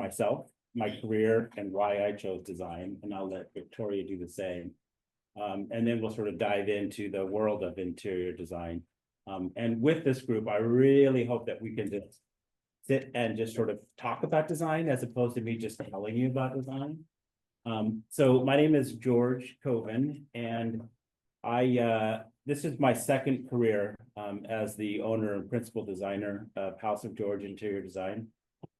myself, my career, and why I chose design, and I'll let Victoria do the same. And then we'll sort of dive into the world of interior design. And with this group, I really hope that we can just sit and just sort of talk about design as opposed to me just telling you about design. So my name is George Coven, and this is my second career as the owner and principal designer of House of George Interior Design.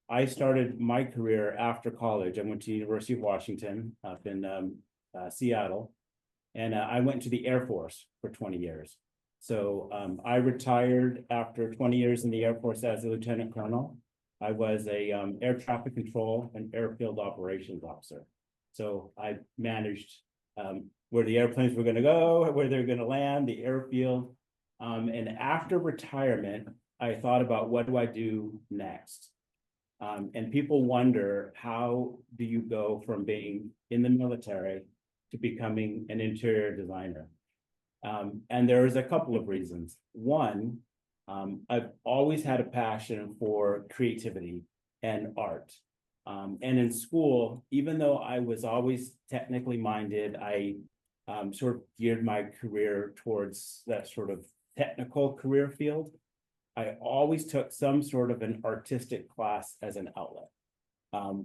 I started my career after college. I went to University of Washington up in Seattle, and I went to the Air Force for 20 years. So I retired after 20 years in the Air Force as a lieutenant colonel. I was a air traffic control and airfield operations officer. So I managed where the airplanes were going to go, where they're going to land, the airfield. And after retirement, I thought about what do I do next? And people wonder, how do you go from being in the military to becoming an interior designer? And there's a couple of reasons. One, I've always had a passion for creativity and art. And in school, even though I was always technically minded, I sort of geared my career towards that sort of technical career field. I always took some sort of an artistic class as an outlet,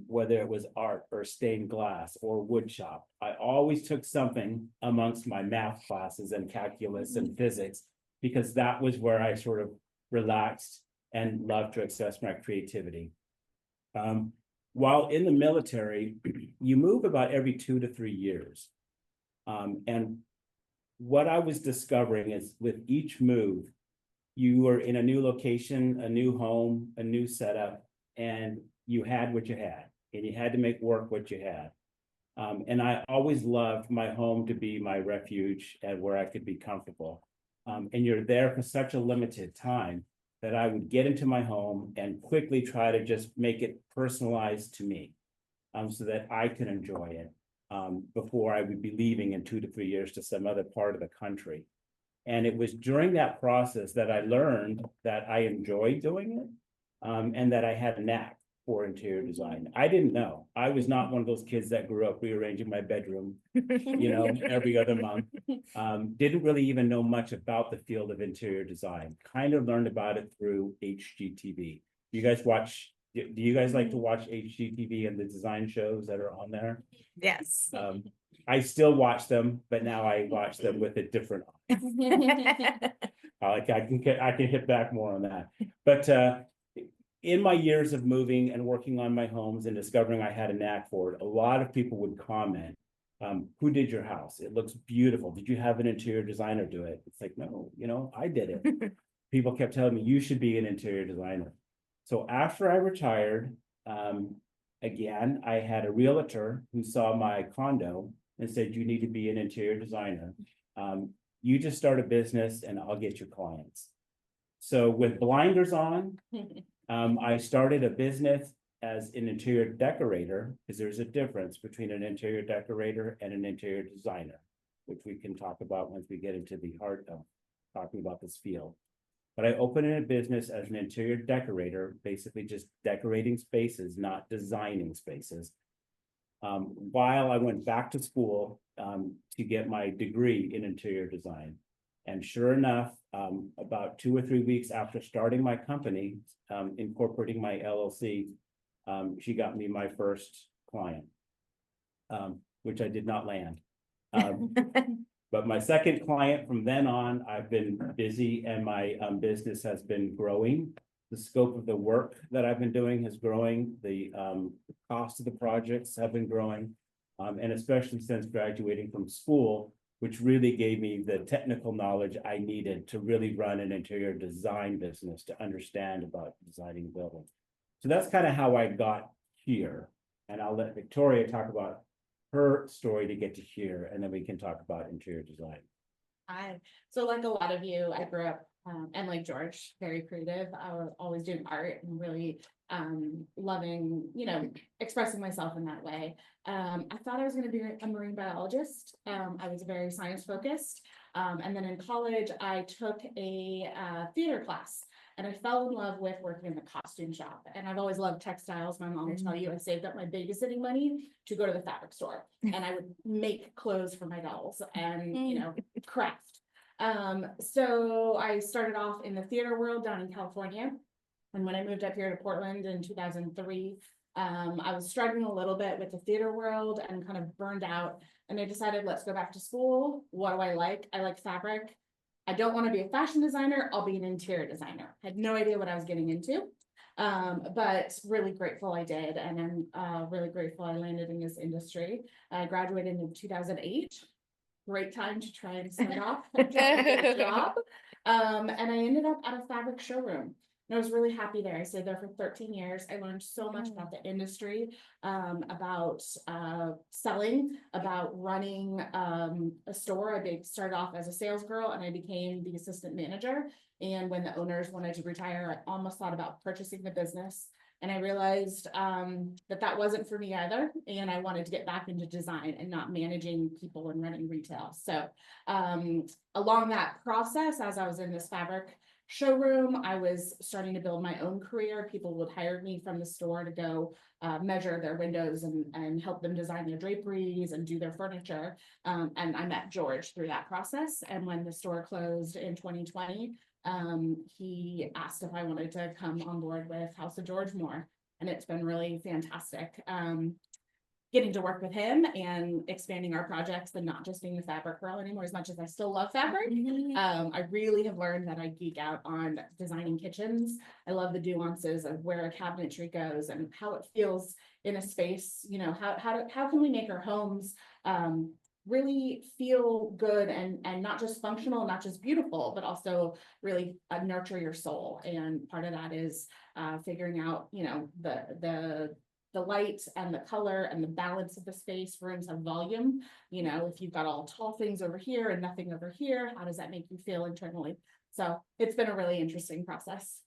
whether it was art or stained glass or wood shop. I always took something amongst my math classes and calculus and physics, because that was where I sort of relaxed and loved to express my creativity. While in the military, you move about every 2 to 3 years. And what I was discovering is with each move, you were in a new location, a new home, a new setup, and you had what you had, and you had to make work what you had. And I always loved my home to be my refuge and where I could be comfortable. And you're there for such a limited time that I would get into my home and quickly try to just make it personalized to me, so that I could enjoy it before I would be leaving in 2 to 3 years to some other part of the country. And it was during that process that I learned that I enjoyed doing it, and that I had a knack for interior design. I didn't know. I was not one of those kids that grew up rearranging my bedroom, every other month. Didn't really even know much about the field of interior design. Kind of learned about it through HGTV. Do you guys like to watch HGTV and the design shows that are on there? Yes. I still watch them, but now I watch them with a different eye. I can hit back more on that. But in my years of moving and working on my homes and discovering I had a knack for it, a lot of people would comment, who did your house? It looks beautiful. Did you have an interior designer do it? It's like, no, I did it. People kept telling me, you should be an interior designer. So after I retired, again, I had a realtor who saw my condo and said, you need to be an interior designer. You just start a business and I'll get your clients. So with blinders on, I started a business as an interior decorator, because there's a difference between an interior decorator and an interior designer, which we can talk about once we get into the heart of talking about this field. But I opened a business as an interior decorator, basically just decorating spaces, not designing spaces. While I went back to school to get my degree in interior design. And sure enough, about 2 or 3 weeks after starting my company, incorporating my LLC, she got me my first client, which I did not land. But my second client, from then on, I've been busy, and my business has been growing. The scope of the work that I've been doing is growing. The cost of the projects have been growing. And especially since graduating from school, which really gave me the technical knowledge I needed to really run an interior design business, to understand about designing a building. So that's kind of how I got here. And I'll let Victoria talk about her story to get to here, and then we can talk about interior design. So like a lot of you, I grew up, and like George, very creative. I was always doing art and really loving, expressing myself in that way. I thought I was going to be a marine biologist. I was very science focused. And then in college, I took a theater class. And I fell in love with working in the costume shop. And I've always loved textiles. My mom will tell you I saved up my babysitting money to go to the fabric store. And I would make clothes for my dolls and, you know, craft. So I started off in the theater world down in California. And when I moved up here to Portland in 2003, I was struggling a little bit with the theater world and kind of burned out. And I decided, let's go back to school. What do I like? I like fabric. I don't want to be a fashion designer. I'll be an interior designer. Had no idea what I was getting into. But really grateful I did. And I'm really grateful I landed in this industry. I graduated in 2008. Great time to try and start off a job. And I ended up at a fabric showroom. And I was really happy there. I stayed there for 13 years. I learned so much about the industry, about selling, about running a store. I started off as a sales girl and I became the assistant manager. And when the owners wanted to retire, I almost thought about purchasing the business. And I realized that wasn't for me either. And I wanted to get back into design and not managing people and running retail. So along that process, as I was in this fabric showroom, I was starting to build my own career. People would hire me from the store to go measure their windows and help them design their draperies and do their furniture. And I met George through that process. And when the store closed in 2020, he asked if I wanted to come on board with House of George more. And it's been really fantastic. Getting to work with him and expanding our projects and not just being the fabric girl anymore, as much as I still love fabric. I really have learned that I geek out on designing kitchens. I love the nuances of where a cabinetry goes and how it feels in a space. You know, how can we make our homes really feel good and not just functional, not just beautiful, but also really nurture your soul. And part of that is figuring out, you know, the light and the color and the balance of the space. Rooms have volume. You know, if you've got all tall things over here and nothing over here, how does that make you feel internally? So it's been a really interesting process.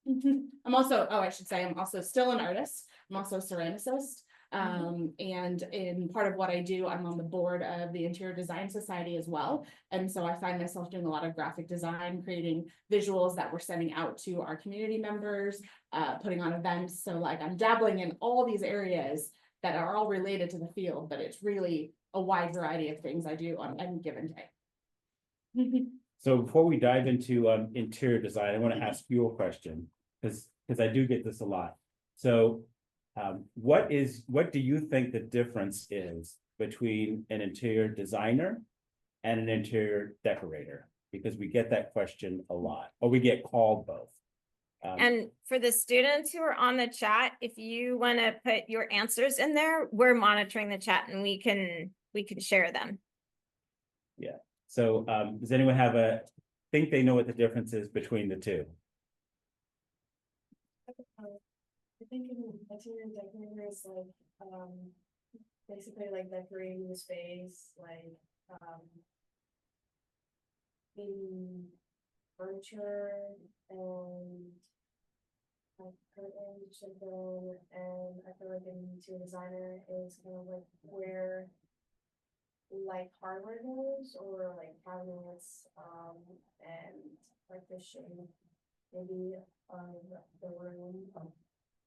I'm also, I should say, I'm also still an artist. I'm also a ceramicist. And in part of what I do, I'm on the board of the Interior Design Society as well. And so I find myself doing a lot of graphic design, creating visuals that we're sending out to our community members, putting on events. So like I'm dabbling in all these areas that are all related to the field, but it's really a wide variety of things I do on any given day. So before we dive into interior design, I want to ask you a question because I do get this a lot. So what do you think the difference is between an interior designer and an interior decorator? Because we get that question a lot, or we get called both. And for the students who are on the chat, if you want to put your answers in there, we're monitoring the chat and we can share them. Yeah. So does anyone think they know what the difference is between the two? I think in interior decorator is like basically like decorating the space, like in furniture and like curtains should go, and I feel like an interior designer is kind of like where like hardware goes, or like cabinets and like the shape maybe of the room.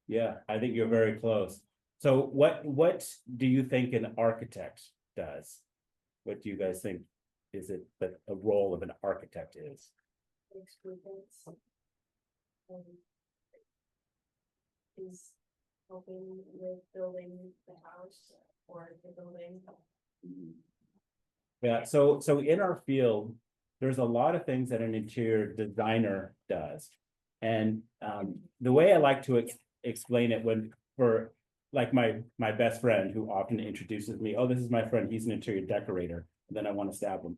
Yeah, I think you're very close. So what do you think an architect does? What do you guys think is it that a role of an architect is? Is helping with building the house or the building. Yeah, so in our field, there's a lot of things that an interior designer does. And the way I like to explain it for like my best friend who often introduces me, oh, this is my friend, he's an interior decorator, and then I want to stab him.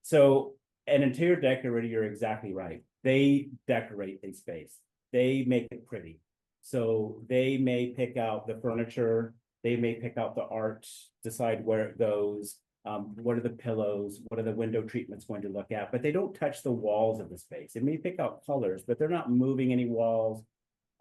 So an interior decorator, you're exactly right. They decorate a space. They make it pretty. So they may pick out the furniture, they may pick out the art, decide where it goes, what are the pillows, what are the window treatments going to look at, but they don't touch the walls of the space. They may pick out colors, but they're not moving any walls.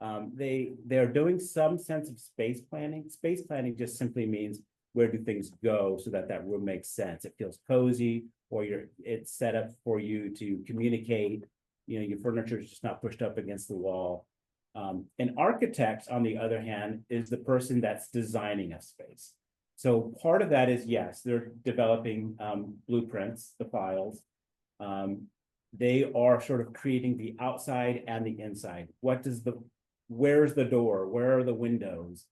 They're doing some sense of space planning. Space planning just simply means where do things go so that that room makes sense? It feels cozy, or it's set up for you to communicate. You know, your furniture is just not pushed up against the wall. An architect, on the other hand, is the person that's designing a space. So part of that is, yes, they're developing blueprints, the files. They are sort of creating the outside and the inside. Where's the door? Where are the windows?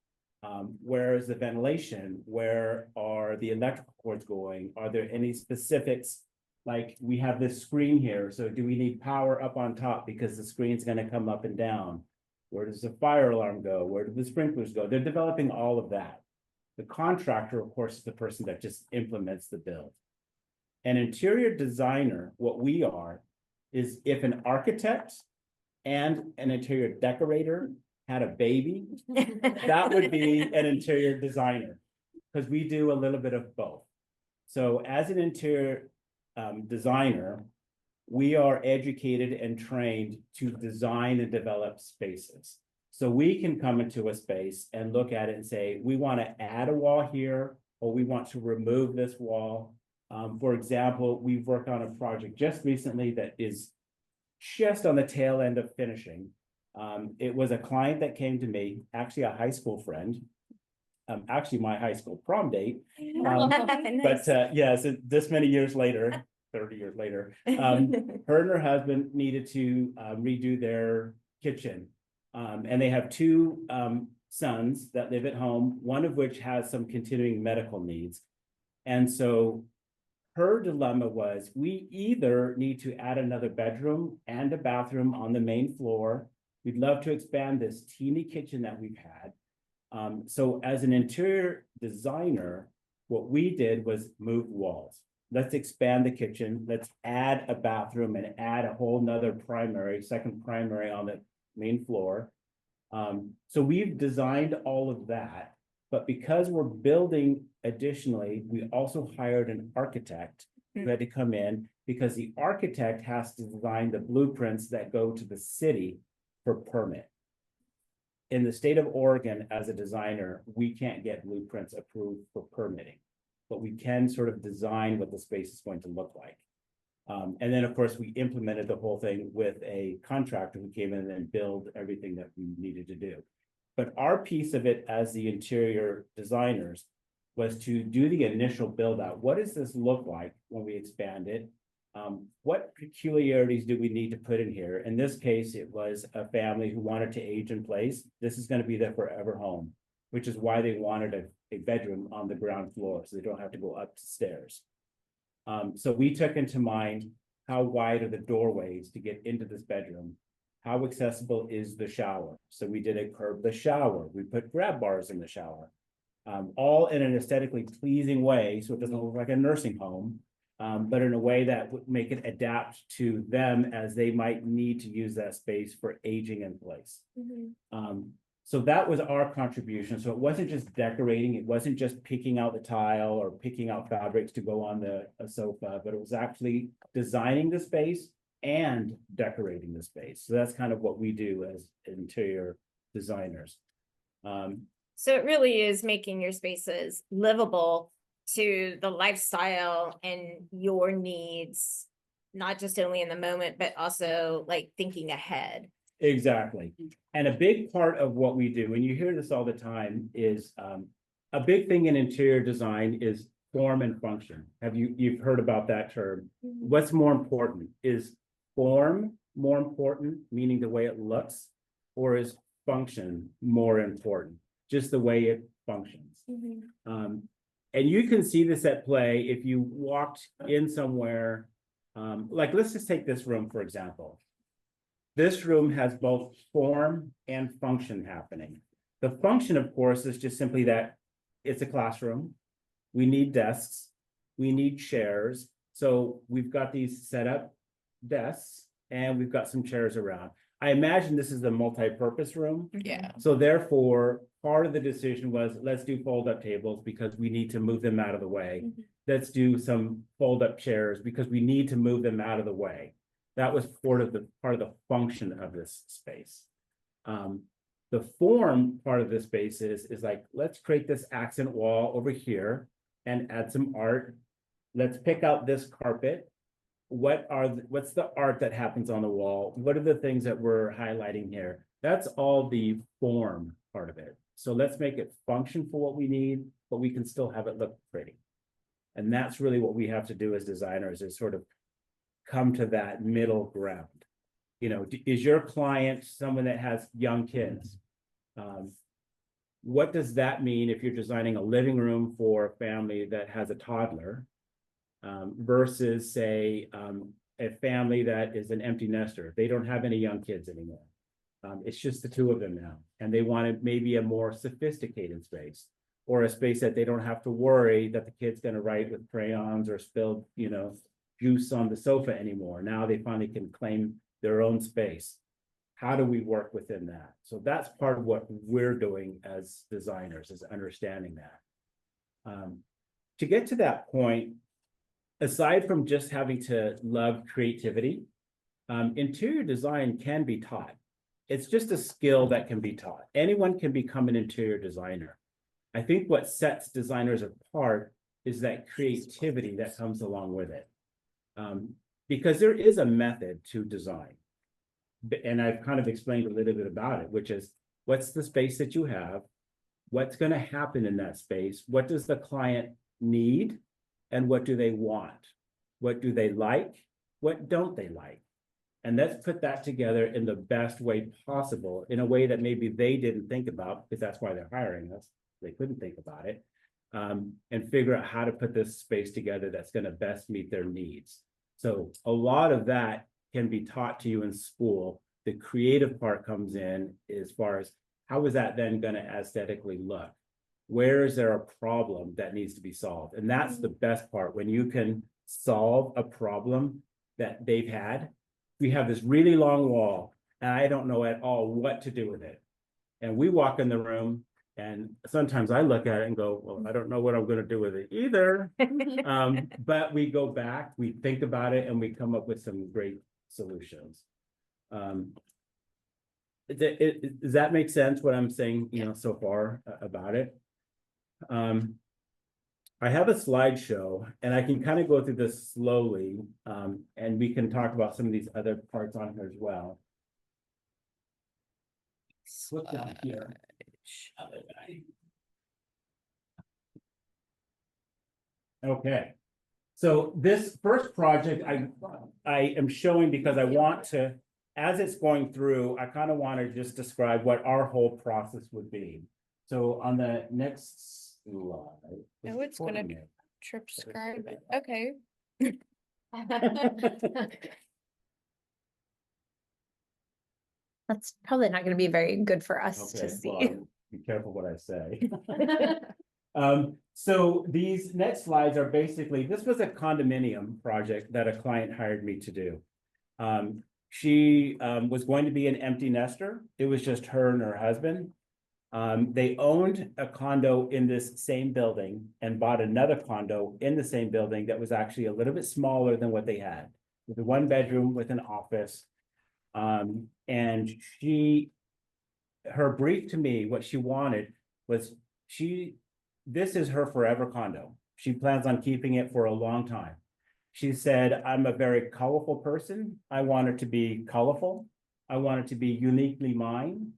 Where is the ventilation? Where are the electrical cords going? Are there any specifics? Like, we have this screen here, so do we need power up on top because the screen's gonna come up and down? Where does the fire alarm go? Where do the sprinklers go? They're developing all of that. The contractor, of course, is the person that just implements the build. An interior designer, what we are, is if an architect and an interior decorator had a baby, that would be an interior designer, because we do a little bit of both. So as an interior designer, we are educated and trained to design and develop spaces. So we can come into a space and look at it and say, we want to add a wall here, or we want to remove this wall. For example, we've worked on a project just recently that is just on the tail end of finishing. It was a client that came to me, actually a high school friend, actually my high school prom date. Nice. But yes, this many years later, 30 years later, her and her husband needed to redo their kitchen. And they have two sons that live at home, one of which has some continuing medical needs. And so her dilemma was, we either need to add another bedroom and a bathroom on the main floor. We'd love to expand this teeny kitchen that we've had. So as an interior designer, what we did was move walls. Let's expand the kitchen. Let's add a bathroom and add a whole nother second primary on the main floor. So we've designed all of that. But because we're building additionally, we also hired an architect who had to come in, because the architect has to design the blueprints that go to the city for permit. In the state of Oregon, as a designer, we can't get blueprints approved for permitting, but we can sort of design what the space is going to look like. And then, of course, we implemented the whole thing with a contractor who came in and built everything that we needed to do. But our piece of it as the interior designers was to do the initial build out. What does this look like when we expand it? What peculiarities do we need to put in here? In this case, it was a family who wanted to age in place. This is going to be their forever home, which is why they wanted a bedroom on the ground floor, so they don't have to go up the stairs. So we took into mind, how wide are the doorways to get into this bedroom? How accessible is the shower? So we did a curb the shower. We put grab bars in the shower, all in an aesthetically pleasing way, so it doesn't look like a nursing home, but in a way that would make it adapt to them as they might need to use that space for aging in place. So that was our contribution. So it wasn't just decorating, it wasn't just picking out the tile or picking out fabrics to go on a sofa, but it was actually designing the space and decorating the space. So that's kind of what we do as interior designers. So it really is making your spaces livable to the lifestyle and your needs, not just only in the moment, but also like thinking ahead. Exactly. And a big part of what we do, and you hear this all the time, is a big thing in interior design is form and function. You've heard about that term? What's more important? Is form more important, meaning the way it looks, or is function more important, just the way it functions? And you can see this at play if you walked in somewhere, like let's just take this room, for example. This room has both form and function happening. The function, of course, is just simply that it's a classroom. We need desks, we need chairs. So we've got these set up desks and we've got some chairs around. I imagine this is a multi-purpose room. Yeah. So therefore, part of the decision was, let's do fold-up tables because we need to move them out of the way. Let's do some fold-up chairs because we need to move them out of the way. That was part of the function of this space. The The form part of the spaces is like, let's create this accent wall over here and add some art. Let's pick out this carpet. What's the art that happens on the wall? What are the things that we're highlighting here? That's all the form part of it. So let's make it function for what we need, but we can still have it look pretty. And that's really what we have to do as designers, is sort of come to that middle ground. You know, is your client someone that has young kids? What does that mean if you're designing a living room for a family that has a toddler, versus say, a family that is an empty nester? They don't have any young kids anymore. It's just the two of them now, and they wanted maybe a more sophisticated space, or a space that they don't have to worry that the kid's going to write with crayons or spill, you know, juice on the sofa anymore. Now they finally can claim their own space. How do we work within that? So that's part of what we're doing as designers, is understanding that. To get to that point, aside from just having to love creativity, interior design can be taught. It's just a skill that can be taught. Anyone can become an interior designer. I think what sets designers apart is that creativity that comes along with it. Because there is a method to design. And I've kind of explained a little bit about it, which is, what's the space that you have? What's going to happen in that space? What does the client need? And what do they want? What do they like? What don't they like? And let's put that together in the best way possible, in a way that maybe they didn't think about, because that's why they're hiring us. They couldn't think about it, and figure out how to put this space together that's going to best meet their needs. So a lot of that can be taught to you in school. The creative part comes in as far as, how is that then going to aesthetically look? Where is there a problem that needs to be solved? And that's the best part, when you can solve a problem that they've had. We have this really long wall, and I don't know at all what to do with it. And we walk in the room, and sometimes I look at it and go, well, I don't know what I'm going to do with it either. But we go back, we think about it, and we come up with some great solutions. Does that make sense, what I'm saying, you know, so far about it? I have a slideshow, and I can kind of go through this slowly, and we can talk about some of these other parts on here as well. Flip down here. Okay, so this first project I am showing because I want to, as it's going through, I kind of want to just describe what our whole process would be. So on the next slide. Oh, it's gonna be transcribe it. Okay. That's probably not gonna be very good for us to Okay, see. well, be careful what I say. So these next slides are basically, this was a condominium project that a client hired me to do. She was going to be an empty nester. It was just her and her husband. They owned a condo in this same building and bought another condo in the same building that was actually a little bit smaller than what they had, with a 1-bedroom with an office. And her brief to me, what she wanted was, this is her forever condo. She plans on keeping it for a long time. She said, I'm a very colorful person. I want it to be colorful. I want it to be uniquely mine.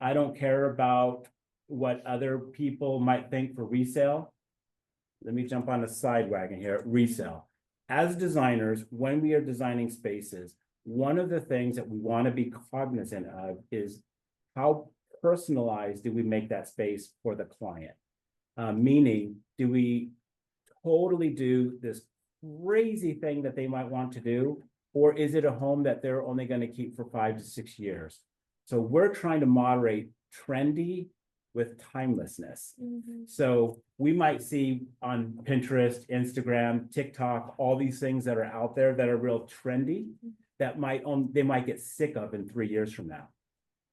I don't care about what other people might think for resale. Let me jump on the side wagon here, resale. As designers, when we are designing spaces, one of the things that we want to be cognizant of is, how personalized do we make that space for the client? Meaning, do we totally do this crazy thing that they might want to do, or is it a home that they're only going to keep for 5 to 6 years? So we're trying to moderate trendy with timelessness. So we might see on Pinterest, Instagram, TikTok, all these things that are out there that are real trendy, that they might get sick of in 3 years from now.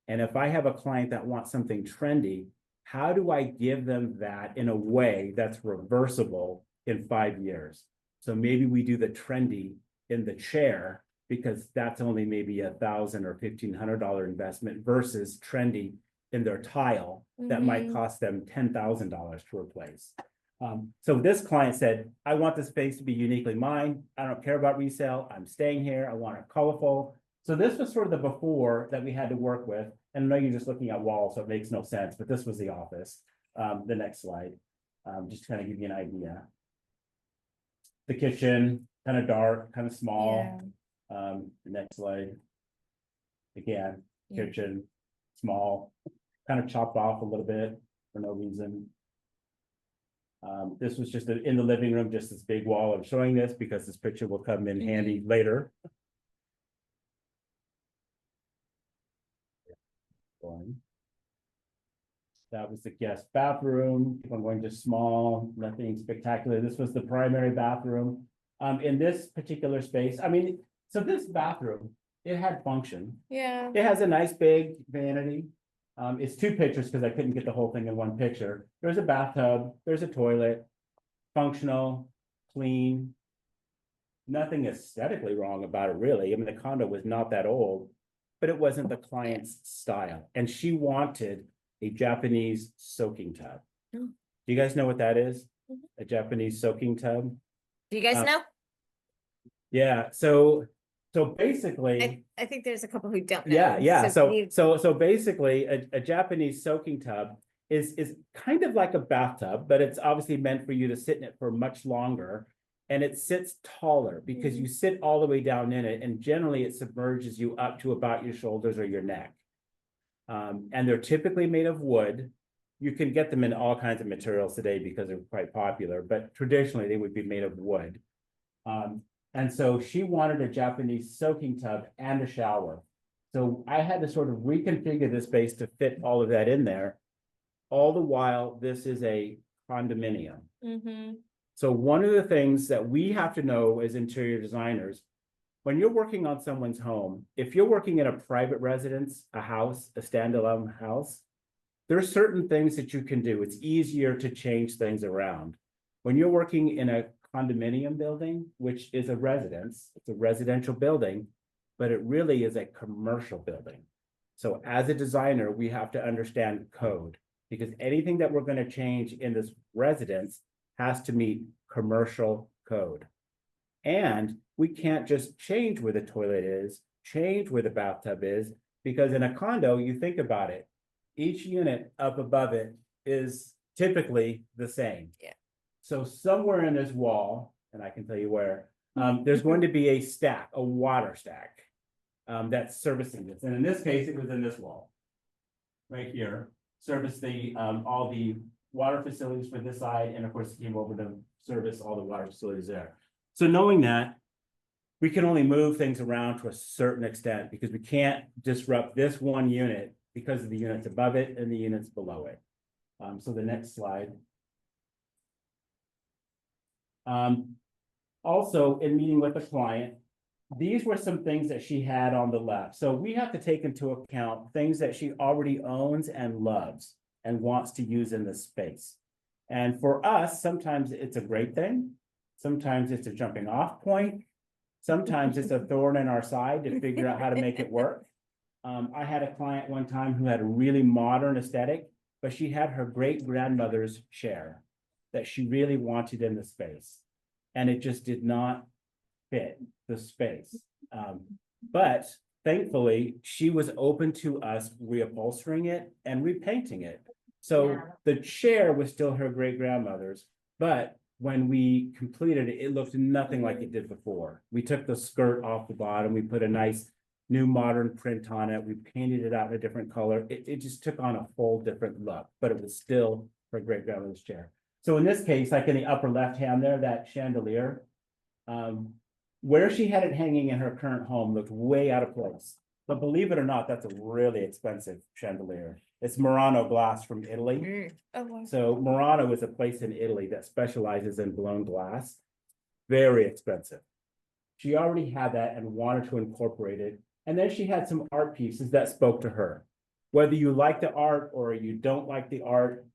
And if I have a client that wants something trendy, how do I give them that in a way that's reversible in 5 years? So maybe we do the trendy in the chair, because that's only maybe $1,000 or $1,500 investment, versus trendy in their tile that might Mhm. cost them $10,000 to replace. So this client said, I want the space to be uniquely mine. I don't care about resale. I'm staying here. I want it colorful. So this was sort of the before that we had to work with. And I know you're just looking at walls, so it makes no sense, but this was the office. The next slide, just to kind of give you an idea. The kitchen, kind of dark, kind of small. The next slide. Again, Yeah. kitchen, small, kind of chopped off a little bit for no reason. This was just in the living room, just this big wall. I'm showing this because this picture will come in handy later. That was the guest bathroom. If I'm going to small, nothing spectacular. This was the primary bathroom. In this particular space, I mean, so this bathroom, it had function. Yeah. It has a nice big vanity. It's two pictures because I couldn't get the whole thing in one picture. There's a bathtub, there's a toilet, functional, clean. Nothing aesthetically wrong about it, really. I mean, the condo was not that old, but it wasn't the client's style. And she wanted a Japanese soaking tub. Oh. Do you guys know what that is? Mhm. A Japanese soaking tub? Do you guys know? Yeah, so basically. I think there's a couple who don't know. Yeah. you- So basically, a Japanese soaking tub is kind of like a bathtub, but it's obviously meant for you to sit in it for much longer. And it sits taller because you sit all the way down in it, and generally it submerges you up to about your shoulders or your neck. And they're typically made of wood. You can get them in all kinds of materials today because they're quite popular, but traditionally they would be made of wood. And so she wanted a Japanese soaking tub and a shower. So I had to sort of reconfigure the space to fit all of that in there. All the while, this is a condominium. Mm-hmm. So one of the things that we have to know as interior designers, when you're working on someone's home, if you're working in a private residence, a house, a standalone house, there are certain things that you can do. It's easier to change things around. When you're working in a condominium building, which is a residence, it's a residential building, but it really is a commercial building. So as a designer, we have to understand code, because anything that we're going to change in this residence has to meet commercial code. And we can't just change where the toilet is, change where the bathtub is, because in a condo, you think about it, each unit up above it is typically the same. Yeah. So somewhere in this wall, and I can tell you where, there's going to be a stack, a water stack, that's servicing this. And in this case, it was in this wall, right here, service the all the water facilities for this side, and of course, it came over to service all the water facilities there. So knowing that, we can only move things around to a certain extent because we can't disrupt this one unit because of the units above it and the units below it. So the next slide. Also, in meeting with the client, these were some things that she had on the left. So we have to take into account things that she already owns and loves and wants to use in this space. And for us, sometimes it's a great thing. Sometimes it's a jumping off point. Sometimes it's a thorn in our side to figure out how to make it work. I had a client one time who had a really modern aesthetic, but she had her great grandmother's chair that she really wanted in the space. And it just did not fit the space. But thankfully, she was open to us reupholstering it and repainting it. So Yeah. the chair was still her great grandmother's, but when we completed it, it looked nothing like it did before. We took the skirt off the bottom, we put a nice new modern print on it, we painted it out in a different color. It just took on a whole different look, but it was still her great grandmother's chair. So in this case, like in the upper left hand there, that chandelier, where she had it hanging in her current home looked way out of place. But believe it or not, that's a really expensive chandelier. It's Murano glass from Italy. Oh, wow. So Murano is a place in Italy that specializes in blown glass. Very expensive. She already had that and wanted to incorporate it. And then she had some art pieces that spoke to her. Whether you like the art or you don't like the art,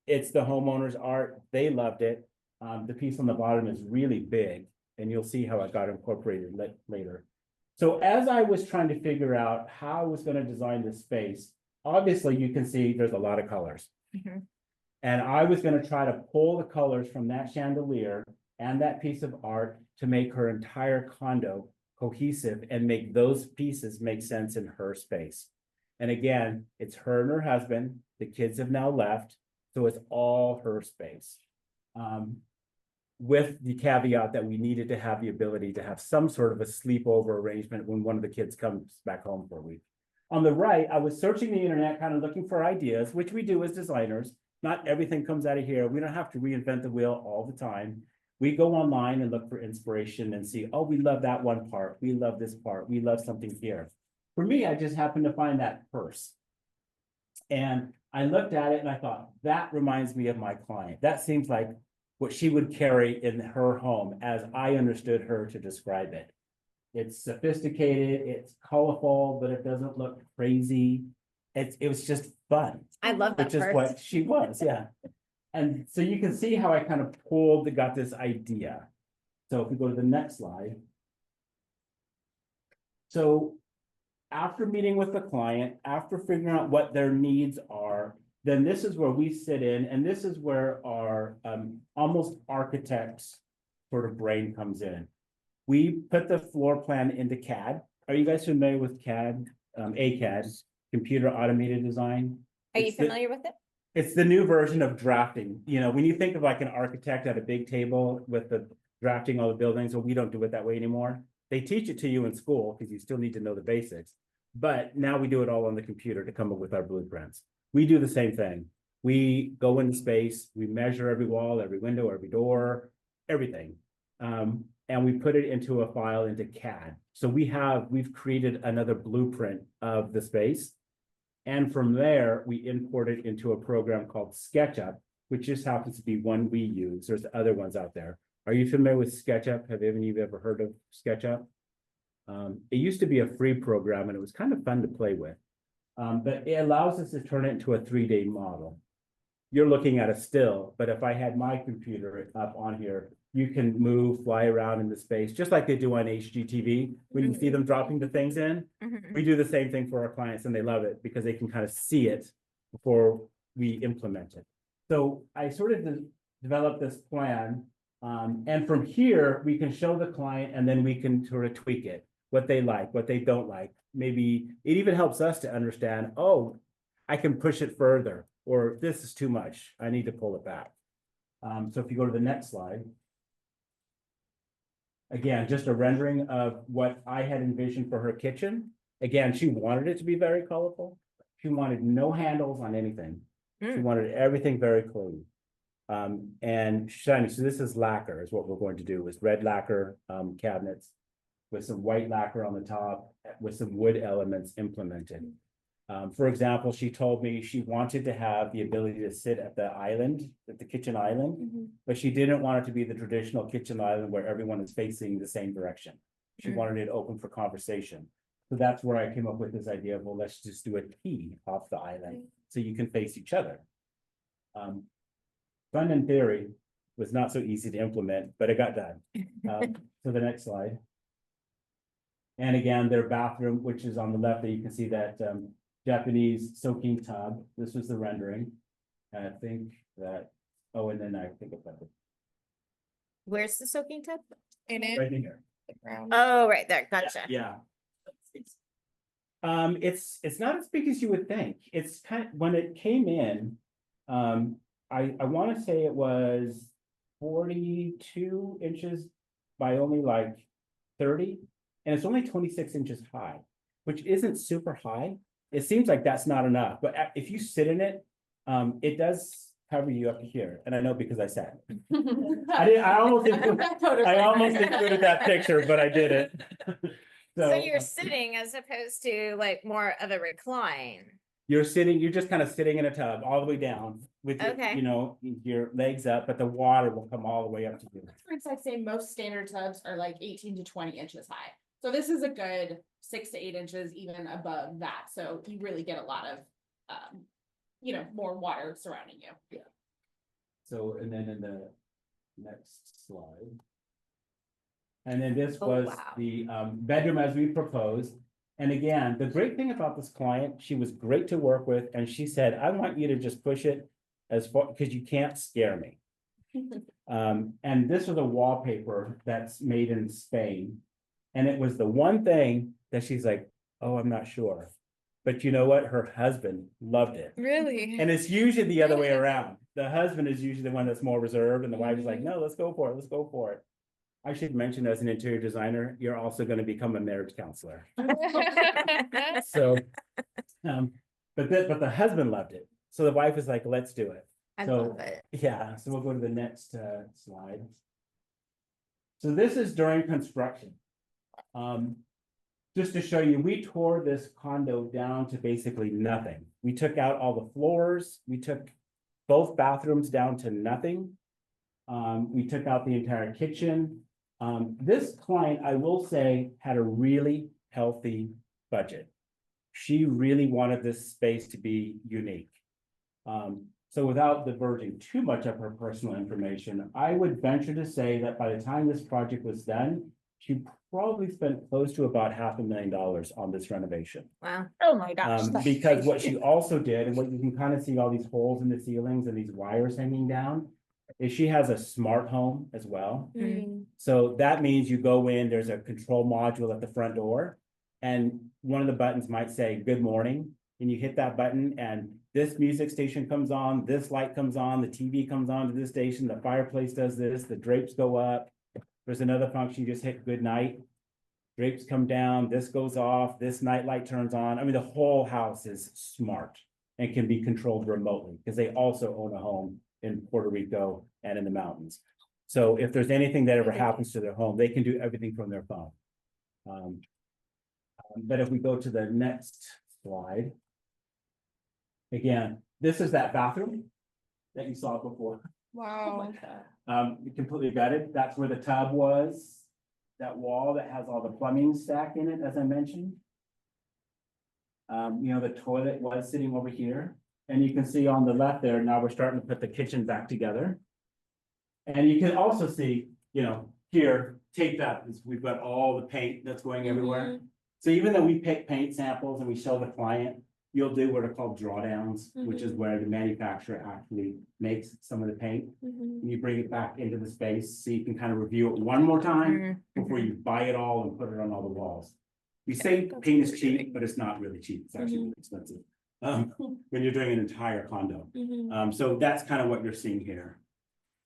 it's the homeowner's art. They loved it. The piece on the bottom is really big, and you'll see how it got incorporated later. So as I was trying to figure out how I was going to design this space, obviously you can see there's a lot of colors. Mhm. And I was gonna try to pull the colors from that chandelier and that piece of art to make her entire condo cohesive and make those pieces make sense in her space. And again, it's her and her husband, the kids have now left, so it's all her space. With the caveat that we needed to have the ability to have some sort of a sleepover arrangement when one of the kids comes back home for a week. On the right, I was searching the internet, kind of looking for ideas, which we do as designers. Not everything comes out of here. We don't have to reinvent the wheel all the time. We go online and look for inspiration and see, oh, we love that one part. We love this part. We love something here. For me, I just happened to find that purse. And I looked at it and I thought, that reminds me of my client. That seems like what she would carry in her home as I understood her to describe it. It's sophisticated, it's colorful, but it doesn't look crazy. It was just fun, I love that which is purse. what she was, yeah. And so you can see how I kind of got this idea. So if we go to the next slide. So after meeting with the client, after figuring out what their needs are, then this is where we sit in, and this is where our almost architect's sort of brain comes in. We put the floor plan into CAD. Are you guys familiar with CAD? ACAD, Computer Automated Design. Are you It's the- familiar with it? It's the new version of drafting. You know, when you think of like an architect at a big table with the drafting all the buildings, well, we don't do it that way anymore. They teach it to you in school because you still need to know the basics. But now we do it all on the computer to come up with our blueprints. We do the same thing. We go into space, we measure every wall, every window, every door, everything. And we put it into a file into CAD. So we've created another blueprint of the space. And from there, we import it into a program called SketchUp, which just happens to be one we use. There's other ones out there. Are you familiar with SketchUp? Have any of you ever heard of SketchUp? It used to be a free program and it was kind of fun to play with. But it allows us to turn it into a 3D model. You're looking at a still, but if I had my computer up on here, you can move, fly around in the space, just like they do on HGTV, when you see them dropping the things in. Mhm. We do the same thing for our clients and they love it because they can kind of see it before we implement it. So I sort of developed this plan. And from here, we can show the client and then we can sort of tweak it, what they like, what they don't like. Maybe it even helps us to understand, oh, I can push it further, or this is too much. I need to pull it back. So if you go to the next slide. Again, just a rendering of what I had envisioned for her kitchen. Again, she wanted it to be very colorful. She wanted no handles on anything. She Mm. wanted everything very clean. And shiny. So this is lacquer is what we're going to do, is red lacquer cabinets with some white lacquer on the top with some wood elements implemented. For example, she told me she wanted to have the ability to sit at the island, at the kitchen island, Mhm. but she didn't want it to be the traditional kitchen island where everyone is facing the same direction. She Mm. wanted it open for conversation. So that's where I came up with this idea of, well, let's just do a T off the island so you can face each other. Fun in theory was not so easy to implement, but it got done. So the next slide. And again, their bathroom, which is on the left, there you can see that Japanese soaking tub. This was the rendering. And I think that, oh, and then I think about it Where's the soaking tub? In it, right here. the ground. Oh, right there. Gotcha. Yeah. It's not as big as you would think. It's kind of, when it came in, I want to say it was 42 inches by only like 30, and it's only 26 inches high, which isn't super high. It seems like that's not enough, but if you sit in it, it does cover you up to here, and I know because I sat. I almost included that picture, but I didn't. So you're sitting as opposed to like more of a recline. You're sitting, you're just kind of sitting in a tub all the way down with your, Okay. you know, your legs up, but the water will come all the way up to you. I'd say most standard tubs are like 18 to 20 inches high. So this is a good 6 to 8 inches even above that. So you really get a lot of, more water surrounding you. So, and then in the next slide. And then this Oh, was wow. the bedroom as we proposed. And again, the great thing about this client, she was great to work with, and she said, I want you to just push it as far, because you can't scare me. And this was a wallpaper that's made in Spain. And it was the one thing that she's like, oh, I'm not sure. But you know what? Her husband loved it. Really? And it's usually the other way around. The husband is usually the one that's more reserved, and the wife is like, Mhm. no, let's go for it. Let's go for it. I should mention, as an interior designer, you're also going to become a marriage counselor. So, but the husband loved it. So the wife is like, let's do it. I So- love it. Yeah, so we'll go to the next slide. So this is during construction. Just to show you, we tore this condo down to basically nothing. We took out all the floors, we took both bathrooms down to nothing. We took out the entire kitchen. This client, I will say, had a really healthy budget. She really wanted this space to be unique. So without diverging too much of her personal information, I would venture to say that by the time this project was done, she probably spent close to about $500,000 on this renovation. Wow. Oh my gosh. that's Because what crazy. she also did, and what you can kind of see all these holes in the ceilings and these wires hanging down, is she has a smart home as well. Mm. So that means you go in, there's a control module at the front door. And one of the buttons might say, good morning, and you hit that button and this music station comes on, this light comes on, the TV comes on to this station, the fireplace does this, the drapes go up. There's another function, you just hit good night. Drapes come down, this goes off, this night light turns on. I mean, the whole house is smart and can be controlled remotely because they also own a home in Puerto Rico and in the mountains. So if there's anything that ever happens to their home, they can do everything from their phone. But if we go to the next slide. Again, this is that bathroom that you saw before. Wow. Completely gutted. That's where the tub was. That wall that has all the plumbing stack in it, as I mentioned. The toilet was sitting over here. And you can see on the left there, now we're starting to put the kitchen back together. And you can also see, here, take that, we've got all the paint that's going everywhere. So even though we pick paint samples and we show the client, you'll do what are called drawdowns, which is where the manufacturer actually makes some of the paint. And you bring it back into the space so you can kind of review it one more time before you buy it all and put it on all the walls. We say that's paint is really cheap, great. but it's not really cheap. It's actually really expensive. When you're doing an entire condo. So that's kind of what you're seeing here.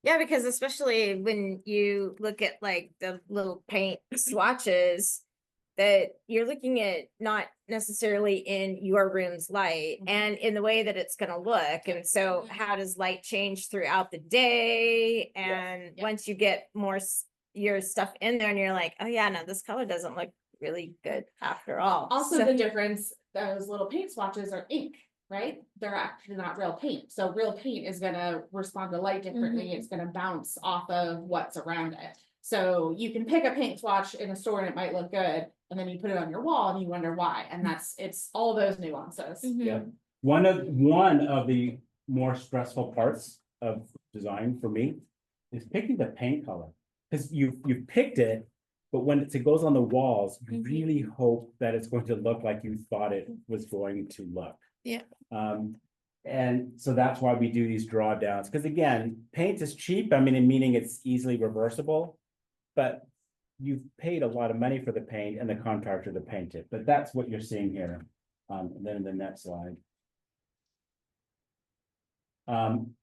Yeah, because especially when you look at like the little paint swatches, that you're looking at not necessarily in your room's light and in the way that it's going to look. And so how does light change throughout the day? And Yep. once you get more your stuff in there and you're like, oh yeah, no, this color doesn't look really good after all. Also, So- the difference, those little paint swatches are ink, right? They're actually not real paint. So real paint is gonna respond to light differently. It's gonna bounce off of what's around it. So you can pick a paint swatch in a store and it might look good, and then you put it on your wall and you wonder why. And it's all those nuances. Yeah. One of the more stressful parts of design for me is picking the paint color. Because you picked it, but when it goes on the walls, you really hope that it's going to look like you thought it was going to look. Yeah. And so that's why we do these drawdowns, because again, paint is cheap, meaning it's easily reversible. But you've paid a lot of money for the paint and the contractor to paint it, but that's what you're seeing here. And then in the next slide.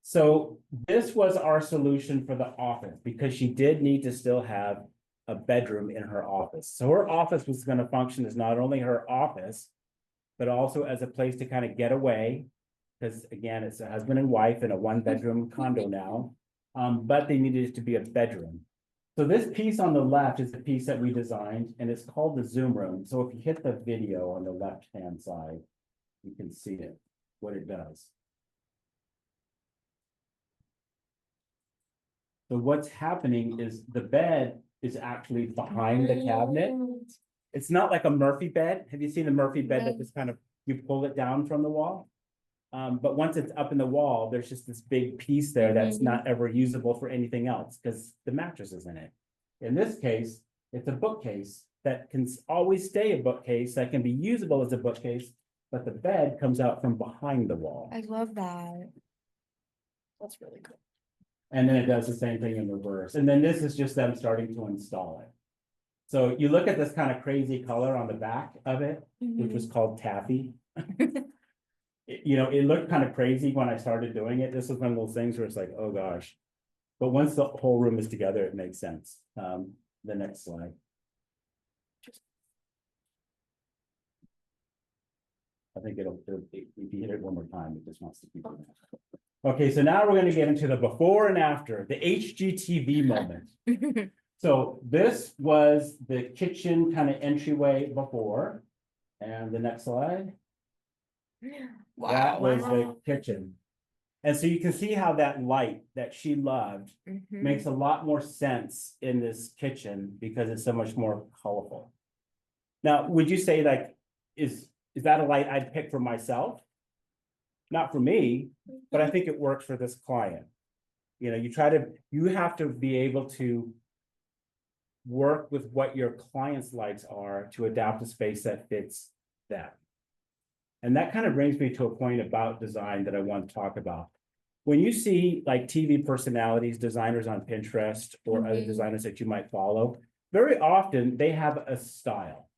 So this was our solution for the office, because she did need to still have a bedroom in her office. So her office was going to function as not only her office, but also as a place to kind of get away. Because again, it's a husband and wife in a one-bedroom condo now, but they needed it to be a bedroom. So this piece on the left is the piece that we designed, and it's called the Zoom room. So if you hit the video on the left-hand side, you can see it, what it does. So what's happening is the bed is actually behind the cabinet. It's not like a Murphy bed. Have you seen a Murphy bed that just kind of, you pull it down from the wall? But once it's up in the wall, there's just this big piece there that's not ever usable for anything else because the mattress is in it. In this case, it's a bookcase that can always stay a bookcase, that can be usable as a bookcase, but the bed comes out from behind the wall. I love that. That's really cool. And then it does the same thing in reverse. And then this is just them starting to install it. So you look at this kind of crazy color on the back of it, which was called taffy. You know, it looked kind of crazy when I started doing it. This was one of those things where it's like, oh gosh. But once the whole room is together, it makes sense. The next slide. I think if you hit it one more time, it just wants to keep doing it. Okay, so now we're gonna get into the before and after, the HGTV moment. So this was the kitchen kind of entryway before. And the next slide. That was the kitchen. And so you can see how that light that she loved makes a lot more sense in this kitchen because it's so much more colorful. Now, would you say like, is that a light I'd pick for myself? Not for me, but I think it works for this client. You know, you have to be able to work with what your client's likes are to adapt a space that fits them. And that kind of brings me to a point about design that I want to talk about. When you see like TV personalities, designers on Pinterest or other designers that you might follow, very often they have a style.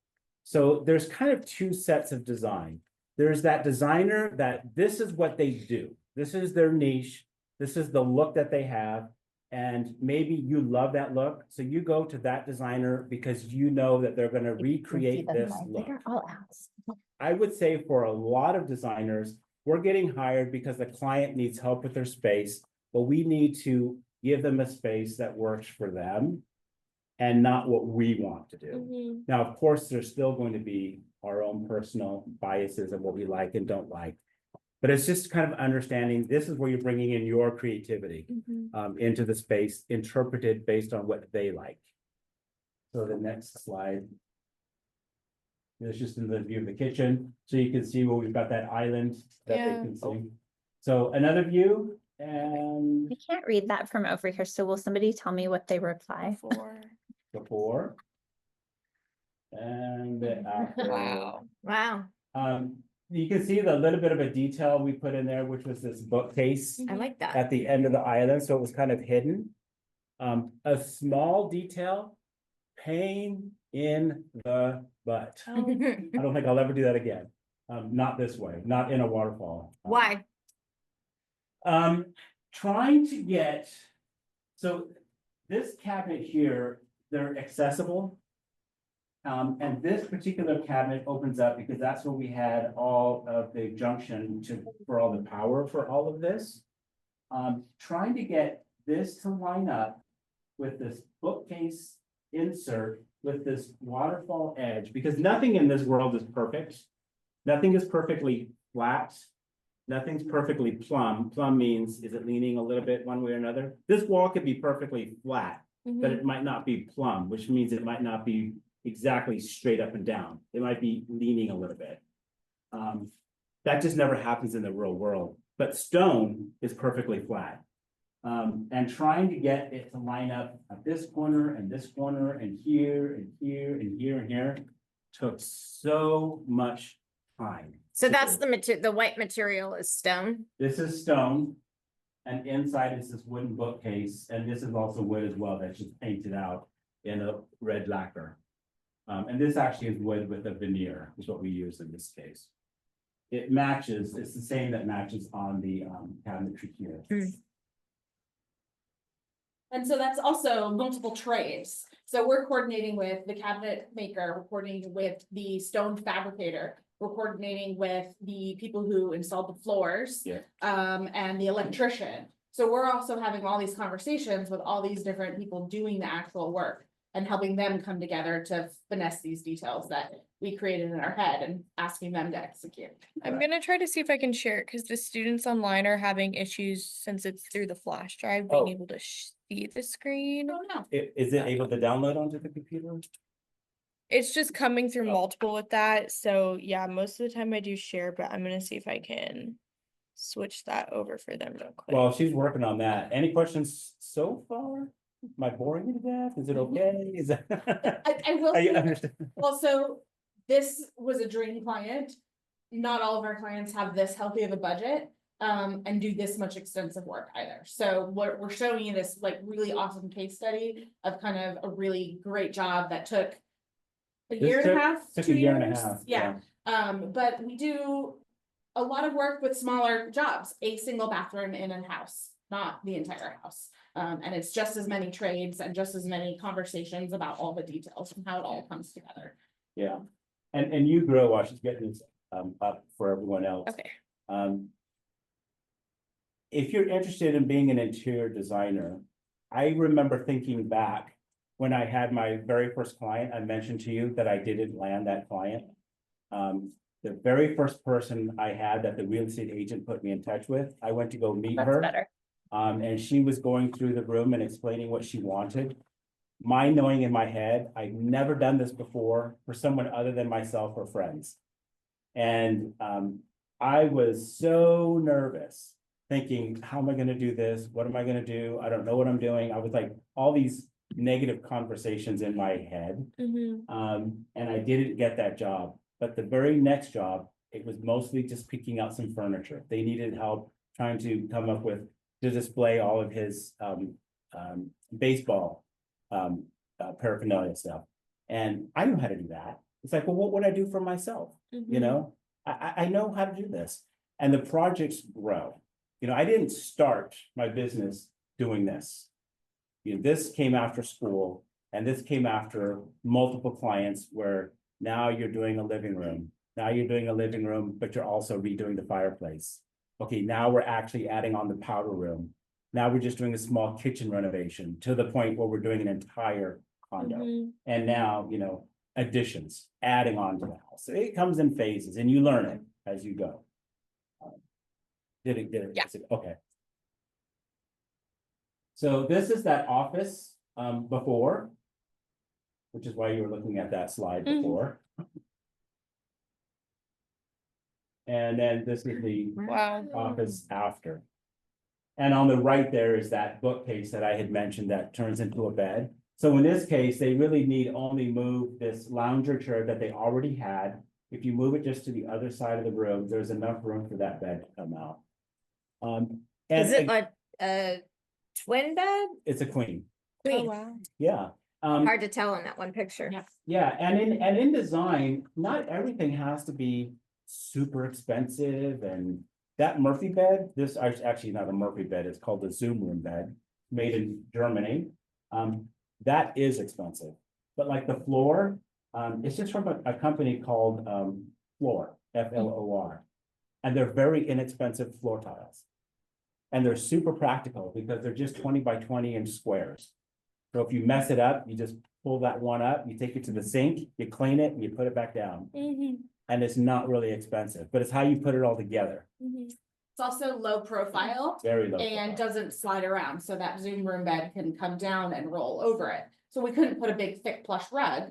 So there's kind of two sets of design. There's that designer that this is what they do. This is their niche. This is the look that they have. And maybe you love that look. So you go to that designer because you know that they're going to recreate this look. I would say for a lot of designers, we're getting hired because the client needs help with their space, but we need to give them a space that works for them and not what we want to do. Now, of course, there's still going to be our own personal biases of what we like and don't like. But it's just kind of understanding this is where you're bringing in your creativity into the space, interpreted based on what they like. So the next slide. It's just in the view of the kitchen, so you can see where we've got that island that they can see. So another view, and I can't read that from over here, so will somebody tell me what they reply? before. And after. Wow, You can see the little bit of a detail we put in there, which was this bookcase I like that. at the end of the island, so it was kind of hidden. A small detail, pain in the butt. I don't think I'll ever do that again. Not this way, not in a waterfall. Why? Trying to get, so this cabinet here, they're accessible. And this particular cabinet opens up because that's where we had all of the junction for all the power for all of this. Trying to get this to line up with this bookcase insert with this waterfall edge, because nothing in this world is perfect. Nothing is perfectly flat. Nothing's perfectly plumb. Plumb means, is it leaning a little bit one way or another? This wall could be perfectly flat, but it might not be plumb, which means it might not be exactly straight up and down. It might be leaning a little bit. That just never happens in the real world, but stone is perfectly flat. And trying to get it to line up at this corner and this corner and here and here and here and here took so much time. So that's the white material is stone. This is stone. And inside is this wooden bookcase, and this is also wood as well, that's just painted out in a red lacquer. And this actually is wood with a veneer, is what we use in this case. It matches, it's the same that matches on the cabinetry here. And so that's also multiple trades. So we're coordinating with the cabinet maker, we're coordinating with the stone fabricator, we're coordinating with the people who installed the floors. Yeah. And the electrician. So we're also having all these conversations with all these different people doing the actual work and helping them come together to finesse these details that we created in our head and asking them to execute. I'm gonna try to see if I can share it because the students online are having issues since it's through the flash drive being Oh. able to see the screen. Oh, no. Is it able to download onto the computer? It's just coming through Oh. multiple with that. So yeah, most of the time I do share, but I'm gonna see if I can switch that over for them real quick. Well, she's working on that. Any questions so far? Am I boring you to death? Is it okay? Is that? I will I say, understand. also, this was a dream client. Not all of our clients have this healthy of a budget, and do this much extensive work either. So what we're showing you this like really awesome case study of kind of a really great job that took a This year and a took- half, Took 2 a year and a years. half. Yeah, but we do a lot of work with smaller jobs, a single bathroom in a house, not the entire house. And it's just as many trades and just as many conversations about all the details and how it all comes together. Yeah, and you grow, I should get this up for everyone else. Okay. Um. If you're interested in being an interior designer, I remember thinking back when I had my very first client, I mentioned to you that I didn't land that client. The very first person I had that the real estate agent put me in touch with, I went to go meet That's her. better. And she was going through the room and explaining what she wanted. My knowing in my head, I'd never done this before for someone other than myself or friends. And I was so nervous, thinking, how am I gonna do this? What am I gonna do? I don't know what I'm doing. I was like, all these negative conversations in my head. And I didn't get that job. But the very next job, it was mostly just picking out some furniture. They needed help trying to come up with, to display all of his baseball paraphernalia stuff. And I knew how to do that. It's like, well, what would I do for myself? You know, I know how to do this. And the projects grow. You know, I didn't start my business doing this. You know, this came after school, and this came after multiple clients where now you're doing a living room. Now you're doing a living room, but you're also redoing the fireplace. Okay, now we're actually adding on the powder room. Now we're just doing a small kitchen renovation to the point where we're doing an entire condo. And now, you know, additions, adding on to the house. So it comes in phases and you learn it as you go. Did it? Yeah. Okay. So this is that office before, which is why you were looking at that slide before. And then this is the Wow. office after. And on the right there is that bookcase that I had mentioned that turns into a bed. So in this case, they really need only move this lounger chair that they already had. If you move it just to the other side of the room, there's enough room for that bed to come out. Is it And like a twin bed? it's a queen, Queen. wow. yeah. Hard to tell in that one picture. Yeah. Yeah, and in design, not everything has to be super expensive. And that Murphy bed, this is actually not a Murphy bed, it's called the Zoom room bed, made in Germany. That is expensive, but like the floor, it's just from a company called Floor, Flor. And they're very inexpensive floor tiles. And they're super practical because they're just 20 by 20 inch squares. So if you mess it up, you just pull that one up, you take it to the sink, you clean it, and you put it back down. And it's not really expensive, but it's how you put it all together. It's also low profile Very low. and profile. doesn't slide around, so that Zoom room bed can come down and roll over it. So we couldn't put a big thick plush rug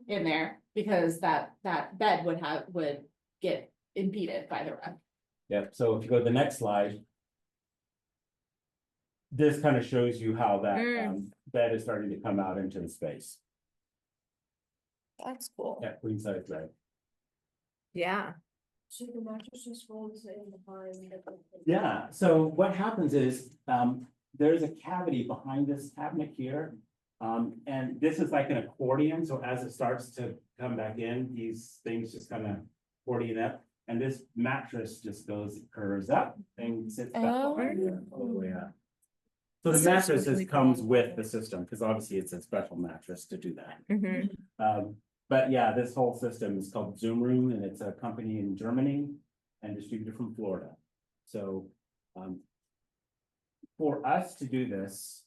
in there because that bed would get impeded by the rug. Yep, so if you go to the next slide. This kind of shows you how that bed is starting to come out into the space. That's cool. Yeah, queen size bed. Yeah. So the mattress just rolls in behind. Yeah, so what happens is, there's a cavity behind this cabinet here. And this is like an accordion, so as it starts to come back in, these things just kind of accordion up. And this mattress just curves up and sits back behind here all the way up. So the This is mattress really comes cool. with the system, because obviously it's a special mattress to do that. Mhm. But yeah, this whole system is called Zoom Room, and it's a company in Germany and distributed from Florida. So, for us to do this,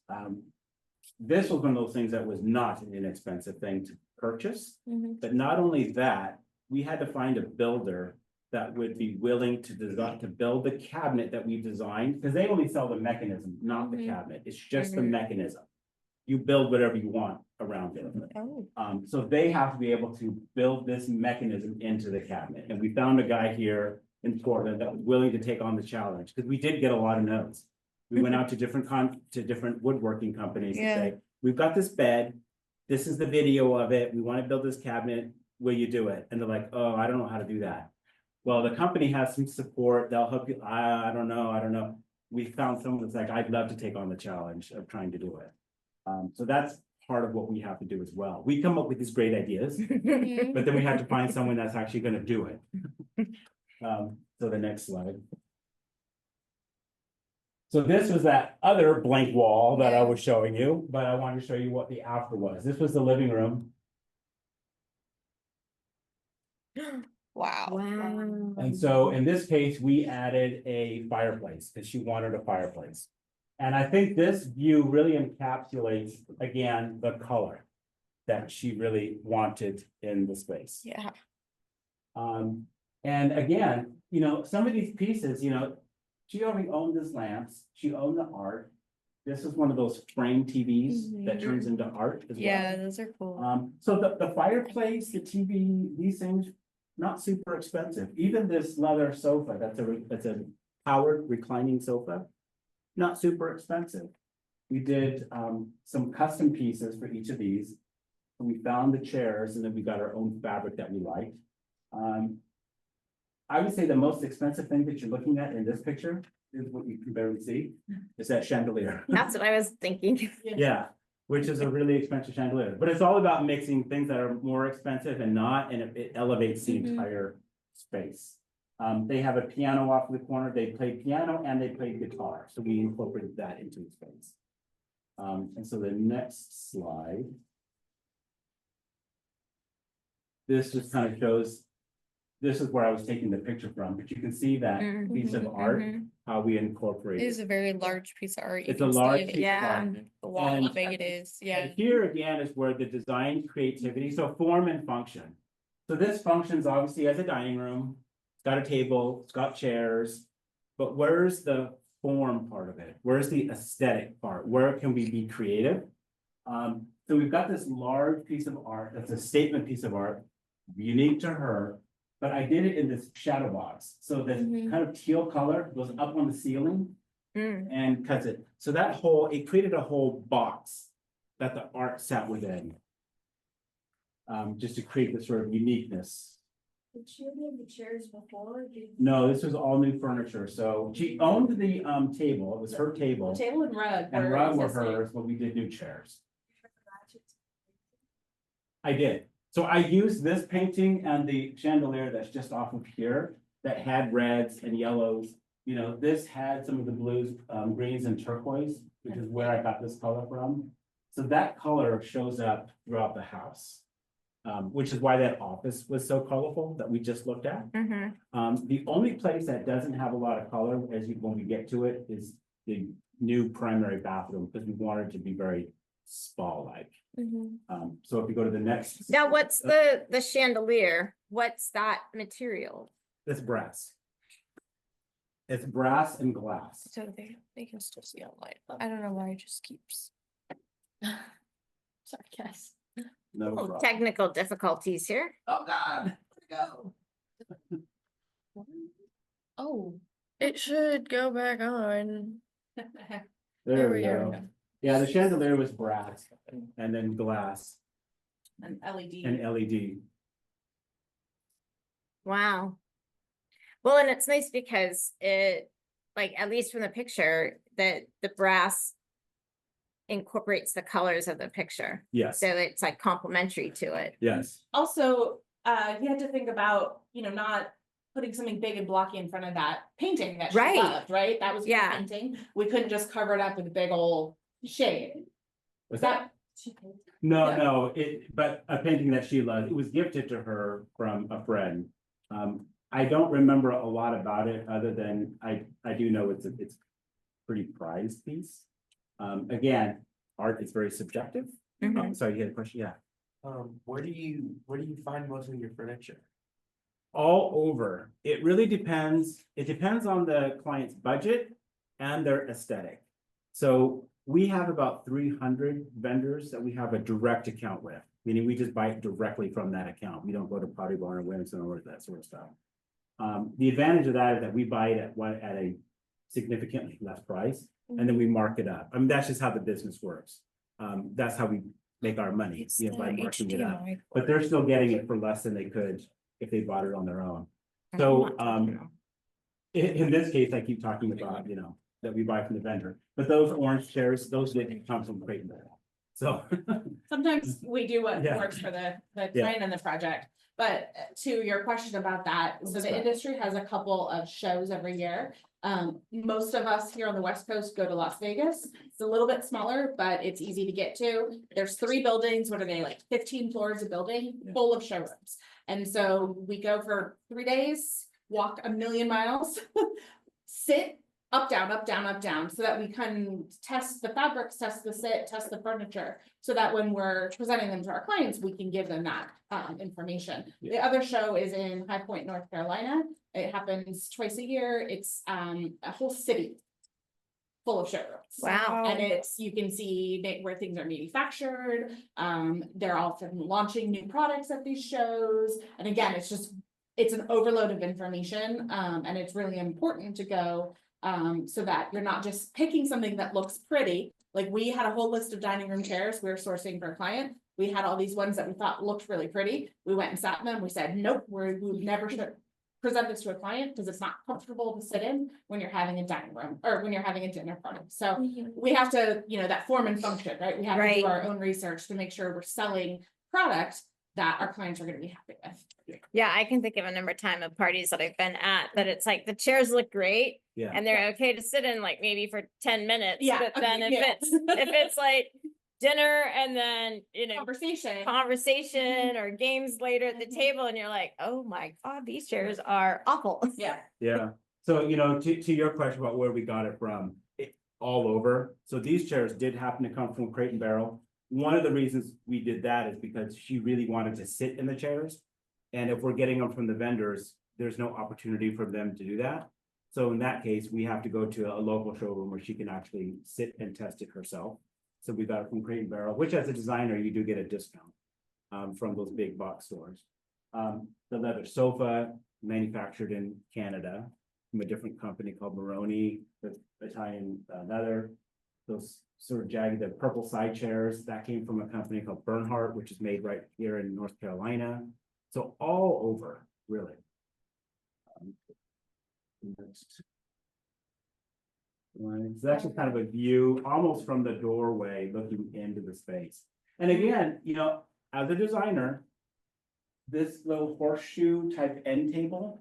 this was one of those things that was not an inexpensive thing to purchase. But not only that, we had to find a builder that would be willing to design, to build the cabinet that we designed, because they only sell the mechanism, not the cabinet. It's just the mechanism. You build whatever you want around it. Oh. So they have to be able to build this mechanism into the cabinet. And we found a guy here in Florida that was willing to take on the challenge, because we did get a lot of no's. We went out to different woodworking companies and Yeah. say, we've got this bed. This is the video of it. We want to build this cabinet. Will you do it? And they're like, oh, I don't know how to do that. Well, the company has some support. They'll help you. I don't know. We found someone that's like, I'd love to take on the challenge of trying to do it. So that's part of what we have to do as well. We come up with these great ideas, Mhm. but then we have to find someone that's actually gonna do it. So the next slide. So this was that other blank wall that I was showing you, but I wanted to show you what the after was. This was the living room. Wow. Wow. And so in this case, we added a fireplace because she wanted a fireplace. And I think this view really encapsulates, again, the color that she really wanted in the space. Yeah. And again, you know, some of these pieces, you know, she already owned these lamps, she owned the art. This is one of those frame TVs that turns into art as well. Yeah, those are cool. So the fireplace, the TV, these things, not super expensive. Even this leather sofa, that's a powered reclining sofa, not super expensive. We did some custom pieces for each of these. We found the chairs and then we got our own fabric that we liked. I would say the most expensive thing that you're looking at in this picture is what you can barely see, is that chandelier. That's what I was thinking. Yeah, which is a really expensive chandelier, but it's all about mixing things that are more expensive and not, and it elevates the Mhm. entire space. They have a piano off in the corner, they play piano and they play guitar, so we incorporated that into the space. And so the next slide. This just kind of shows, this is where I was taking the picture from, but you can see that piece of Mhm, art, mhm. how we incorporate It is it. a very large piece of art. You It's a can see large it piece of Yeah. art. on the wall, how And- big it is. Yeah. And here again is where the design creativity, so form and function. So this functions obviously as a dining room, it's got a table, it's got chairs. But where's the form part of it? Where's the aesthetic part? Where can we be creative? So we've got this large piece of art, that's a statement piece of art, unique to her. But I did it in this shadow box, so this Mhm. kind of teal color goes up on the ceiling Mm. and cuts it. So that whole, it created a whole box that the art sat within. Just to create this sort of uniqueness. Did she have the chairs before? No, this was all new furniture. So she owned the table. It was her table. Table and rug. And were rug were existing. hers, but we did new chairs. I did. So I used this painting and the chandelier that's just off of here that had reds and yellows. You know, this had some of the blues, greens and turquoise, which is where I got this color from. So that color shows up throughout the house. Which is why that office was so colorful that we just looked at. Mhm. The only place that doesn't have a lot of color when we get to it is the new primary bathroom, because we wanted it to be very spa-like. Mhm. So if you go to the next. Now, what's the chandelier? What's that material? It's brass. It's brass and glass. So they can still see online. I don't know why it just keeps. Sorry, guys. No Oh, problem. technical difficulties here. Oh, God. Go. Oh, it should go back on. There we There we go. Yeah, the chandelier was brass and then glass An LED. and LED. Wow. Well, and it's nice because it, like, at least from the picture, that the brass incorporates the colors of the picture. Yes, So it's like complementary to it. yes. Also, you had to think about, not putting something big and blocky in front of that painting that she Right. loved, right? That was her Yeah. painting. We couldn't just cover it up with a big old shade. Was That, No, Yeah. no, but a painting that she loved, it was gifted to her from a friend. I don't remember a lot about it, other than I do know it's pretty prized piece. Again, art is very subjective. Mhm. Sorry, you had a question, yeah. Where do you find most of your furniture? All over, it really depends, it depends on the client's budget and their aesthetic. So we have about 300 vendors that we have a direct account with, meaning we just buy it directly from that account. We don't go to Pottery Barn or Williamson or that sort of stuff. The advantage of that is that we buy it at a significantly less price, and then we mark it up. I mean, that's just how the business works. That's how we make our money, It's you know, by the marking it up. HDMI But they're still getting it for less than they could if they bought it on their own. I'm So, not talking about- in this case, I keep talking about, you know, that we buy from the vendor, but those orange chairs, those didn't come from Crate and Barrel. So, Sometimes we do what Yeah. works for the Yeah. client and the project. But to your question about that, so the industry has a couple of shows every year. Most of us here on the West Coast go to Las Vegas. It's a little bit smaller, but it's easy to get to. There's 3 buildings, what are they, like 15 floors of building, Yeah. full of showrooms. And so we go for 3 days, walk a million miles, sit up, down, up, down, up, down, so that we can test the fabrics, test the sit, test the furniture. So that when we're presenting them to our clients, we can give them that information. The other show is in High Point, North Carolina. It happens twice a year. It's a whole city full of showrooms. Wow. And it's, you can see where things are manufactured. They're often launching new products at these shows. And again, it's an overload of information. And it's really important to go so that you're not just picking something that looks pretty. Like we had a whole list of dining room chairs we were sourcing for a client. We had all these ones that we thought looked really pretty. We went and sat in them. We said, nope, we would never should present this to a client because it's not comfortable to sit in when you're having a dining room or when you're having a dinner party. So we have to, you know, that form and function, right? We have to Right. do our own research to make sure we're selling product that our clients are going to be happy with. Yeah, I can think of a number of time of parties that I've been at, that it's like the chairs look great yeah, and they're okay to sit in like maybe for 10 minutes. Yeah, But then if yeah. it's like dinner and then, you know, Conversation. conversation or games later at the Mhm. table and you're like, oh my God, these chairs are awful. Yeah. yeah. So, you know, to your question about where we got it from, all over. So these chairs did happen to come from Crate and Barrel. One of the reasons we did that is because she really wanted to sit in the chairs. And if we're getting them from the vendors, there's no opportunity for them to do that. So in that case, we have to go to a local showroom where she can actually sit and test it herself. So we got it from Crate and Barrel, which as a designer, you do get a discount from those big box stores. The leather sofa manufactured in Canada from a different company called Maroni, the Italian leather. Those sort of jagged, the purple side chairs, that came from a company called Bernhardt, which is made right here in North Carolina. So all over, really. Next one. So that's just kind of a view, almost from the doorway, looking into the space. And again, you know, as a designer, this little horseshoe type end table,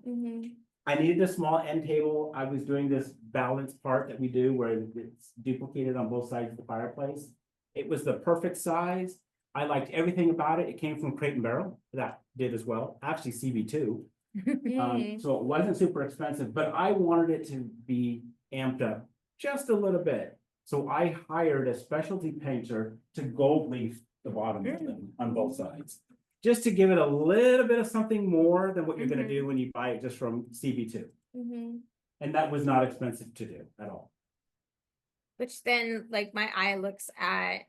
I needed a small end table. I was doing this balance part that we do where it's duplicated on both sides of the fireplace. It was the perfect size. I liked everything about it. It came from Crate and Barrel. That did as well. Actually, CB2. So it wasn't super expensive, but I wanted it to be amped up just a little bit. So I hired a specialty painter to gold leaf the bottom of them on both sides. Just to give it a little bit of something more than what you're gonna do when you buy it just from CB2. And that was not expensive to do at all. Which then, like, my eye looks at,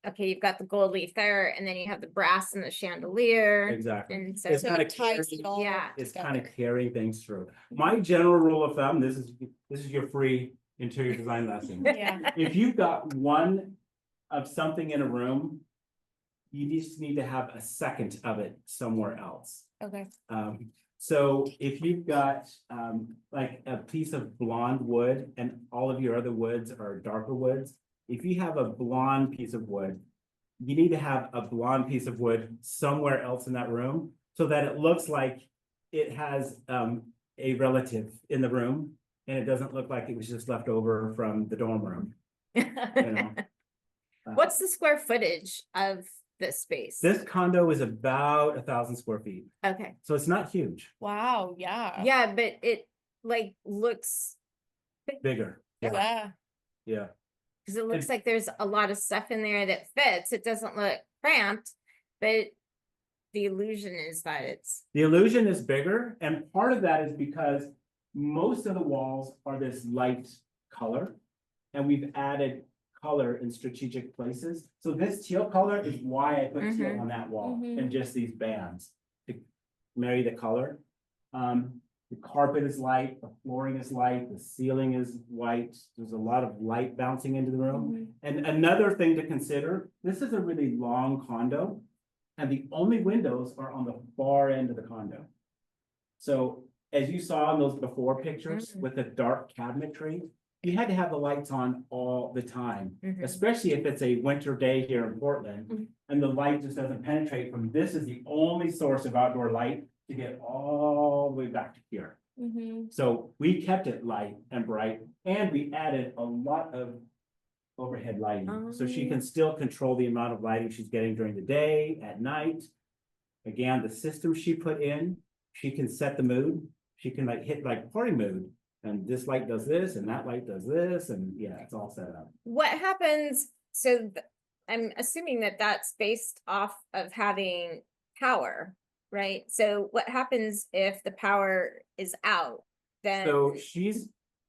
okay, you've got the gold leaf there, and then you have the brass and the chandelier. Exactly. And so, It's So kind of it ties it all Yeah. It's together. kind of carrying things through. My general rule of thumb, this is your free interior design lesson. Yeah. If you've got one of something in a room, you just need to have a second of it somewhere else. Okay. So if you've got like a piece of blonde wood and all of your other woods are darker woods, if you have a blonde piece of wood, you need to have a blonde piece of wood somewhere else in that room so that it looks like it has a relative in the room and it doesn't look like it was just left over from the dorm room, you know. What's the square footage of this space? This condo is about 1,000 square feet, Okay, so it's not huge, Wow, yeah. yeah, but it like looks, bigger. Yeah. Yeah. because it looks like there's a lot of stuff in there that fits. It doesn't look cramped, but the illusion is that it's, The illusion is bigger, and part of that is because most of the walls are this light color. And we've added color in strategic places. So this teal color is why I put teal Mhm. on that wall Mhm. and just these bands to marry the color. The carpet is light, the flooring is light, the ceiling is white. There's a lot of light bouncing into the room. And another thing to consider, this is a really long condo. And the only windows are on the far end of the condo. So as you saw in those before pictures with the dark cabinetry, you had to have the lights on all the time, Mhm. especially if it's a winter day here in Portland. And the light just doesn't penetrate from, this is the only source of outdoor light to get all the way back to here. So we kept it light and bright, and we added a lot of overhead lighting, so she can still control the amount of lighting she's getting during the day, at night. Again, the system she put in, she can set the mood. She can like hit like party mode, and this light does this, and that light does this, and yeah, it's all set up. What happens, so I'm assuming that that's based off of having power, right? So what happens if the power is out? Then, So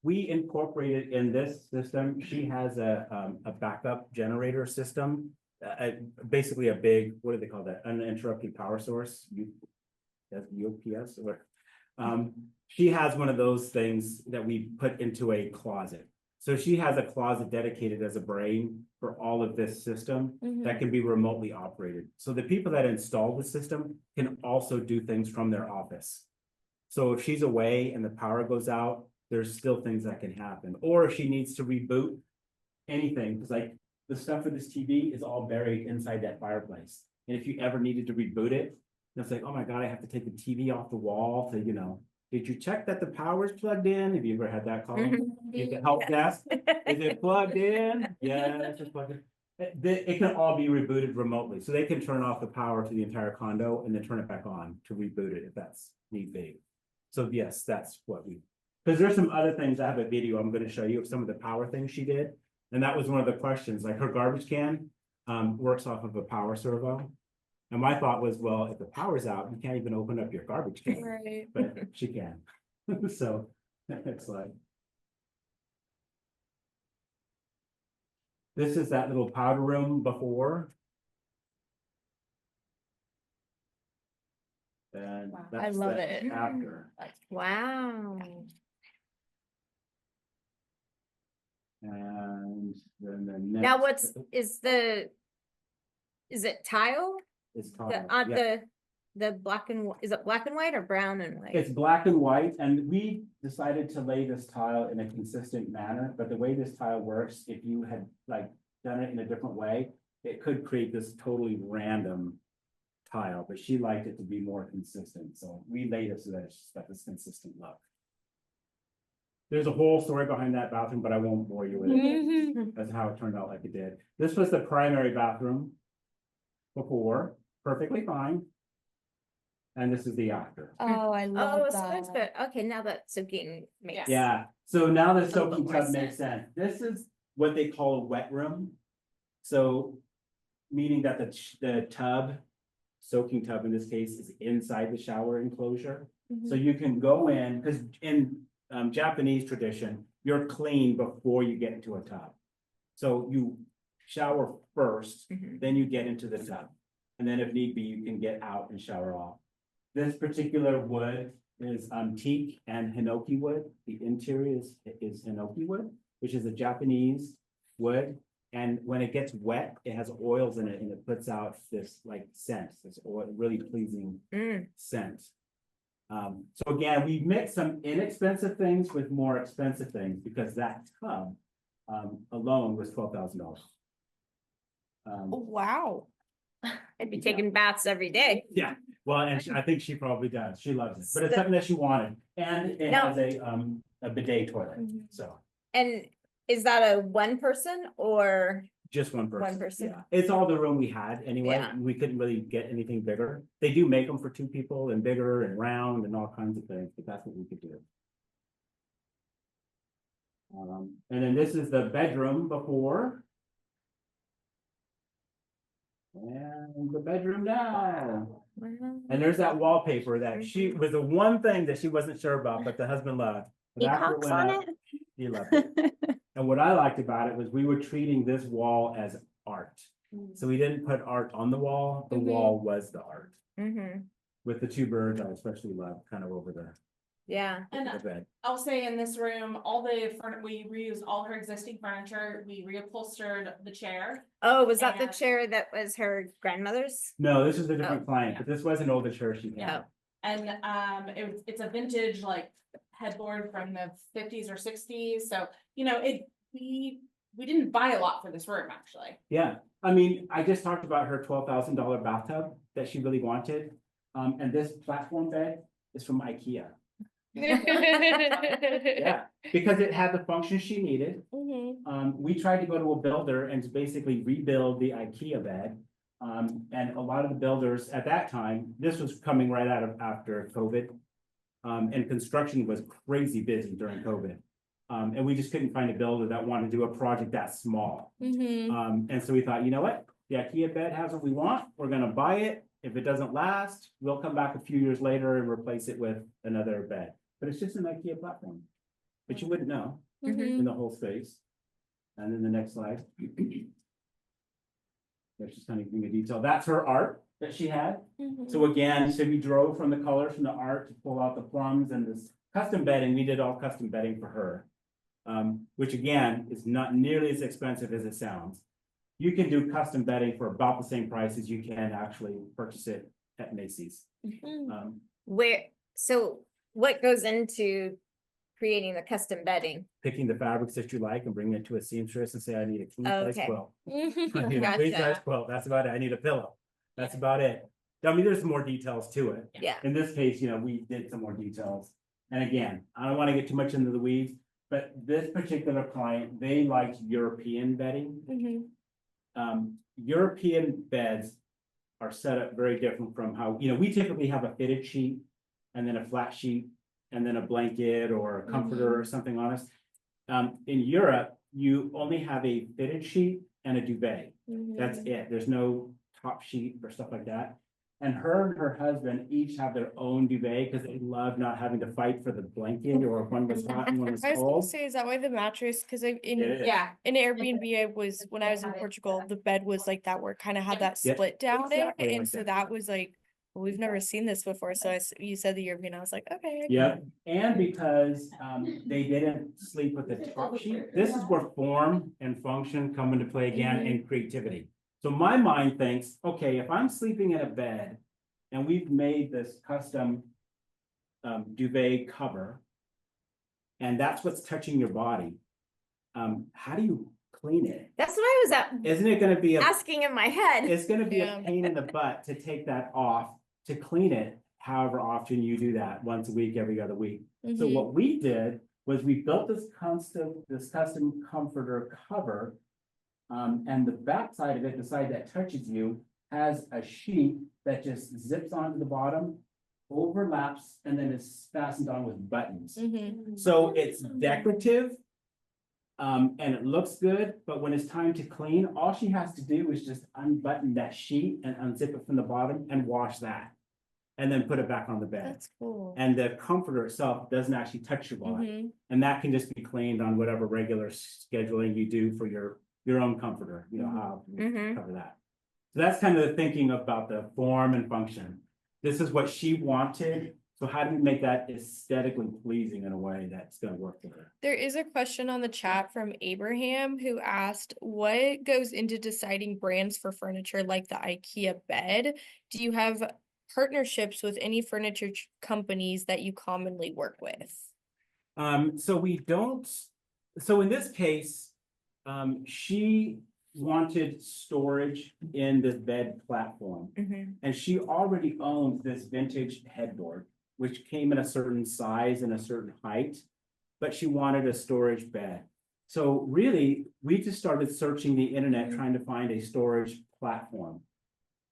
we incorporated in this system, she has a backup generator system. Basically a big, what do they call that? Uninterrupted power source, that's UPS or. She has one of those things that we put into a closet. So she has a closet dedicated as a brain for all of this system that can be remotely operated. So the people that install the system can also do things from their office. So if she's away and the power goes out, there's still things that can happen. Or if she needs to reboot anything, because like the stuff for this TV is all buried inside that fireplace. And if you ever needed to reboot it, it's like, oh my God, I have to take the TV off the wall to, did you check that the power's plugged in? Have you ever had that call? You can help desk. Is it plugged in? Yes, it's plugged in. It can all be rebooted remotely. So they can turn off the power to the entire condo and then turn it back on to reboot it if that's need be. So yes, that's what because there's some other things. I have a video I'm going to show you of some of the power things she did. And that was one of the questions, like her garbage can works off of a power servo. And my thought was, well, if the power's out, you can't even open up your garbage can, Right. but she can. So it's like. This is that little powder room before. And Wow. that's I love the it. after. wow. And then the next. Now is it tile? Is The, tile, yeah. the black and, is it black and white or brown and white? It's black and white, and we decided to lay this tile in a consistent manner, but the way this tile works, if you had like done it in a different way, it could create this totally random tile, but she liked it to be more consistent, so we laid it so that it's got this consistent look. There's a whole story behind that bathroom, but I won't bore you with it. That's how it turned out like it did. This was the primary bathroom before, perfectly fine. And this is the after. Oh, I Oh, love so that's that. good. Okay, now that soaking makes. Yeah, so now the little soaking more tub makes sense. This is what they call a wet room. So meaning that the tub, soaking tub in this case, is inside the shower enclosure. So you can go in, because in Japanese tradition, you're clean before you get into a tub. So you shower first, then you get into the tub. And then if need be, you can get out and shower off. This particular wood is teak and hinoki wood. The interior is hinoki wood, which is a Japanese wood. And when it gets wet, it has oils in it and it puts out this like scent, this oil, really pleasing scent. So again, we mixed some inexpensive things with more expensive things because that tub alone was $12,000. Wow. I'd be taking baths every day. Yeah, well, and I think she probably does. She loves it, but it's something that she wanted, and it has a bidet toilet. So And is that a one person or? just one person. One person. Yeah, it's all the room we had anyway. Yeah. We couldn't really get anything bigger. They do make them for two people and bigger and round and all kinds of things, but that's what we could do. And then this is the bedroom before. And the bedroom now. And there's that wallpaper that she was the one thing that she wasn't sure about, but the husband loved. But after Peacocks went on up, it? he loved it. And what I liked about it was we were treating this wall as art. So we didn't put art on the wall, the wall was the art. With the two birds, I especially love kind of over there. Yeah. And the bed. I'll say in this room, we reused all her existing furniture, we reupholstered the chair. Oh, was that the And- chair that was her grandmother's? No, this is a different client, yeah. but this was an older chair she Yeah. had. And it's a vintage like headboard from the fifties or sixties, so you know, we didn't buy a lot for this room, actually. Yeah, I mean, I just talked about her $12,000 bathtub that she really wanted. And this platform bed is from IKEA. Yeah, because it had the function she needed. Mhm. We tried to go to a builder and basically rebuild the IKEA bed. And a lot of the builders at that time, this was coming right out of after COVID. And construction was crazy busy during COVID. And we just couldn't find a builder that wanted to do a project that small. Mhm. And so we thought, you know what? The IKEA bed has what we want. We're gonna buy it. If it doesn't last, we'll come back a few years later and replace it with another bed. But it's just an IKEA platform. But you wouldn't know Mhm. in the whole space. And then the next slide. That's just kind of giving you detail. That's her art that she had. Mhm. So again, so we drove from the colors from the art to pull out the plums and this custom bedding. We did all custom bedding for her. Which again, is not nearly as expensive as it sounds. You can do custom bedding for about the same price as you can actually purchase it at Macy's. Mhm. So what goes into creating the custom bedding? Picking the fabrics that you like and bringing it to a seamstress and say, I need a queen size Okay. quilt. I Mhm. need a queen size Gotcha. quilt. That's about it. I need a pillow. That's about it. I mean, there's more details to it. Yeah. In this case, you know, we did some more details. And again, I don't want to get too much into the weeds, but this particular client, they liked European bedding. Mhm. European beds are set up very different from how, you know, we typically have a fitted sheet and then a flat sheet and then a blanket or a comforter or something on us. In Europe, you only have a fitted sheet and a duvet. That's Mhm. it. There's no top sheet or stuff like that. And her and her husband each have their own duvet because they love not having to fight for the blanket or if one was hot and one was I was gonna cold. say, is that why the mattress? Because It in is. Yeah, Airbnb, I was when I was in Portugal, the bed was like that, where it kind of had that Yep, split down, exactly like and so that. that was like, well, we've never seen this before. So you said the European, I was like, okay. Yep, and because they didn't sleep with the top sheet, this is where form and function come into play again and creativity. So my mind thinks, okay, if I'm sleeping in a bed and we've made this custom duvet cover, and that's what's touching your body, how do you clean it? That's what I was Isn't it gonna be a asking in my head. it's gonna be a Yeah. pain in the butt to take that off, to clean it, however often you do that, once a week, every other week. So Mhm. what we did was we built this custom comforter cover. And the back side of it, the side that touches you, has a sheet that just zips onto the bottom, overlaps, and then is fastened on with buttons. Mhm. So it's decorative. And it looks good, but when it's time to clean, all she has to do is just unbutton that sheet and unzip it from the bottom and wash that. And then put it back on the bed. That's cool. And the comforter itself doesn't actually touch your body. Mhm. And that can just be cleaned on whatever regular scheduling you do for your own comforter, you know, how you Mhm. cover that. So that's kind of the thinking about the form and function. This is what she wanted, so how do we make that aesthetically pleasing in a way that's gonna work for her? There is a question on the chat from Abraham who asked, what goes into deciding brands for furniture like the IKEA bed? Do you have partnerships with any furniture companies that you commonly work with? So we don't, so in this case, she wanted storage in this bed platform. Mhm. And she already owns this vintage headboard, which came in a certain size and a certain height, but she wanted a storage bed. So really, we just started searching the internet, trying to find a storage platform.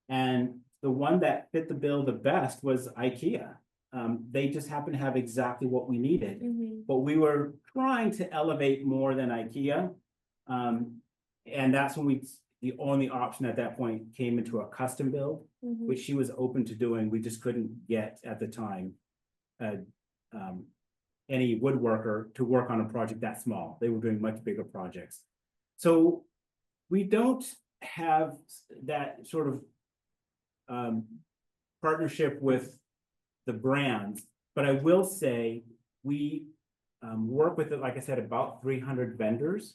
And the one that fit the bill the best was IKEA. They just happened to have exactly what we needed, Mhm. but we were trying to elevate more than IKEA. And that's when the only option at that point came into a custom build, Mhm. which she was open to doing. We just couldn't get at the time. Any woodworker to work on a project that small. They were doing much bigger projects. So we don't have that sort of partnership with the brands, But I will say, we work with, like I said, about 300 vendors.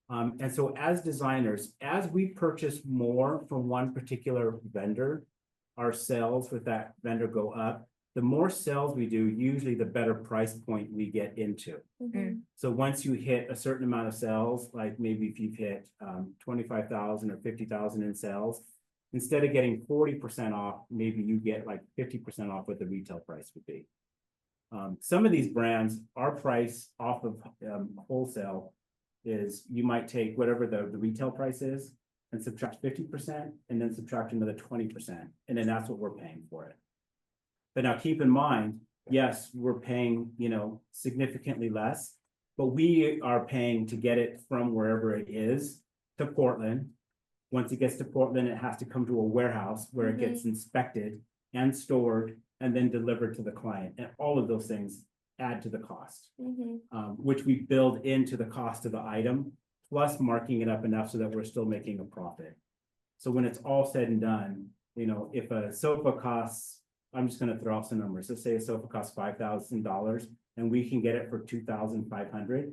And so as designers, as we purchase more from one particular vendor, our sales with that vendor go up. The more sales we do, usually the better price point we get into. So once you hit a certain amount of sales, like maybe if you've hit 25,000 or 50,000 in sales, instead of getting 40% off, maybe you get like 50% off what the retail price would be. Some of these brands, our price off of wholesale is you might take whatever the retail price is and subtract 50% and then subtract another 20%. And then that's what we're paying for it. But now keep in mind, yes, we're paying, significantly less, but we are paying to get it from wherever it is to Portland. Once it gets to Portland, it has to come to a warehouse where it gets inspected and stored and then delivered to the client. And all of those things add to the cost, which we build into the cost of the item, plus marking it up enough so that we're still making a profit. So when it's all said and done, if a sofa costs, I'm just gonna throw out some numbers. Let's say a sofa costs $5,000 and we can get it for $2,500.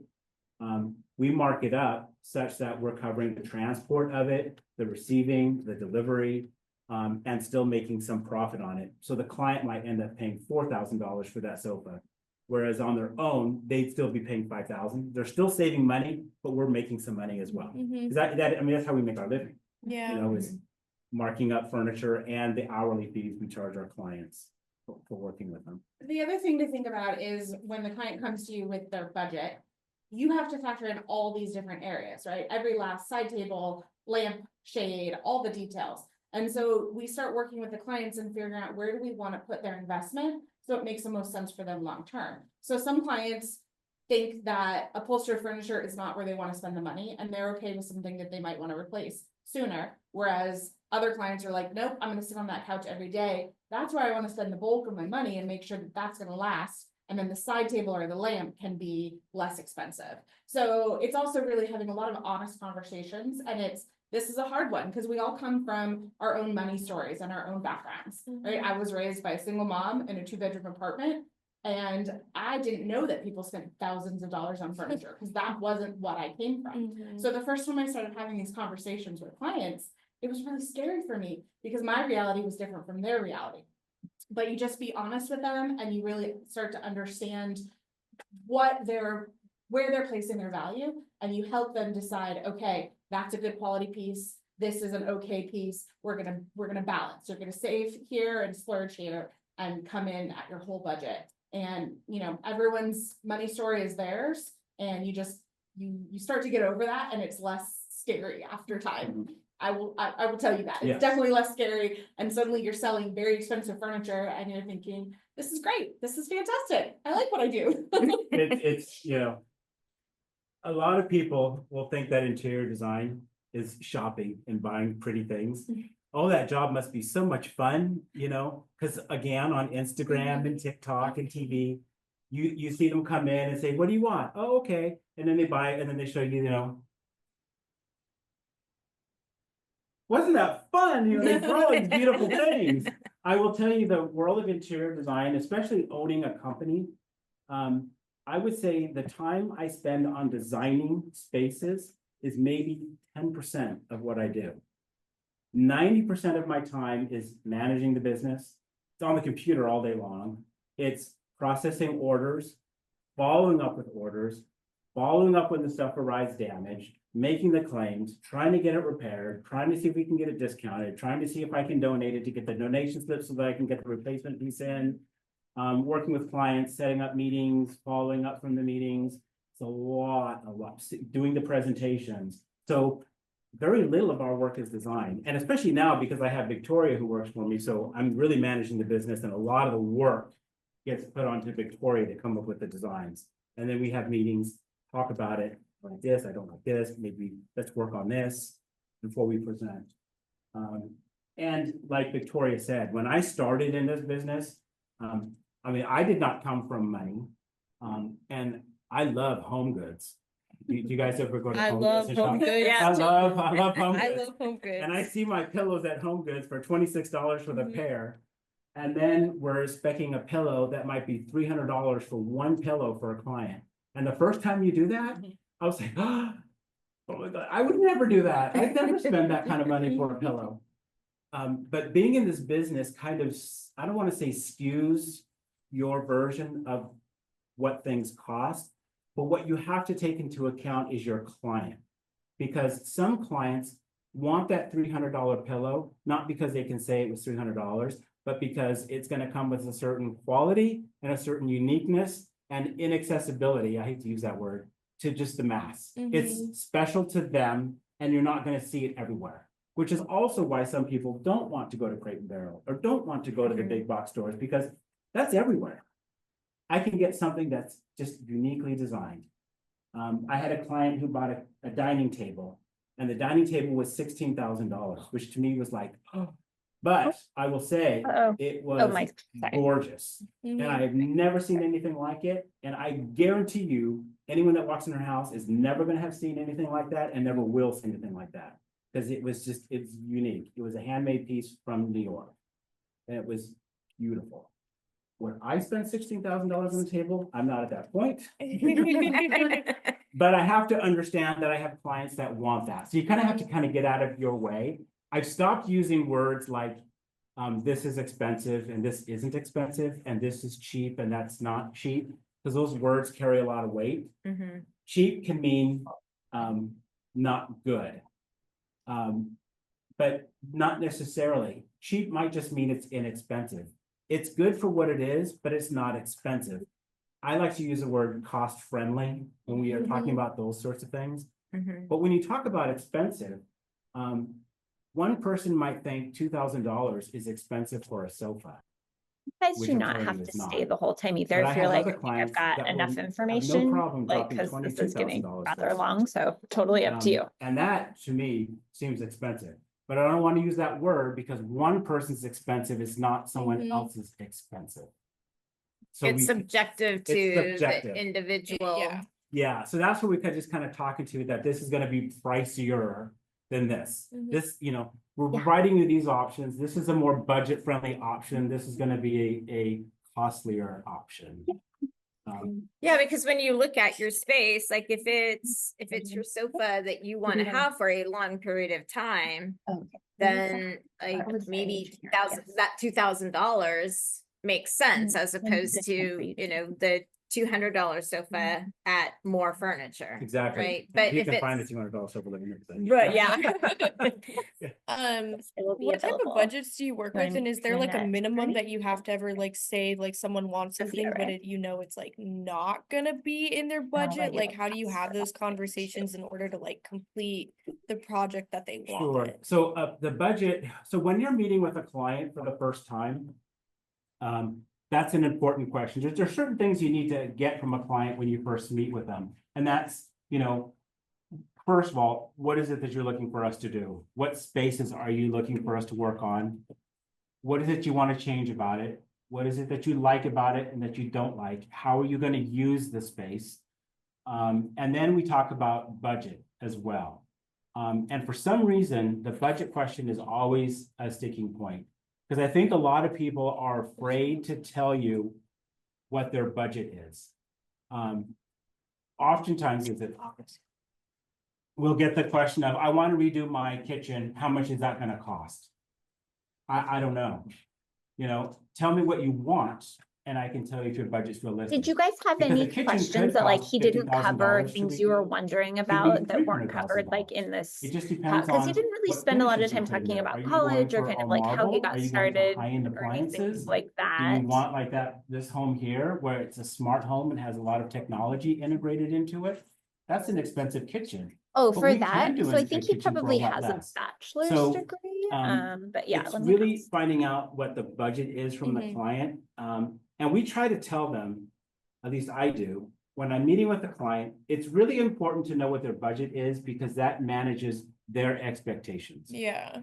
We mark it up such that we're covering the transport of it, the receiving, the delivery, and still making some profit on it. So the client might end up paying $4,000 for that sofa. Whereas on their own, they'd still be paying $5,000. They're still saving money, but we're making some money as well. Is that's how we make our living, Yeah. is marking up furniture and the hourly fees we charge our clients for working with them. The other thing to think about is when the client comes to you with their budget, you have to factor in all these different areas, right? Every last side table, lamp, shade, all the details. And so we start working with the clients and figuring out where do we want to put their investment so it makes the most sense for them long term. So some clients think that upholstered furniture is not where they want to spend the money and they're okay with something that they might want to replace sooner. Whereas other clients are like, nope, I'm going to sit on that couch every day. That's where I want to spend the bulk of my money and make sure that that's going to last. And then the side table or the lamp can be less expensive. So it's also really having a lot of honest conversations. And this is a hard one because we all come from our own money stories and our own backgrounds, right? I was raised by a single mom in a 2-bedroom apartment. And I didn't know that people spent thousands of dollars on furniture because that wasn't what I came from. So the first time I started having these conversations with clients, it was really scary for me because my reality was different from their reality. But you just be honest with them and you really start to understand where they're placing their value, and you help them decide, okay, that's a good quality piece. This is an okay piece. We're gonna balance. You're gonna save here and splurge here and come in at your whole budget. And everyone's money story is theirs, and you start to get over that, and it's less scary after time. I will tell you that it's Yes. definitely less scary. And suddenly you're selling very expensive furniture, and you're thinking, this is great. This is fantastic. I like what I do. It's a lot of people will think that interior design is shopping and buying pretty things. Oh, that job must be so much fun, because again, on Instagram and TikTok and TV, you see them come in and say, what do you want? Oh, okay. And then they buy it and then they show you, wasn't that fun? They brought all these beautiful things. I will tell you, the world of interior design, especially owning a company, I would say the time I spend on designing spaces is maybe 10% of what I do. 90% of my time is managing the business. It's on the computer all day long. It's processing orders, following up with orders, following up when the stuff arrives damaged, making the claims, trying to get it repaired, trying to see if we can get it discounted, trying to see if I can donate it to get the donation slip so that I can get the replacement piece in, working with clients, setting up meetings, following up from the meetings. It's a lot, doing the presentations. So very little of our work is design, and especially now because I have Victoria who works for me, so I'm really managing the business, and a lot of the work gets put onto Victoria to come up with the designs. And then we have meetings, talk about it, I like this, I don't like this, maybe let's work on this before we present. And like Victoria said, when I started in this business, I did not come from money, and I love home goods. Do you guys ever go to I Home love Goods and Home shop? Goods. I love Home I Goods. love Home Goods. And I see my pillows at Home Goods for $26 for the pair. And then we're speccing a pillow that might be $300 for one pillow for a client. And the first time you do that, I was like, oh my God, I would never do that. I'd never spend that kind of money for a pillow. But being in this business kind of, I don't want to say skews your version of what things cost, but what you have to take into account is your client. Because some clients want that $300 pillow, not because they can say it was $300, but because it's going to come with a certain quality and a certain uniqueness and inaccessibility, I hate to use that word, to just the mass. It's special to them and you're not going to see it everywhere, which is also why some people don't want to go to Crate and Barrel or don't want to go to the big box stores, because that's everywhere. I can get something that's just uniquely designed. I had a client who bought a dining table, and the dining table was $16,000, which to me was like, oh. But I will say, it was gorgeous. And I have never seen anything like it. And I guarantee you, anyone that walks in her house is never gonna have seen anything like that and never will see anything like that. Because it was just, it's unique. It was a handmade piece from New York. And it was beautiful. Would I spend $16,000 on the table? I'm not at that point. But I have to understand that I have clients that want that. So you kind of have to kind of get out of your way. I've stopped using words like, this is expensive and this isn't expensive, and this is cheap and that's not cheap, because those words carry a lot of weight. Cheap can mean not good, but not necessarily. Cheap might just mean it's inexpensive. It's good for what it is, but it's not expensive. I like to use the word cost friendly when we are talking about those sorts of things. But when you talk about expensive, one person might think $2,000 is expensive for a sofa. You guys which do I'm not telling have you to is not. stay the whole time either. But I If you're have like, other I think I've clients got that enough will have no information, problem like, dropping because this is getting $22,000 rather for long, so totally up to you. And that to me seems expensive, but I don't want to use that word because one person's expensive is not someone else's expensive. So It's subjective to subjective. the individual. Yeah, so that's what we could just kind of talking to, that this is gonna be pricier than this. This, you know, we're providing you these options. This is a more budget-friendly option. This is gonna be a costlier option. Yeah, because when you look at your space, like if it's your sofa that you want to have for a long period of time, then like maybe $2,000 makes sense as opposed to, you know, the $200 sofa at More Furniture. Exactly. Right, but You if can find a it's $200 sofa living room. right, yeah. It will be What type of available. budgets do you work with, and is there like a Internet minimum journey? that you have to ever like say, like someone wants Sophia, something, but right? it, you know, it's like not gonna be in their budget? Like, how do you have those conversations in order to like complete the project that they Sure. want? So the budget, so when you're meeting with a client for the first time, that's an important question. There's certain things you need to get from a client when you first meet with them. And that's, you know, first of all, what is it that you're looking for us to do? What spaces are you looking for us to work on? What is it you want to change about it? What is it that you like about it and that you don't like? How are you going to use the space? And then we talk about budget as well. And for some reason, the budget question is always a sticking point. Because I think a lot of people are afraid to tell you what their budget is. Oftentimes we'll get the question of, I want to redo my kitchen. How much is that going to cost? I don't know. You know, tell me what you want and I can tell you if your budget's realistic. Did you guys have Because any a kitchen questions could that like cost he didn't cover, $50,000 to things you were redo. wondering Could be about that weren't covered $300,000. like in this? It just depends Because he on didn't really what spend a lot of finishes you're time putting talking in. about Are you college going or for kind a of like how he marble? got Are you going for started high-end or anything appliances? like Do that. you want like this home here where it's a smart home and has a lot of technology integrated into it? That's an expensive kitchen. Oh, But for we can that, do so a I think he kitchen for a probably lot has less. a bachelor's So, degree. But yeah, It's let me really ask. finding out what the budget is from the client. And we try to tell them, at least I do, when I'm meeting with the client, it's really important to know what their budget is because that manages their expectations. Yeah.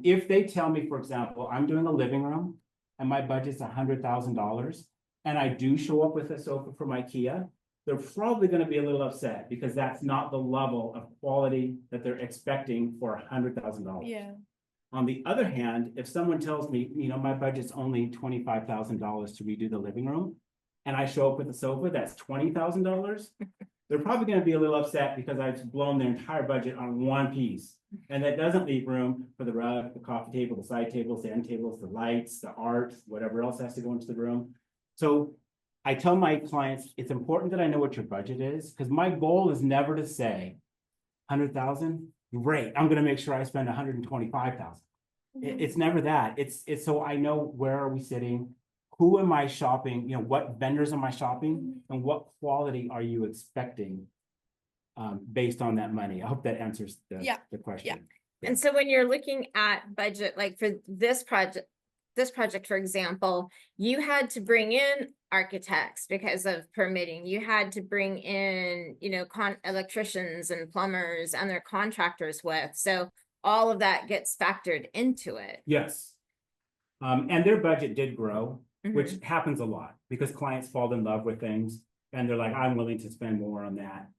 If they tell me, for example, I'm doing a living room and my budget's $100,000 and I do show up with a sofa from IKEA, they're probably going to be a little upset because that's not the level of quality that they're expecting for $100,000. Yeah. On the other hand, if someone tells me, you know, my budget's only $25,000 to redo the living room, and I show up with a sofa that's $20,000, they're probably gonna be a little upset because I've blown their entire budget on one piece. And that doesn't leave room for the rug, the coffee table, the side tables, the end tables, the lights, the art, whatever else has to go into the room. So I tell my clients, it's important that I know what your budget is, because my goal is never to say 100,000, great, I'm gonna make sure I spend 125,000. It's never that. It's so I know where are we sitting, who am I shopping, you know, what vendors am I shopping, and what quality are you expecting based on that money? I hope that answers Yeah, the question. And so when you're looking at budget, like for this project, for example, you had to bring in architects because of permitting. You had to bring in, you know, electricians and plumbers and their contractors with. So all of that gets factored into it. Yes. And their budget did grow, which Mhm. happens a lot because clients fall in love with things and they're like, I'm willing to spend more on that.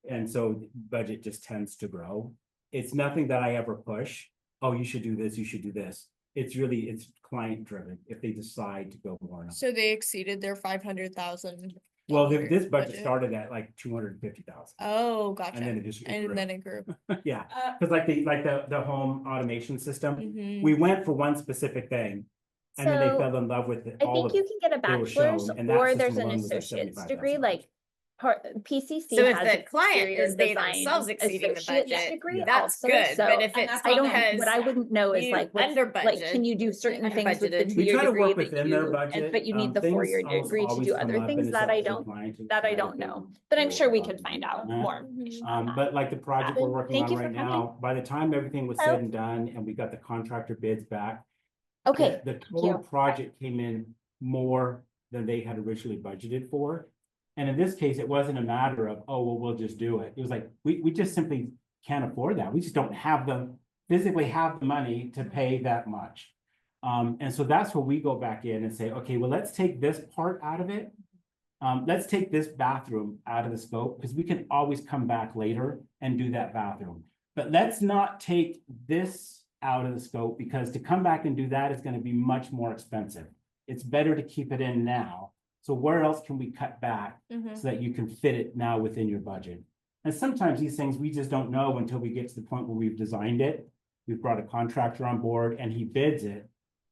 And so budget just tends to grow. It's nothing that I ever push. Oh, you should do this, you should do this. It's client driven if they decide to go more. So they exceeded their 500,000. Well, this budget started at like 250,000 Oh, and gotcha. then it just. And grew. then it grew. Yeah, Uh, because like the home automation system, Mhm. we went for one specific thing. And then they So, fell in love with it. I all think of you can get a they were bachelor's shown, and that or system there's an alone was like associate's $75,000. degree, like PCC So if has the client exterior is they design themselves exceeding the associate's budget, degree that's also, good, so but if and it's that's I don't, because what I wouldn't know is you like, what's, under like, budget, can you do certain under things with the budgeted. We two-year try to degree work that within their you, budget. but you need the things four-year almost degree to always do come other up, and things it's that up I to the don't, client to that I decide don't if they know. want But I'm to sure we go could about find it. out Uh, more. But like the project we're working Thank on you for right coming. now, by the time everything was Hello. said and done and we got the contractor bids back, Okay, the thank total you. project came in more than they had originally budgeted for. And in this case, it wasn't a matter of, oh, well, we'll just do it. It was like, we just simply can't afford that. We just don't have physically have the money to pay that much. And so that's where we go back in and say, okay, well, let's take this part out of it. Let's take this bathroom out of the scope because we can always come back later and do that bathroom. But let's not take this out of the scope because to come back and do that is going to be much more expensive. It's better to keep it in now. So where else can we cut back Mhm. so that you can fit it now within your budget? And sometimes these things we just don't know until we get to the point where we've designed it. We've brought a contractor on board and he bids it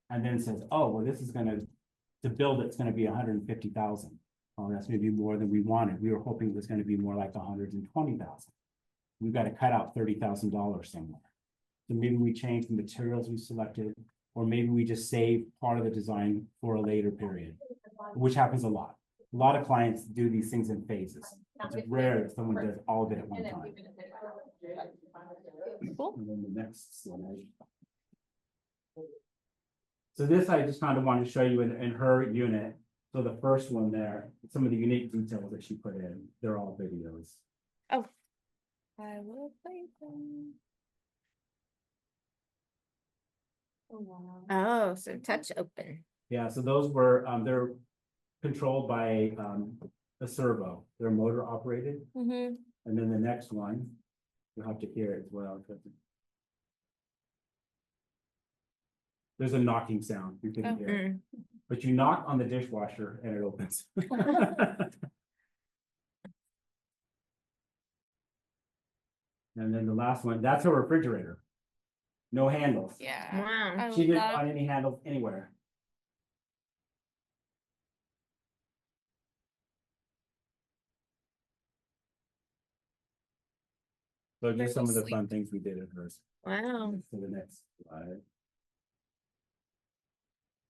and then says, oh, well, this is to build it's gonna be 150,000. Oh, that's gonna be more than we wanted. We were hoping it was gonna be more like 120,000. We've got to cut out $30,000 somewhere. So maybe we change the materials we selected, or maybe we just save part of the design for a later period, which happens a lot. A lot of clients do these things in phases. It's rare that someone does all of it at one time. Cool. And then the next slide. So this, I just kind of wanted to show you in her unit. So the first one there, some of the unique details that she put in, they're all videos. I will play them. Oh, wow. Oh, so touch open. Yeah, so those were, they're controlled by a servo. They're motor operated. Mhm. And then the next one, you'll have to hear it as well. There's a knocking sound. You can hear it. Mm. But you knock on the dishwasher and it opens. And then the last one, that's a refrigerator. No handles. Yeah. Wow. I She love didn't that. find any handles anywhere. So There's just some a of the sleep. fun things we did at hers. Wow. For the next slide.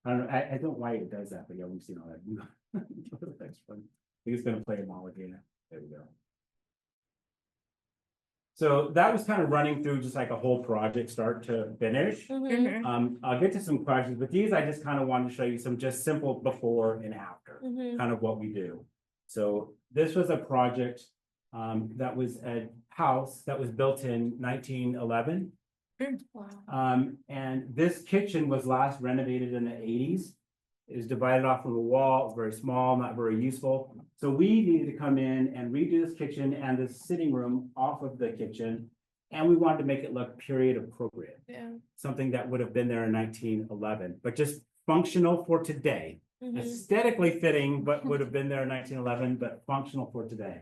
I don't know, I don't know why it does that, but yeah, we've seen all that. Go to the next one. I think it's gonna play them all again. There we go. So that was kind of running through just like a whole project start to finish. Mhm. Mhm. I'll get to some questions, but these I just kind of wanted to show you some just simple before and after, Mhm. kind of what we do. So this was a project that was a house that was built in 1911. Wow. And this kitchen was last renovated in the 80s. It was divided off from a wall, it was very small, not very useful. So we needed to come in and redo this kitchen and the sitting room off of the kitchen And we wanted to make it look period appropriate, Yeah. something that would have been there in 1911, but just functional for today. Mhm. Aesthetically fitting, but would have been there in 1911, but functional for today.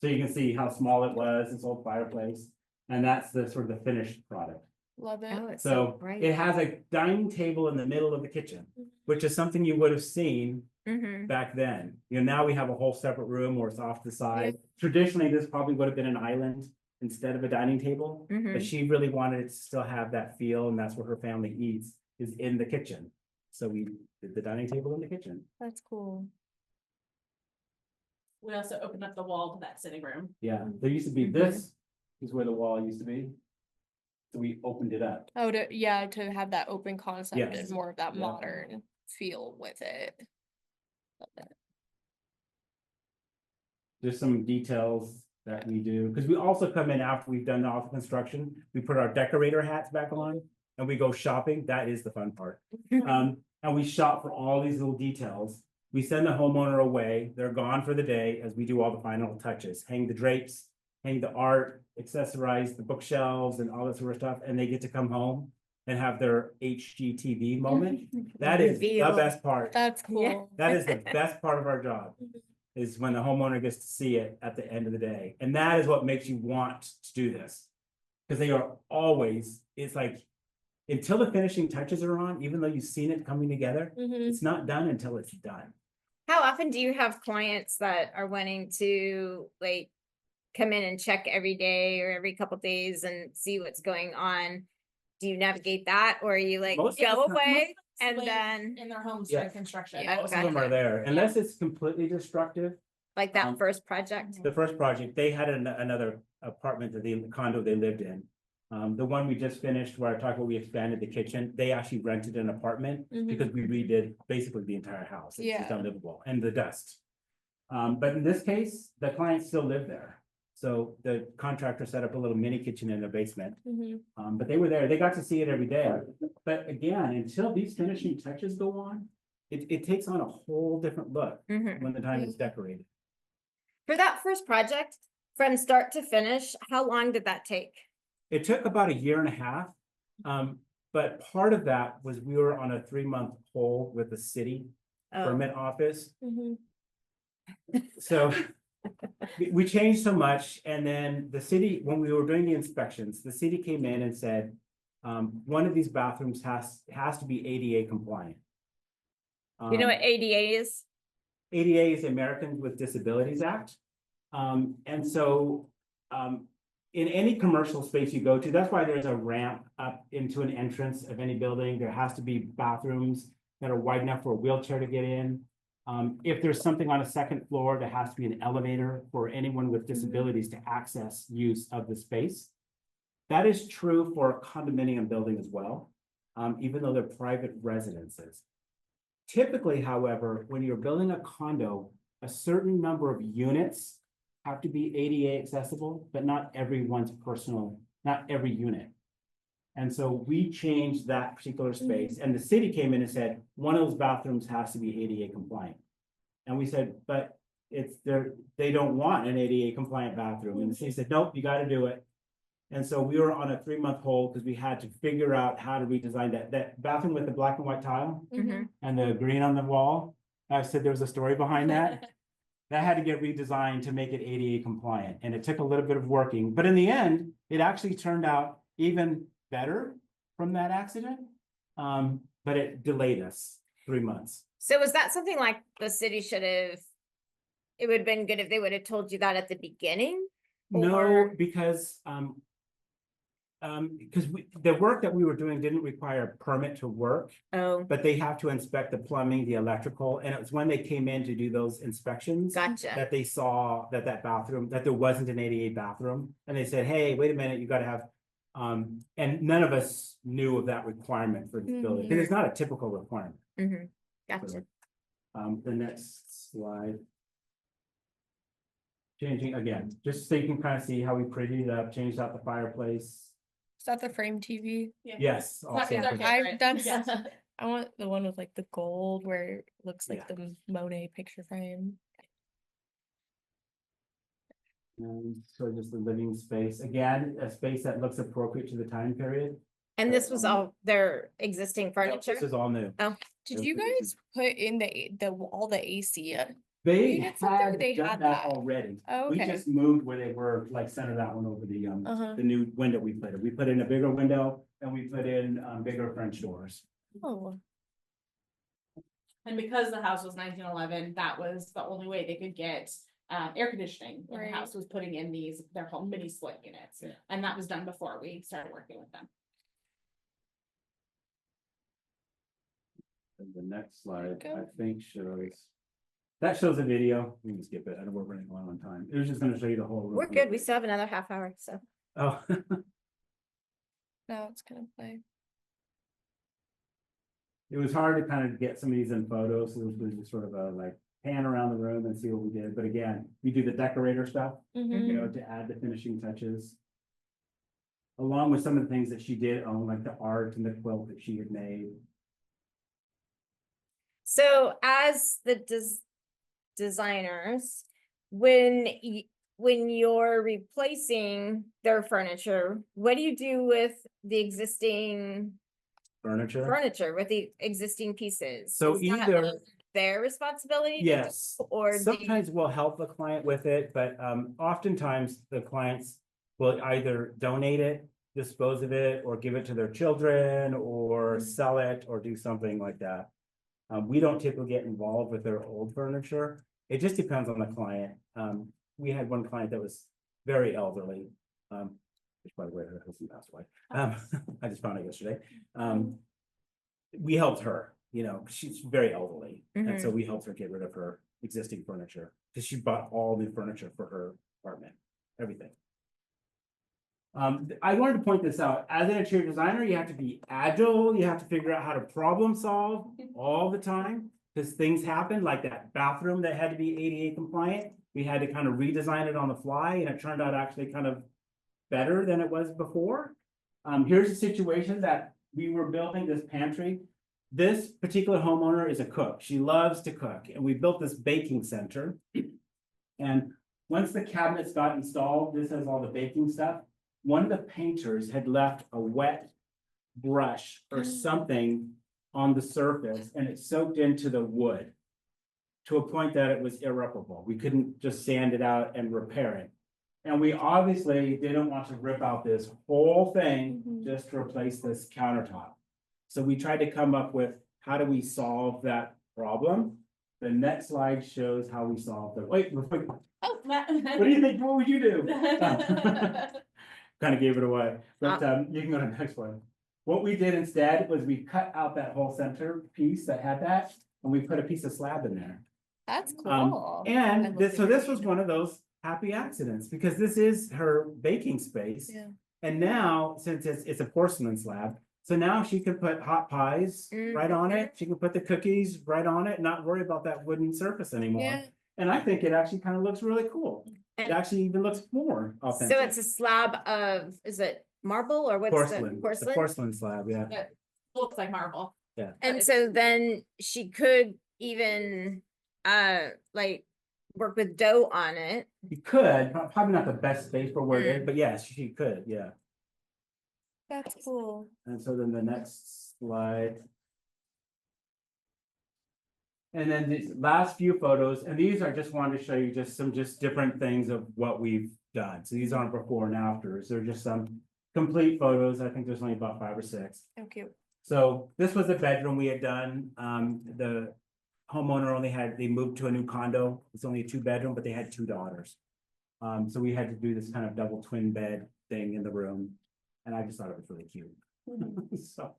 So you can see how small it was, this old fireplace, and that's the sort of the finished product. Love it. Oh, it's so So bright. it has a dining table in the middle of the kitchen, which is something you would have seen Mhm. back then. You know, now we have a whole separate room where it's off to the side. Traditionally, this probably would have been an island instead of a dining table. But Mhm. she really wanted it to still have that feel, and that's where her family eats, is in the kitchen. So we did the dining table in the kitchen. That's cool. We also opened up the wall to that sitting room. Yeah, there used to be Mhm. this is where the wall used to be. So we opened it up. Oh, to have that open concept Yes. and more of that Yeah. modern feel with it. Love it. There's some details that we do, because we also come in after we've done all the construction, we put our decorator hats back on. And we go shopping, that is the fun part. And we shop for all these little details. We send the homeowner away, they're gone for the day as we do all the final touches, hang the drapes, hang the art, accessorize the bookshelves and all that sort of stuff, and they get to come home and have their HGTV moment. That is the Reveal. best part. That's Yeah. cool. That is the best part of our job, is when the homeowner gets to see it at the end of the day. And that is what makes you want to do this. Because they are always, it's like, until the finishing touches are on, even though you've seen it coming together, Mhm. it's not done until it's done. How often do you have clients that are wanting to like come in and check every day or every couple days and see what's going on? Do you navigate that, or are you like Most of go the time- away Most and live then In their homes Yeah. during construction. Yeah. Most of them are there, unless it's completely destructive. like that Um, first project? The first project, they had another apartment that the condo they lived in. The one we just finished where I talked about we expanded the kitchen, they actually rented an apartment Mhm. because we redid basically the entire house. It's just Yeah. unlivable, and the dust. But in this case, the clients still live there. So the contractor set up a little mini kitchen in their basement. Mhm. But they were there, they got to see it every day. But again, until these finishing touches go on, it takes on a whole different look Mhm. when the time is decorated. For that first project, from start to finish, how long did that take? It took about a year and a half. But part of that was we were on a 3-month hold with the city Oh, permit office. Mhm. So we changed so much, and then the city, when we were doing the inspections, the city came in and said, one of these bathrooms has to be ADA compliant. you know what ADA is? ADA is the Americans with Disabilities Act. And so, in any commercial space you go to, that's why there's a ramp up into an entrance of any building. There has to be bathrooms that are wide enough for a wheelchair to get in. If there's something on a second floor, there has to be an elevator for anyone with disabilities to access use of the space. That is true for a condominium building as well, even though they're private residences. Typically, however, when you're building a condo, a certain number of units have to be ADA accessible, but not everyone's personal, not every unit. And so we changed that particular space, and the city came in and said, one of those bathrooms has to be ADA compliant. And we said, but they don't want an ADA compliant bathroom, and the city said, nope, you gotta do it. And so we were on a 3-month hold because we had to figure out how to redesign that bathroom with the black and white tile Mhm. and the green on the wall. I said there was a story behind that. That had to get redesigned to make it ADA compliant, and it took a little bit of working, but in the end, it actually turned out even better from that accident. But it delayed us 3 months. So was that something like the city should have? It would have been good if they would have told you that at the beginning. No, Or- because the work that we were doing didn't require a permit to work, Oh, but they have to inspect the plumbing, the electrical, and it was when they came in to do those inspections gotcha. that they saw that bathroom, that there wasn't an ADA bathroom, and they said, hey, wait a minute, you gotta have. And none of us knew of that requirement for this building, because it's not a typical requirement. Mhm. Gotcha. The next slide. Changing again, just so you can kind of see how we prettied it up, changed out the fireplace. Is that the frame TV? Yes. That also is our for- favorite. that's- Yeah. I want the one with like the gold where it looks like Yeah. the Monet picture frame. So just the living space, again, a space that looks appropriate to the time period. And this was all their existing furniture? This is all new. Did you guys put in all the AC? They units up there? had They done had that that. already. Oh, We okay. just moved where they were, like centered that one over Uh-huh. the new window we put in. We put in a bigger window and we put in bigger French doors. Oh, And because the house was 1911, that was the only way they could get air conditioning in the Right. house, was putting in these, they're called mini split units. Yeah. And that was done before we started working with them. And the next slide, Go. I think shows. That shows a video. We can skip it. I know we're running long on time. It was just gonna show you the whole room. We're good. We still have another half hour, so. Oh, now it's gonna play. it was hard to kind of get some of these in photos. So it was just sort of a like pan around the room and see what we did. But again, we do the decorator stuff, you know, to add the finishing touches. Along with some of the things that she did own, like the art and the quilt that she had made. So as the designers, when you're replacing their furniture, what do you do with the existing Furniture. with the existing pieces? So Is that, either- like, their responsibility? to do, Yes, Or do you- sometimes we'll help the client with it, but oftentimes the clients will either donate it, dispose of it, or give it to their children, or sell it, or do something like that. We don't typically get involved with their old furniture. It just depends on the client. We had one client that was very elderly. Which by the way, her husband passed away. I just found out yesterday. We helped her, you know, she's very elderly, and so we helped her get rid of her existing furniture, because she bought all new furniture for her apartment, everything. I wanted to point this out, as an interior designer, you have to be agile, you have to figure out how to problem solve all the time, because things happen, like that bathroom that had to be ADA compliant. We had to kind of redesign it on the fly, and it turned out actually kind of better than it was before. Here's a situation that we were building this pantry. This particular homeowner is a cook. She loves to cook, and we built this baking center. And once the cabinets got installed, this has all the baking stuff. One of the painters had left a wet brush or something on the surface, and it soaked into the wood to a point that it was irreparable. We couldn't just sand it out and repair it. And we obviously didn't want to rip out this whole thing just to replace this countertop. So we tried to come up with, how do we solve that problem? The next slide shows how we solved it. Wait, what Oh, do you think? What would you do? Kind of gave it away, but you can go to the next one. What we did instead was we cut out that whole center piece that had that, and we put a piece of slab in there. That's Um, cool. I And love this, the so this was green. one of those happy accidents, because this is her baking space. Yeah. And now, since it's a porcelain slab, so now she can put hot pies right on it. She can put the cookies right on it, not worry about that wooden surface anymore. Yeah. And I think it actually kind of looks really cool. It And- actually even looks more authentic. So it's a slab of, is it marble or what's the Porcelain, the porcelain? porcelain slab, yeah. That looks like marble. And so then she could even, like, work with dough on it. You could, probably not the best space for where it is, but yes, she could, yeah. That's cool. And so then the next slide. And then these last few photos, and these are just wanted to show you just some different things of what we've done. So these aren't before and afters. They're just some complete photos. I think there's only about 5 or 6. So cute. So this was a bedroom we had done. The homeowner they moved to a new condo. It's only a 2-bedroom, but they had 2 daughters. So we had to do this kind of double twin bed thing in the room. And I just thought it was really cute. So,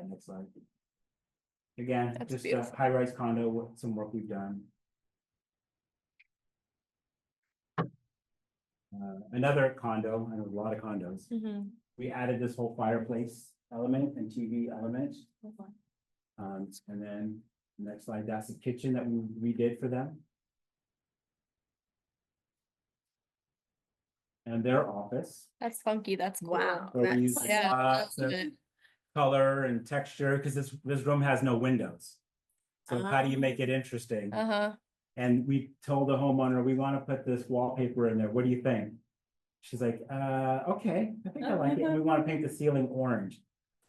next slide. Again, That's just a beautiful. high-rise condo with some work we've done. Another condo, I know a lot of condos. We added this whole fireplace element and TV element. And then next slide, that's the kitchen that we redid for them. And their office. That's funky. That's cool. Wow. where we That's- used Yeah. lots love of it. color and texture, because this room has no windows. So how do you make it interesting? Uh-huh. And we told the homeowner, we want to put this wallpaper in there. What do you think? She's like, okay, I think I like it. We want to paint the ceiling orange.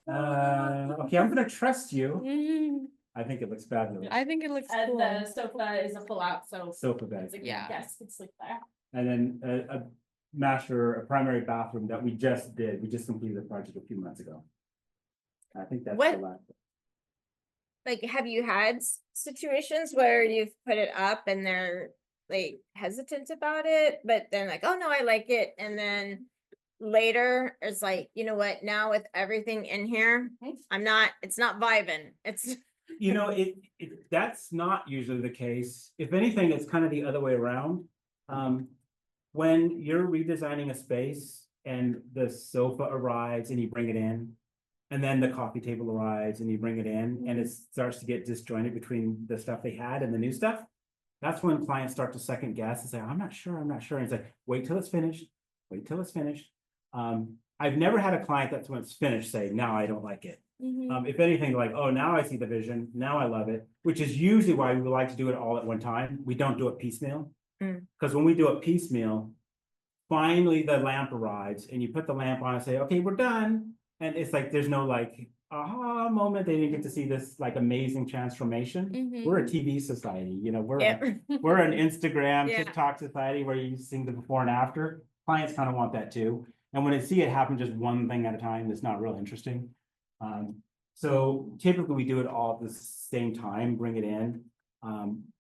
Okay, I'm gonna trust you. Mm, I think it looks fabulous. I think it looks And cool. the sofa is a pull-out, so. Sofa bed. Yeah. Yes, can sleep there. And then a primary bathroom that we just did. We just completed the project a few months ago. I think that's the What- last. Like, have you had situations where you've put it up and they're like hesitant about it, but then like, oh no, I like it, and then later it's like, you know what, now with everything in here, it's not vibing, it's. You know, that's not usually the case. If anything, it's kind of the other way around. When you're redesigning a space and the sofa arrives and you bring it in, and then the coffee table arrives and you bring it in, and it starts to get disjointed between the stuff they had and the new stuff. That's when clients start to second guess and say, I'm not sure. And it's like, wait till it's finished, wait till it's finished. I've never had a client that's when it's finished say, now I don't like it. Mhm. If anything, like, oh, now I see the vision, now I love it, which is usually why we like to do it all at one time. We don't do it piecemeal. Because when we do it piecemeal, finally the lamp arrives and you put the lamp on and say, okay, we're done. And it's like, there's no like, aha moment. They didn't get to see this like amazing transformation. Mhm. We're a TV society, you know, we're Yep. we're an Instagram, Yeah. TikTok society where you see the before and after. Clients kind of want that too. And when they see it happen just one thing at a time, it's not real interesting. So typically we do it all at the same time, bring it in.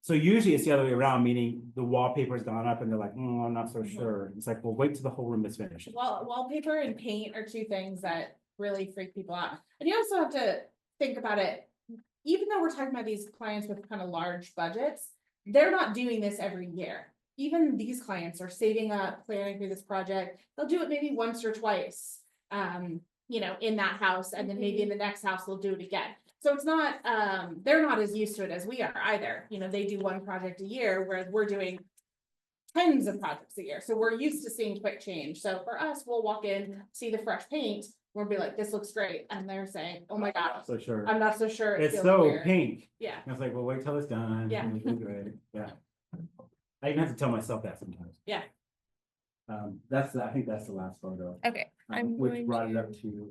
So usually it's the other way around, meaning the wallpaper's gone up and they're like, I'm not so sure. It's like, well, wait till the whole room is finished. Wallpaper and paint are two things that really freak people out. And you also have to think about it, even though we're talking about these clients with kind of large budgets, they're not doing this every year. Even these clients are saving up, planning for this project. They'll do it maybe once or twice, you know, in that house, and then maybe in the next house they'll do it again. So it's not, they're not as used to it as we are either. You know, they do one project a year, whereas we're doing tens of projects a year. So we're used to seeing quick change. So for us, we'll walk in, see the fresh paint, we'll be like, this looks great. And they're saying, oh my God, So sure. I'm not so sure. it It's feels so weird." pink. Yeah. I was like, well, wait till it's done. Yeah. It'll be good. Yeah. I even have to tell myself that sometimes. Yeah. I think that's the last photo. Okay, I'm Which going brought it to. up to,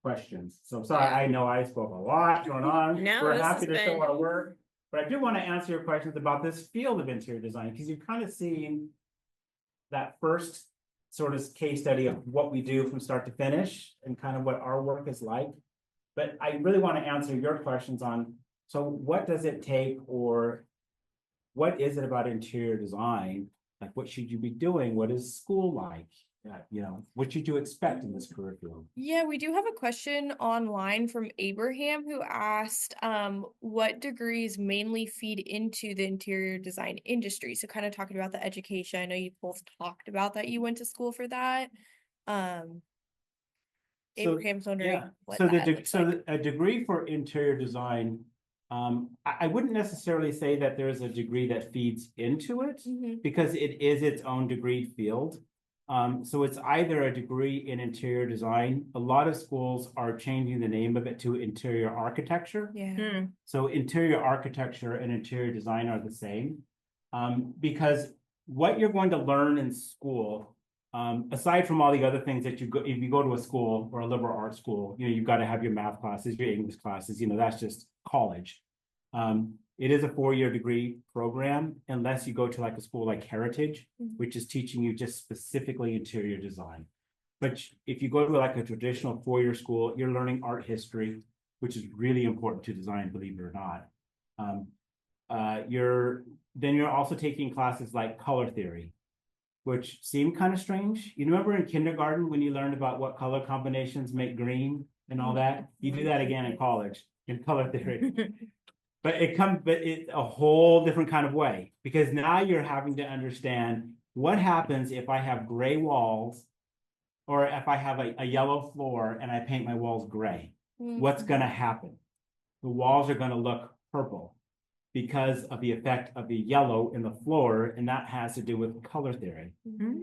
questions. So sorry, Yeah. I know I spoke a lot going on. No, We're this happy has to show been- our work. But I do want to answer your questions about this field of interior design, because you've kind of seen that first sort of case study of what we do from start to finish and kind of what our work is like. But I really want to answer your questions on, so what does it take, or what is it about interior design? Like, what should you be doing? What is school like? You know, what should you expect in this curriculum? Yeah, we do have a question online from Abraham who asked, what degrees mainly feed into the interior design industry? So kind of talking about the education. I know you both talked about that you went to school for that. So, Abraham's wondering Yeah, what so that looks like. a degree for interior design, I wouldn't necessarily say that there's a degree that feeds into it, Mhm. because it is its own degree field. So it's either a degree in interior design. A lot of schools are changing the name of it to interior architecture. Yeah. So interior architecture and interior design are the same. Because what you're going to learn in school, aside from all the other things that if you go to a school or a liberal arts school, you know, you've got to have your math classes, your English classes, you know, that's just college. It is a 4-year degree program, unless you go to like a school like Heritage, which is teaching you just specifically interior design. But if you go to like a traditional 4-year school, you're learning art history, which is really important to design, believe it or not. You're also taking classes like color theory, which seem kind of strange. You remember in kindergarten when you learned about what color combinations make green and all that? You do that again in college in color theory. But it's a whole different kind of way, because now you're having to understand what happens if I have gray walls, or if I have a yellow floor and I paint my walls gray. What's gonna happen? The walls are gonna look purple because of the effect of the yellow in the floor, and that has to do with color theory.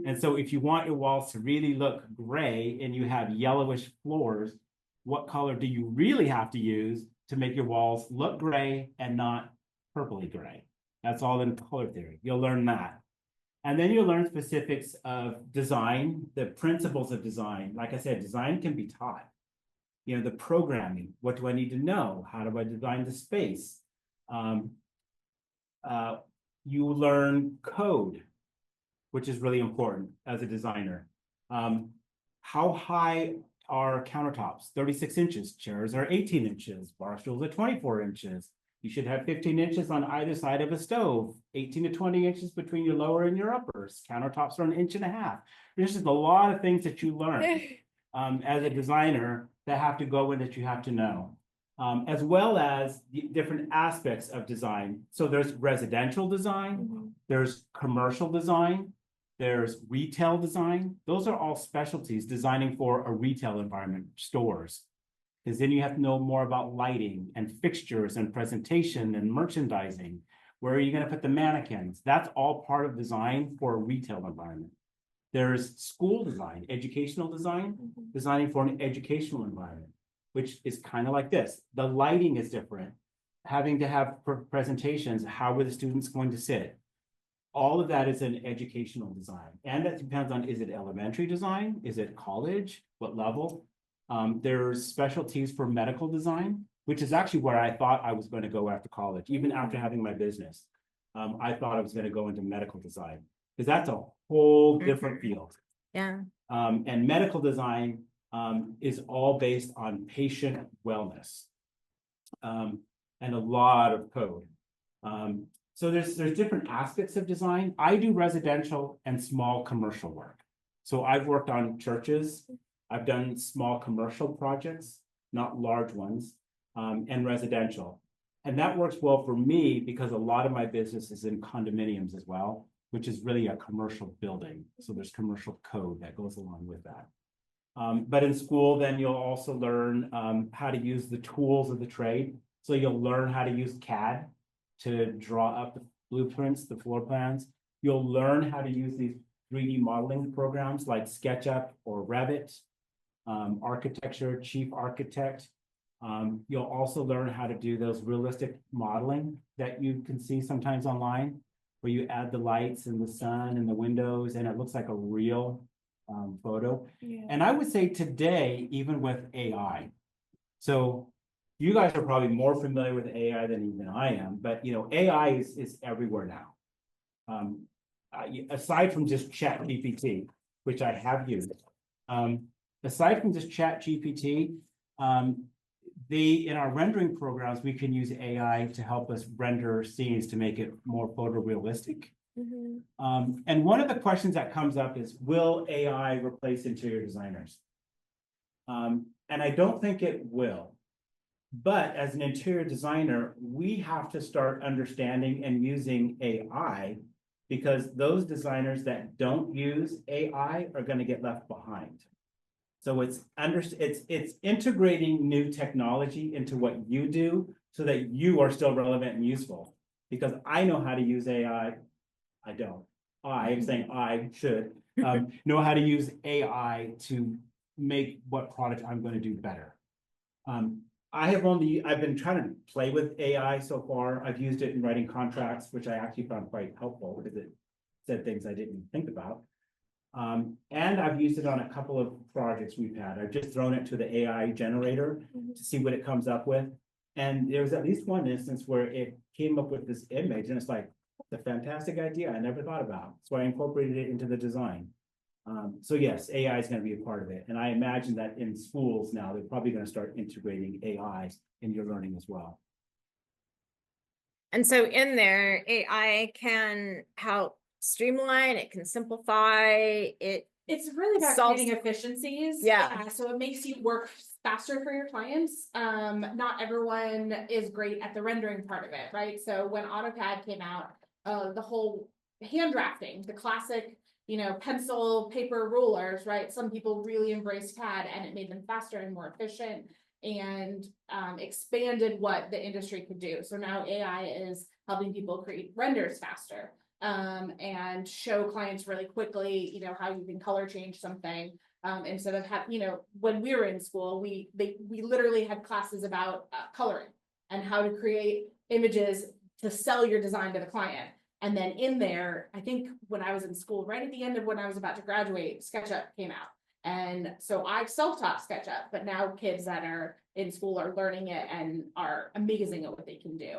And so if you want your walls to really look gray and you have yellowish floors, what color do you really have to use to make your walls look gray and not purpley gray? That's all in color theory. You'll learn that. And then you'll learn specifics of design, the principles of design. Like I said, design can be taught. You know, the programming, what do I need to know? How do I design the space? You learn code, which is really important as a designer. How high are countertops? 36 inches, chairs are 18 inches, bar stools are 24 inches. You should have 15 inches on either side of a stove, 18 to 20 inches between your lower and your uppers. Countertops are 1.5 inches. There's just a lot of things that you learn as a designer that have to go in that you have to know, as well as the different aspects of design. So there's residential design, there's commercial design, there's retail design. Those are all specialties designing for a retail environment, stores. Because then you have to know more about lighting and fixtures and presentation and merchandising. Where are you going to put the mannequins? That's all part of design for a retail environment. There's school design, educational design, designing for an educational environment, which is kind of like this. The lighting is different. Having to have presentations, how are the students going to sit? All of that is an educational design. And that depends on, is it elementary design? Is it college? What level? There's specialties for medical design, which is actually where I thought I was going to go after college, even after having my business. I thought I was going to go into medical design because that's a whole different field. Yeah. And medical design is all based on patient wellness and a lot of code. So there's different aspects of design. I do residential and small commercial work. So I've worked on churches. I've done small commercial projects, not large ones, and residential. And that works well for me because a lot of my business is in condominiums as well, which is really a commercial building. So there's commercial code that goes along with that. But in school, then you'll also learn how to use the tools of the trade. So you'll learn how to use CAD to draw up the blueprints, the floor plans. You'll learn how to use these 3D modeling programs like SketchUp or Revit. Architecture, chief architect. You'll also learn how to do those realistic modeling that you can see sometimes online, where you add the lights and the sun and the windows, and it looks like a real photo. Yeah. And I would say today, even with AI, so you guys are probably more familiar with AI than even I am, but you know, AI is everywhere now. Aside from just ChatGPT, which I have used, aside from just ChatGPT, in our rendering programs, we can use AI to help us render scenes to make it more photorealistic. And one of the questions that comes up is, will AI replace interior designers? And I don't think it will. But as an interior designer, we have to start understanding and using AI, because those designers that don't use AI are going to get left behind. So it's integrating new technology into what you do so that you are still relevant and useful. Because I know how to use AI. I don't. I'm saying I should know how to use AI to make what product I'm going to do better. I've been trying to play with AI so far. I've used it in writing contracts, which I actually found quite helpful because it said things I didn't think about. And I've used it on a couple of projects we've had. I've just thrown it to the AI generator to see what it comes up with. And there was at least one instance where it came up with this image and it's like, it's a fantastic idea I never thought about. So I incorporated it into the design. So yes, AI is going to be a part of it. And I imagine that in schools now, they're probably going to start integrating AI in your learning as well. And so in there, AI can help streamline, it can simplify it. It's really about Solves- creating efficiencies. Yeah. So it makes you work faster for your clients. Not everyone is great at the rendering part of it, right? So when AutoCAD came out, the whole hand drafting, the classic, pencil, paper, rulers, right? Some people really embraced CAD and it made them faster and more efficient and expanded what the industry could do. So now AI is helping people create renders faster. And show clients really quickly, how you can color change something. Instead of when we were in school, we literally had classes about coloring and how to create images to sell your design to the client. And then in there, I think when I was in school, right at the end of when I was about to graduate, SketchUp came out. And so I self-taught SketchUp, but now kids that are in school are learning it and are amazing at what they can do.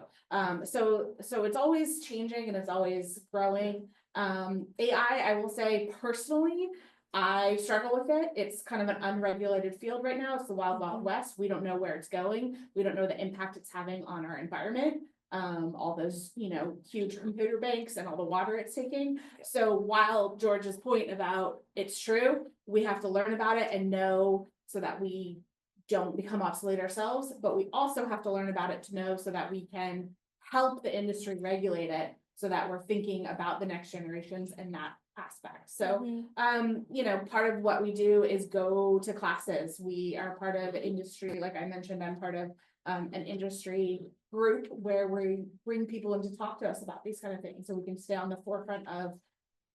So it's always changing and it's always growing. AI, I will say personally, I struggle with it. It's kind of an unregulated field right now. It's the wild, wild west. We don't know where it's going. We don't know the impact it's having on our environment. All those, huge computer banks and all the water it's taking. So while George's point about it's true, we have to learn about it and know so that we don't become obsolete ourselves, but we also have to learn about it to know so that we can help the industry regulate it so that we're thinking about the next generations and that aspect. So, part of what we do is go to classes. We are part of industry, like I mentioned, I'm part of an industry group where we bring people in to talk to us about these kind of things so we can stay on the forefront of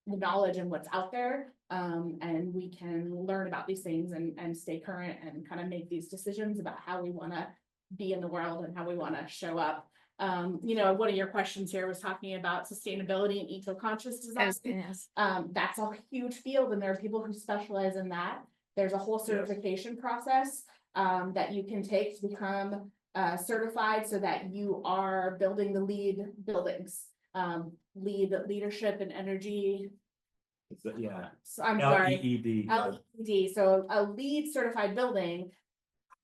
the knowledge and what's out there. And we can learn about these things and stay current and kind of make these decisions about how we want to be in the world and how we want to show up. One of your questions here was talking about sustainability and eco-conscious design. That's a huge field and there are people who specialize in that. There's a whole certification process that you can take to become certified so that you are building the LEED buildings, leadership and energy. Yeah. So I'm sorry. LEED. LED. So a LEED certified building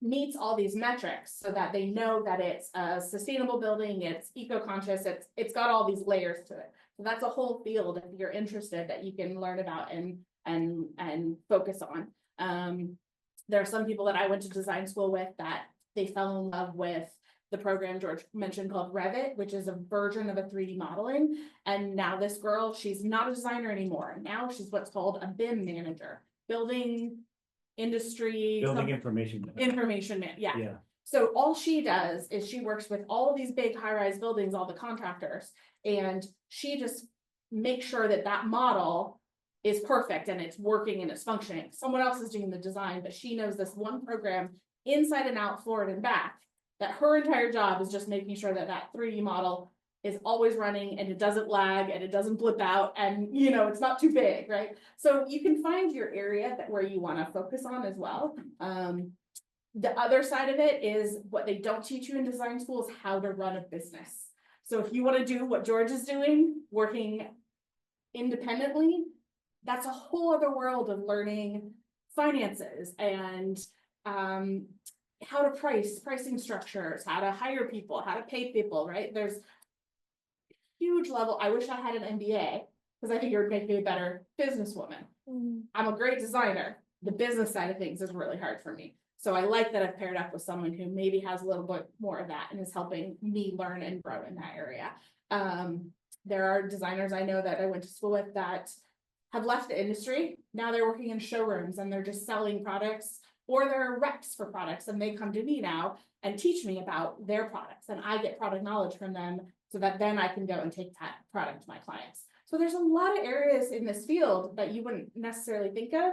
meets all these metrics so that they know that it's a sustainable building, it's eco-conscious, it's got all these layers to it. So that's a whole field if you're interested that you can learn about and focus on. There are some people that I went to design school with that they fell in love with the program George mentioned called Revit, which is a version of a 3D modeling. And now this girl, she's not a designer anymore. Now she's what's called a BIM manager, building information. Yeah. So all she does is she works with all of these big high-rise buildings, all the contractors, and she just makes sure that that model is perfect and it's working and it's functioning. Someone else is doing the design, but she knows this one program inside and out, forward and back, that her entire job is just making sure that that 3D model is always running and it doesn't lag and it doesn't blip out and it's not too big, right? So you can find your area where you want to focus on as well. The other side of it is what they don't teach you in design school is how to run a business. So if you want to do what George is doing, working independently, that's a whole other world of learning finances and how to pricing structures, how to hire people, how to pay people, right? There's huge level. I wish I had an MBA because I think it would make me a better businesswoman. I'm a great designer. The business side of things is really hard for me. So I like that I've paired up with someone who maybe has a little bit more of that and is helping me learn and grow in that area. There are designers I know that I went to school with that have left the industry. Now they're working in showrooms and they're just selling products, or they're reps for products and they come to me now and teach me about their products and I get product knowledge from them so that then I can go and take that product to my clients. So there's a lot of areas in this field that you wouldn't necessarily think of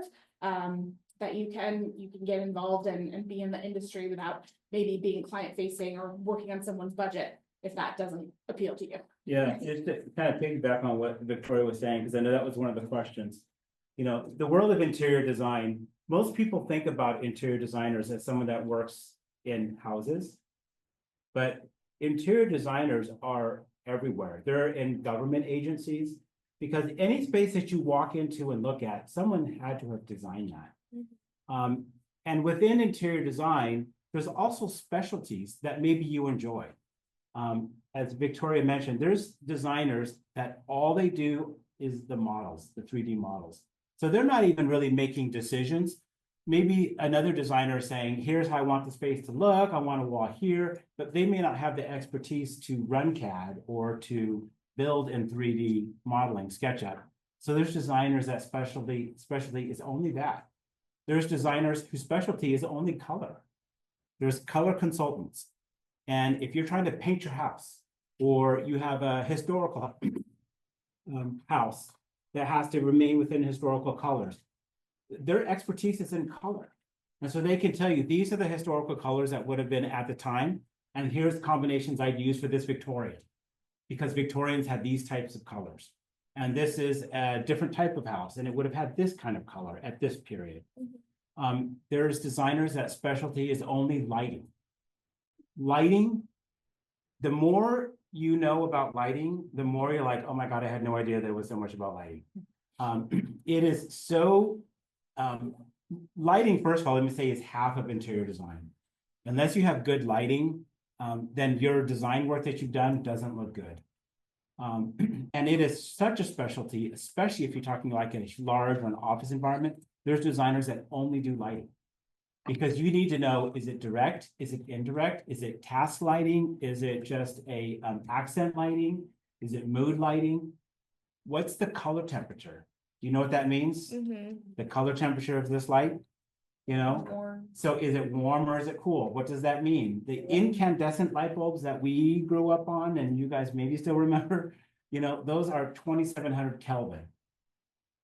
that you can get involved and be in the industry without maybe being client facing or working on someone's budget if that doesn't appeal to you. Yeah, just to kind of piggyback on what Victoria was saying, because I know that was one of the questions. The world of interior design, most people think about interior designers as someone that works in houses. But interior designers are everywhere. They're in government agencies because any space that you walk into and look at, someone had to have designed that. And within interior design, there's also specialties that maybe you enjoy. As Victoria mentioned, there's designers that all they do is the models, the 3D models. So they're not even really making decisions. Maybe another designer is saying, here's how I want the space to look. I want a wall here, but they may not have the expertise to run CAD or to build in 3D modeling, SketchUp. So there's designers that specialty is only that. There's designers whose specialty is only color. There's color consultants. And if you're trying to paint your house or you have a historical house that has to remain within historical colors, their expertise is in color. And so they can tell you, these are the historical colors that would have been at the time. And here's the combinations I'd use for this Victorian. because Victorians had these types of colors. And this is a different type of house, and it would have had this kind of color at this period. There's designers that specialty is only lighting. Lighting, the more you know about lighting, the more you're like, oh my God, I had no idea there was so much about lighting. It is so, lighting, first of all, let me say, is half of interior design. Unless you have good lighting, then your design work that you've done doesn't look good. And it is such a specialty, especially if you're talking like in a large or an office environment. There's designers that only do lighting. Because you need to know, is it direct? Is it indirect? Is it task lighting? Is it just a accent lighting? Is it mood lighting? What's the color temperature? Do you know what that means? The color temperature of this light? You know? So is it warm or is it cool? What does that mean? The incandescent light bulbs that we grew up on, and you guys maybe still remember, you know, those are 2,700 Kelvin.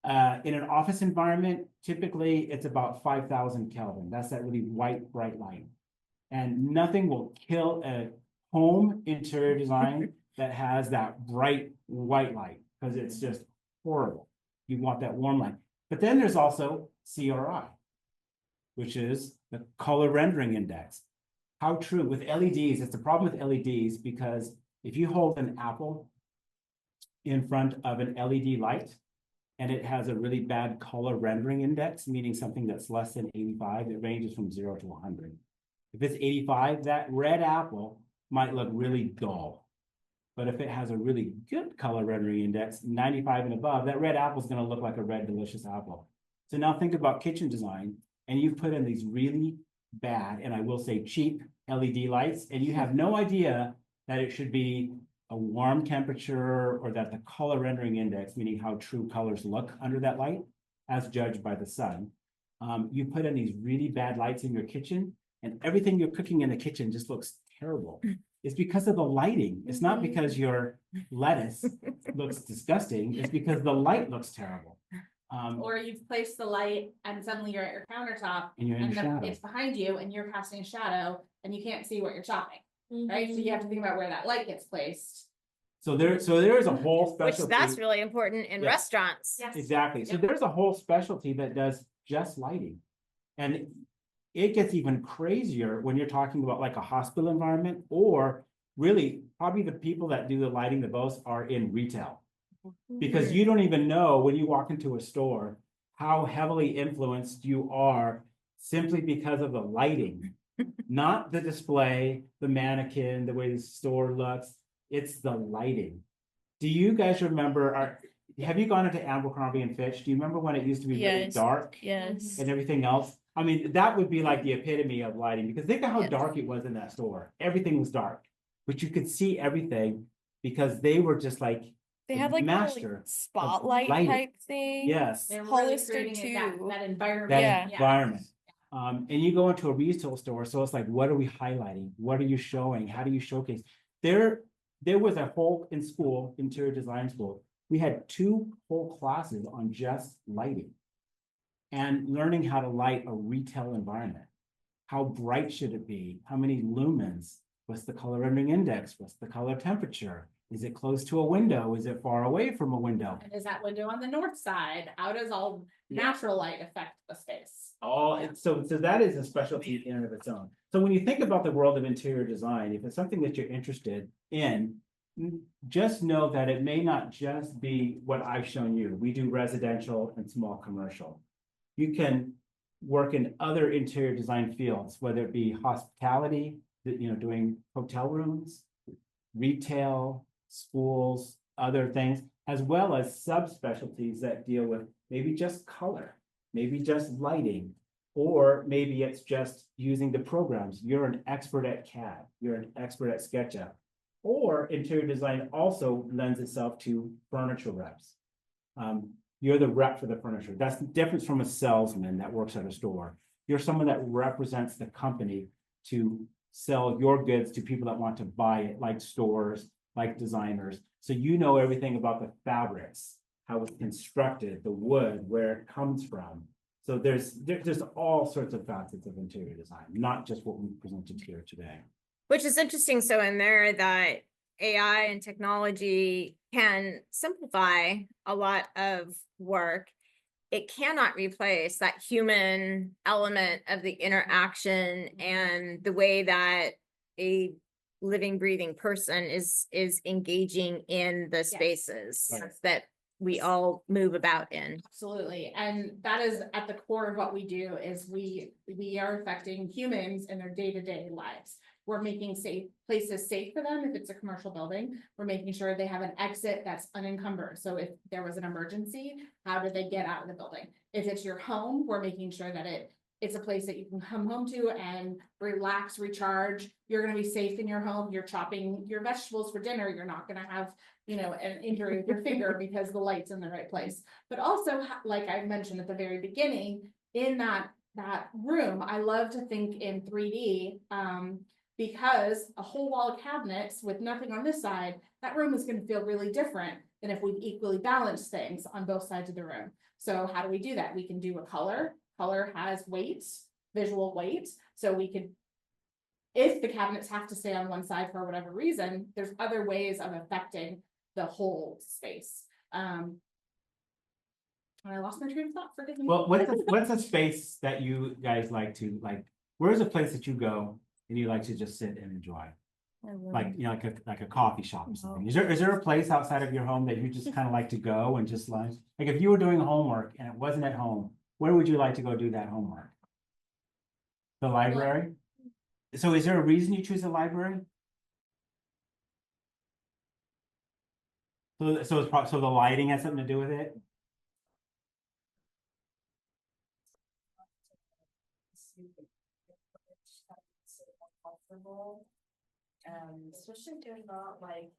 In an office environment, typically it's about 5,000 Kelvin. That's that really white, bright light. And nothing will kill a home interior design that has that bright white light, because it's just horrible. You want that warm light. But then there's also CRI, which is the color rendering index. How true with LEDs, it's a problem with LEDs because if you hold an apple in front of an LED light and it has a really bad color rendering index, meaning something that's less than 85, it ranges from 0 to 100. If it's 85, that red apple might look really dull. But if it has a really good color rendering index, 95 and above, that red apple is going to look like a red, delicious apple. So now think about kitchen design, and you've put in these really bad, and I will say cheap LED lights, and you have no idea that it should be a warm temperature or that the color rendering index, meaning how true colors look under that light, as judged by the sun. You put in these really bad lights in your kitchen, and everything you're cooking in the kitchen just looks terrible. It's because of the lighting. It's not because your lettuce looks disgusting. It's because the light looks terrible. Or you've placed the light and suddenly you're at your countertop And you're in and shadow. it's behind you and you're casting a shadow and you can't see what you're chopping, right? So you have to think about where that light gets placed. So there is a whole Which specialty. that's really important in Yeah. restaurants. Yes. Exactly. So Yep. there's a whole specialty that does just lighting. And it gets even crazier when you're talking about like a hospital environment, or really probably the people that do the lighting the most are in retail. Because you don't even know when you walk into a store how heavily influenced you are simply because of the lighting, not the display, the mannequin, the way the store looks. It's the lighting. Do you guys remember have you gone into Abercrombie and Fitch? Do you remember when it used to be really Yes. dark Yes. and everything else? I mean, that would be like the epitome of lighting, because think of how Yes. dark it was in that store. Everything was dark, but you could see everything because they were just like, They the had like a master like, spotlight lighting. type thing. yes, They're really Hollister creating that, too. that environment. that Yeah. environment. And you go into a retail store, so it's like, what are we highlighting? What are you showing? How do you showcase? There was a whole, in school, interior design school, we had 2 whole classes on just lighting. And learning how to light a retail environment. How bright should it be? How many lumens? What's the color rendering index? What's the color temperature? Is it close to a window? Is it far away from a window? And is that window on the north side? How does all Yeah. natural light affect the space? So that is a specialty in and of its own. So when you think about the world of interior design, if it's something that you're interested in, just know that it may not just be what I've shown you. We do residential and small commercial. You can work in other interior design fields, whether it be hospitality, doing hotel rooms, retail, schools, other things, as well as subspecialties that deal with maybe just color, maybe just lighting, or maybe it's just using the programs. You're an expert at CAD, you're an expert at SketchUp, or interior design also lends itself to furniture reps. You're the rep for the furniture. That's the difference from a salesman that works at a store. You're someone that represents the company to sell your goods to people that want to buy it, like stores, like designers. So you know everything about the fabrics, how it's constructed, the wood, where it comes from. So there's all sorts of facets of interior design, not just what we presented here today. Which is interesting. So in there that AI and technology can simplify a lot of work, it cannot replace that human element of the interaction and the way that a living, breathing person is engaging in the spaces Right. that we all move about in. Absolutely, and that is at the core of what we do is we are affecting humans in their day-to-day lives. We're making places safe for them if it's a commercial building. We're making sure they have an exit that's unencumbered. So if there was an emergency, how do they get out of the building? If it's your home, we're making sure that it's a place that you can come home to and relax, recharge. You're gonna be safe in your home. You're chopping your vegetables for dinner. You're not gonna have, an injury with your finger because the light's in the right place. But also, like I mentioned at the very beginning, in that room, I love to think in 3D, because a whole wall of cabinets with nothing on this side, that room is gonna feel really different than if we've equally balanced things on both sides of the room. So how do we do that? We can do a color. Color has weights, visual weight, so we could, if the cabinets have to stay on one side for whatever reason, there's other ways of affecting the whole space. And I lost my train of thought, forgive me. Well, what's a space that you guys like to, like, where's a place that you go and you like to just sit and enjoy? Like, like a coffee shop or something. Is there a place outside of your home that you just kind of like to go and just like if you were doing homework and it wasn't at home, where would you like to go do that homework? The library? So is there a reason you choose the library? So the lighting has something to do with it? Comfortable. Especially if they're not like.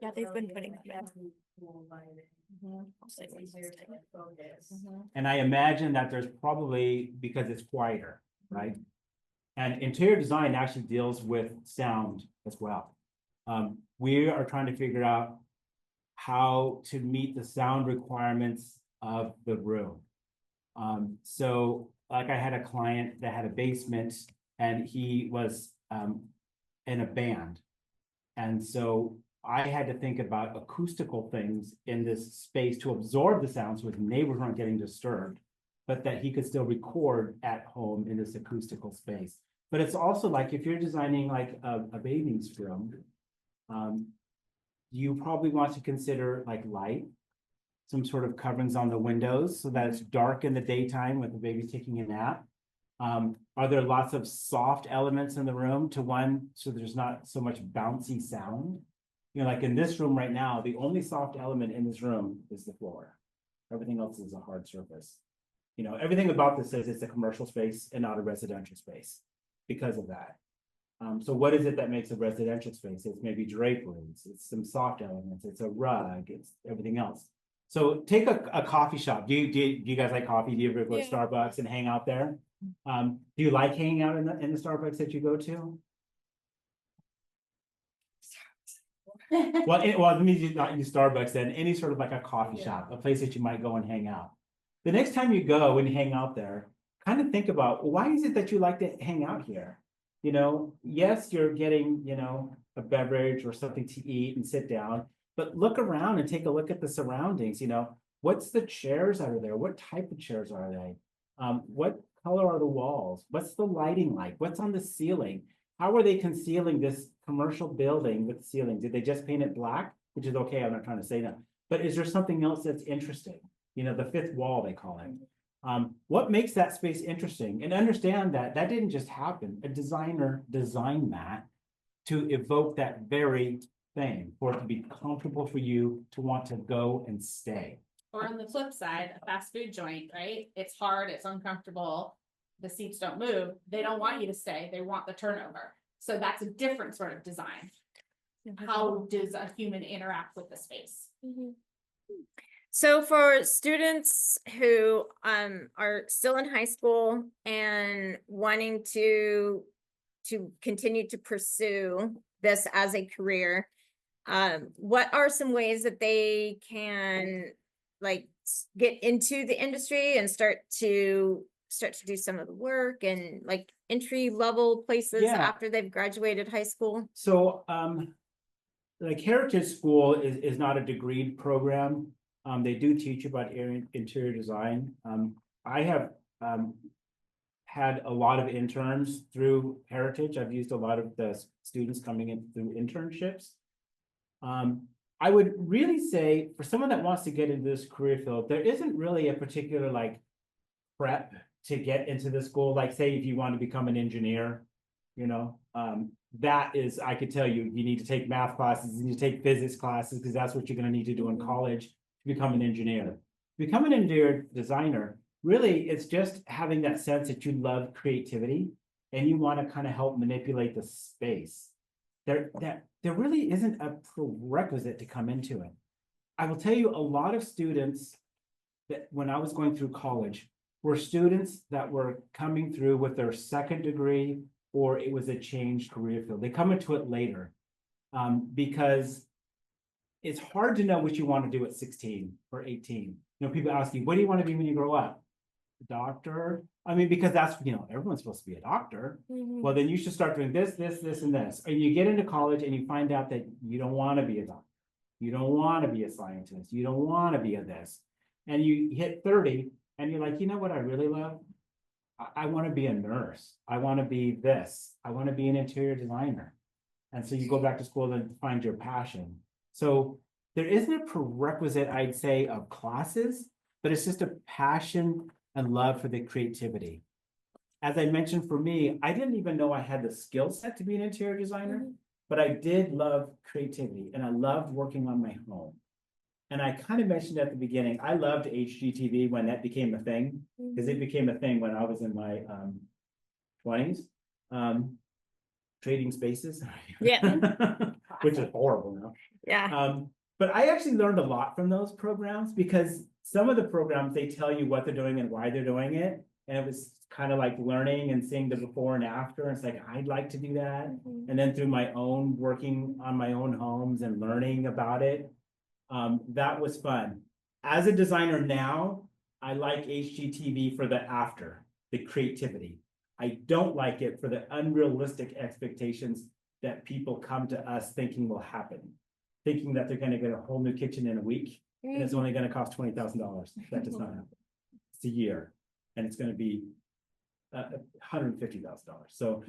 Yeah, they've been putting them in. It's easier to like focus. And I imagine that there's probably, because it's quieter, right? And interior design actually deals with sound as well. We are trying to figure out how to meet the sound requirements of the room. So like I had a client that had a basement and he was in a band. And so I had to think about acoustical things in this space to absorb the sound so his neighbors weren't getting disturbed, but that he could still record at home in this acoustical space. But it's also like if you're designing like a bathing room, you probably want to consider like light, some sort of coverings on the windows so that it's dark in the daytime when the baby's taking a nap. Are there lots of soft elements in the room so there's not so much bouncy sound? Like in this room right now, the only soft element in this room is the floor. Everything else is a hard surface. Everything about this says it's a commercial space and not a residential space because of that. So what is it that makes a residential space? It's maybe draperies, it's some soft elements, it's a rug, it's everything else. So take a coffee shop. Do you guys like coffee? Do you ever go to Starbucks and hang out there? Do you like hanging out in the Starbucks that you go to? Well, let me not use Starbucks then, any sort of like a coffee shop, a place that you might go and hang out. The next time you go and hang out there, kind of think about, why is it that you like to hang out here? Yes, you're getting, a beverage or something to eat and sit down, but look around and take a look at the surroundings, what's the chairs that are there? What type of chairs are they? What color are the walls? What's the lighting like? What's on the ceiling? How are they concealing this commercial building with the ceiling? Did they just paint it black? Which is okay, I'm not trying to say that. But is there something else that's interesting? The fifth wall, they call it. What makes that space interesting? And understand that didn't just happen. A designer designed that to evoke that very thing, for it to be comfortable for you to want to go and stay. Or on the flip side, a fast food joint, right? It's hard, it's uncomfortable, the seats don't move, they don't want you to stay, they want the turnover. So that's a different sort of design. How does a human interact with the space? So for students who are still in high school and wanting to continue to pursue this as a career, what are some ways that they can get into the industry and start to do some of the work and like entry level places after they've graduated high school? So like Heritage School is not a degree program. They do teach about interior design. I have, had a lot of interns through Heritage. I've used a lot of the students coming in through internships. I would really say for someone that wants to get into this career field, there isn't really a particular like prep to get into the school. Like say if you want to become an engineer, you know, that is, I could tell you, you need to take math classes, you need to take physics classes, because that's what you're going to need to do in college to become an engineer. To become an interior designer, really, it's just having that sense that you love creativity and you want to kind of help manipulate the space. There really isn't a prerequisite to come into it. I will tell you, a lot of students that when I was going through college were students that were coming through with their second degree, or it was a changed career field. They come into it later because it's hard to know what you want to do at 16 or 18. You know, people ask you, what do you want to be when you grow up? Doctor? I mean, because that's, you know, everyone's supposed to be a doctor. Well, then you should start doing this, this, this, and this. And you get into college and you find out that you don't want to be a doctor. You don't want to be a scientist. You don't want to be a this. And you hit 30 and you're like, you know what I really love? I want to be a nurse. I want to be this. I want to be an interior designer. And so you go back to school and find your passion. So there isn't a prerequisite, I'd say, of classes, but it's just a passion and love for the creativity. As I mentioned, for me, I didn't even know I had the skill set to be an interior designer, but I did love creativity and I loved working on my home. And I kind of mentioned at the beginning, I loved HGTV when that became a thing, because it became a thing when I was in my 20s. Trading Spaces. Yeah. Which is horrible now. Yeah. But I actually learned a lot from those programs, because some of the programs, they tell you what they're doing and why they're doing it. And it was kind of like learning and seeing the before and after. It's like, I'd like to do that. And then through my own working on my own homes and learning about it, that was fun. As a designer now, I like HGTV for the after, the creativity. I don't like it for the unrealistic expectations that people come to us thinking will happen. Thinking that they're gonna get a whole new kitchen in a week, and it's only gonna cost $20,000. That does not happen. It's a year, and it's gonna be $150,000. So,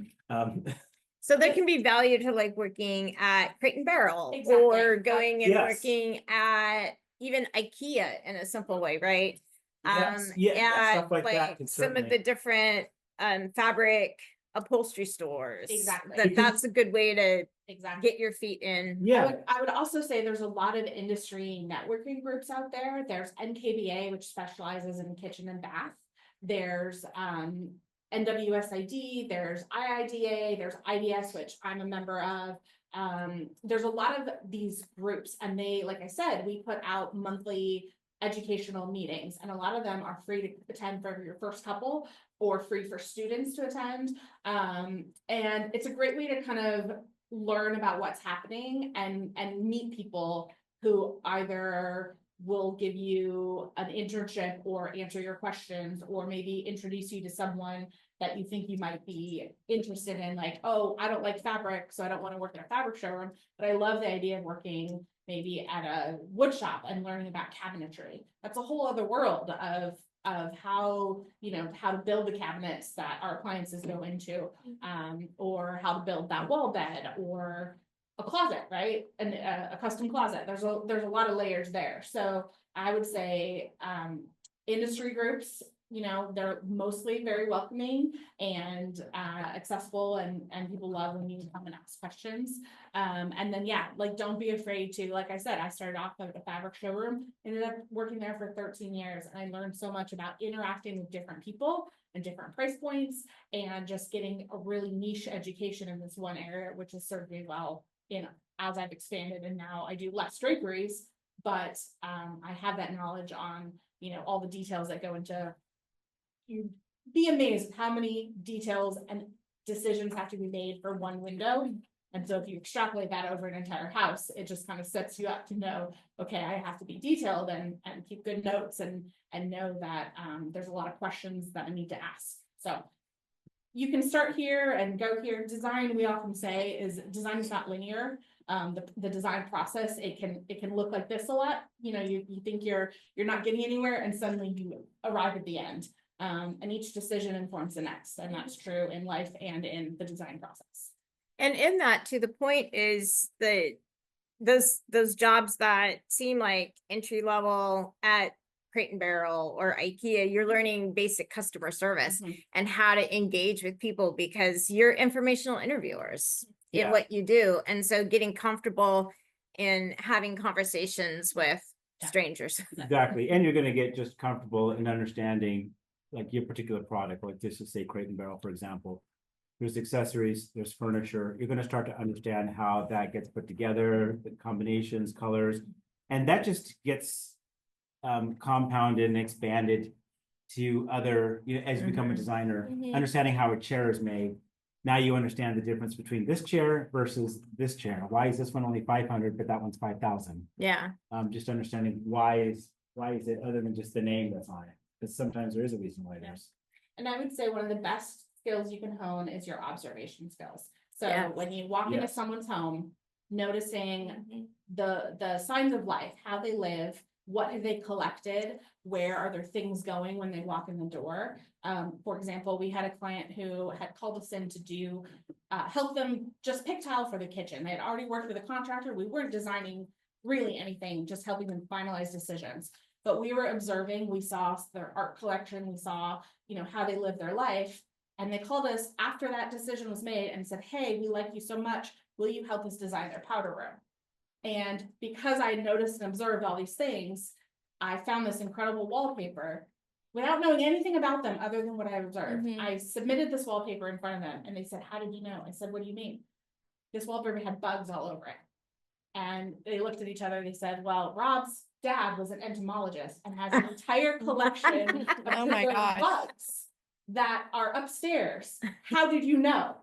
So there can be value to like working at Crate and Barrel Exactly. or going and Yes. working at even IKEA in a simple way, right? Yes. Yeah, at, stuff like that can some of certainly- the different fabric upholstery stores. Exactly. That's a good way to Exactly. get your feet in. yeah, I would also say there's a lot of industry networking groups out there. There's NKBA, which specializes in kitchen and bath. There's NWSID, there's IIDA, there's IDS, which I'm a member of. There's a lot of these groups, and they, like I said, we put out monthly educational meetings, and a lot of them are free to attend for your first couple or free for students to attend. And it's a great way to kind of learn about what's happening and meet people who either will give you an internship or answer your questions, or maybe introduce you to someone that you think you might be interested in, like, oh, I don't like fabric, so I don't want to work in a fabric showroom, but I love the idea of working maybe at a wood shop and learning about cabinetry. That's a whole other world of how, you know, how to build the cabinets that our appliances go into, or how to build that wall bed or a closet, right? And a custom closet. There's a lot of layers there. So I would say industry groups, you know, they're mostly very welcoming and accessible, and people love when you come and ask questions. And then, yeah, like, don't be afraid to, like I said, I started off at a fabric showroom, ended up working there for 13 years. And I learned so much about interacting with different people and different price points, and just getting a really niche education in this one area, which has served me well, you know, as I've expanded. And now I do less draperies, but I have that knowledge on, you know, all the details that go into. You'd be amazed how many details and decisions have to be made for one window. And so if you extrapolate that over an entire house, it just kind of sets you up to know, okay, I have to be detailed and keep good notes and know that there's a lot of questions that I need to ask. So you can start here and go here. Design, we often say, is not linear. the design process, it can look like this a lot. You know, you think you're not getting anywhere and suddenly you arrive at the end. And each decision informs the next, and that's true in life and in the design process. And in that, to the point is those jobs that seem like entry level at Crate and Barrel or IKEA, you're learning basic customer service Mhm. and how to engage with people because you're informational interviewers in Yeah. what you do. And so getting comfortable in having conversations with Yeah. strangers. Exactly, and you're gonna get just comfortable in understanding like your particular product, like this is say Crate and Barrel, for example. There's accessories, there's furniture, you're gonna start to understand how that gets put together, the combinations, colors, and that just gets compounded and expanded to other, you know, as you become a Mhm. designer, Mhm. understanding how a chair is made. Now you understand the difference between this chair versus this chair. Why is this one only 500, but that one's 5,000? Yeah. Just understanding why is it other than just the name that's on it? Because sometimes there is a reason why there's. And I would say one of the best skills you can hone is your observation skills. So Yes. when you walk into Yes. someone's home, noticing Mhm. the signs of life, how they live, what have they collected, where are their things going when they walk in the door. For example, we had a client who had called us in to do help them just pick tile for the kitchen. They had already worked with a contractor. We weren't designing really anything, just helping them finalize decisions. But we were observing, we saw their art collection, we saw, you know, how they live their life. And they called us after that decision was made and said, hey, we like you so much. Will you help us design their powder room? And because I noticed and observed all these things, I found this incredible wallpaper without knowing anything about them other than what I observed. Mhm. I submitted this wallpaper in front of them and they said, how did you know? I said, what do you mean? This wallpaper had bugs all over it. And they looked at each other, they said, well, Rob's dad was an entomologist and has an entire collection of Oh my preserved gosh. bugs that are upstairs. How did you know?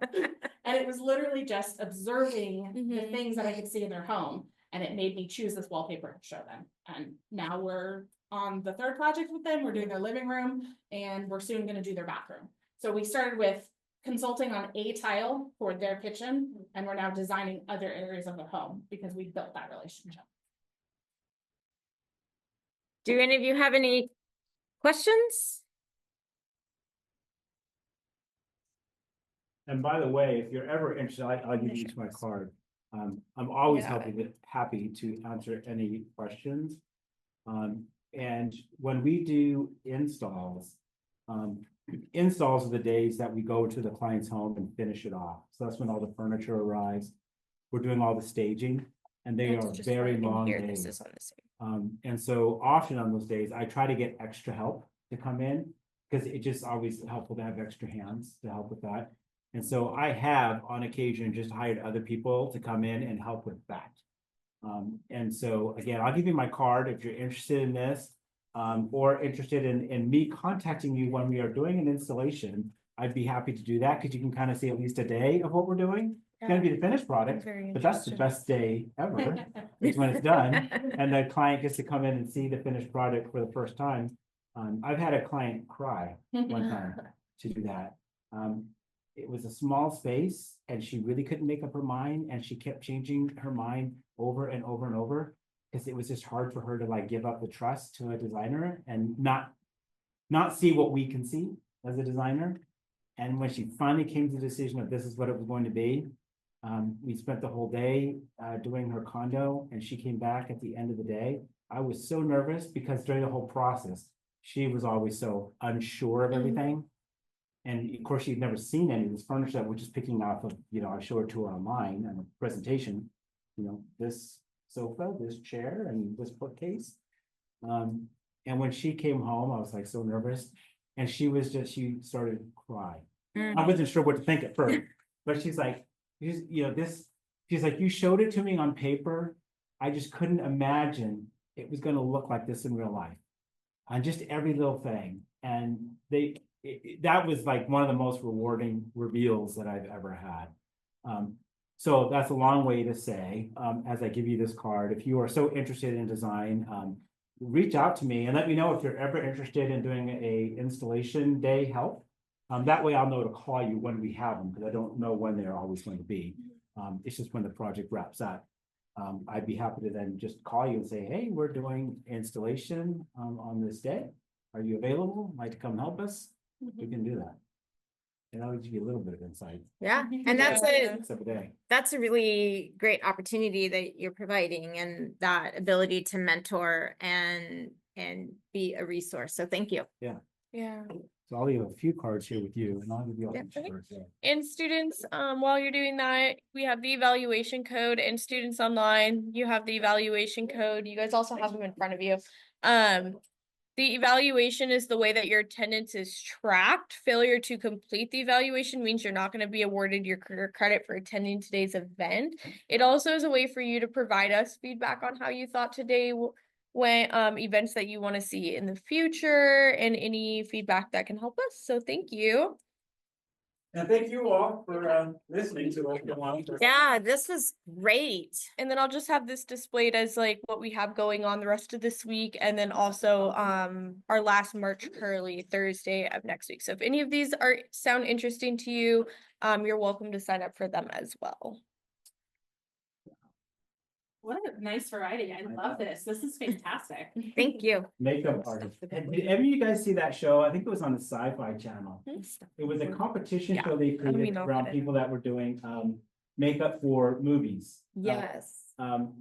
And it was literally just observing the Mhm. things that I could see in their home. And it made me choose this wallpaper to show them. And now we're on the third project with them. We're doing their living room and we're soon gonna do their bathroom. So we started with consulting on a tile for their kitchen, and we're now designing other areas of the home because we built that relationship. Do any of you have any questions? And by the way, if you're ever interested, I'll give you my card. I'm always Yeah. happy to answer any questions. And when we do installs, installs are the days that we go to the client's home and finish it off. So that's when all the furniture arrives. We're doing all the staging, and they That's are just very right in long here. This days. is on the same. And so often on those days, I try to get extra help to come in, because it just always helpful to have extra hands to help with that. And so I have on occasion just hired other people to come in and help with that. And so again, I'll give you my card if you're interested in this, or interested in me contacting you when we are doing an installation. I'd be happy to do that because you can kind of see at least a day of what we're doing. It's gonna be the finished product, Very but that's the interested. best day ever. It's when it's done, and the client gets to come in and see the finished product for the first time. I've had a client cry one time to do that. It was a small space and she really couldn't make up her mind, and she kept changing her mind over and over and over. Because it was just hard for her to like give up the trust to a designer and not see what we can see as a designer. And when she finally came to the decision of this is what it was going to be, we spent the whole day doing her condo, and she came back at the end of the day. I was so nervous because during the whole process, she was always so unsure of everything. And of course, she'd never seen any of this furniture that we're just picking off of, you know, I showed it to her online and a presentation, you know, this sofa, this chair, and this bookcase. And when she came home, I was like so nervous, and she started to cry. I wasn't sure what to think at first, but she's like, you know, she's like, you showed it to me on paper. I just couldn't imagine it was gonna look like this in real life. On just every little thing. And that was like one of the most rewarding reveals that I've ever had. So that's a long way to say, as I give you this card, if you are so interested in design, reach out to me and let me know if you're ever interested in doing a installation day help. That way I'll know to call you when we have them, because I don't know when they're always going to be. It's just when the project wraps up. I'd be happy to then just call you and say, hey, we're doing installation on this day. Are you available? Like to come help us? We can do that. And I'll give you a little bit of insight. Yeah, Mhm. and that's Yeah. a, Every day. that's a really great opportunity that you're providing and that ability to mentor and be a resource. So thank you. Yeah. So I'll leave a few cards here with you and I'll give you all Yeah, these okay. cards there. And students, while you're doing that, we have the evaluation code, and students online, you have the evaluation code. You guys also have them in front of you. The evaluation is the way that your attendance is tracked. Failure to complete the evaluation means you're not going to be awarded your career credit for attending today's event. It also is a way for you to provide us feedback on how you thought today went, events that you want to see in the future, and any feedback that can help us. So thank you. And thank you all for listening to us. Yeah, this was great. And then I'll just have this displayed as like what we have going on the rest of this week, and then also our last March Curly Thursday of next week. So if any of these sound interesting to you, you're welcome to sign up for them as well. What a nice variety. I love this. This is fantastic. Thank you. Makeup artist. And did any of you guys see that show? I think it was on the Sci-Fi Channel. It was a competition Yeah, show they me created know around about it. people that were doing makeup for movies. Yes.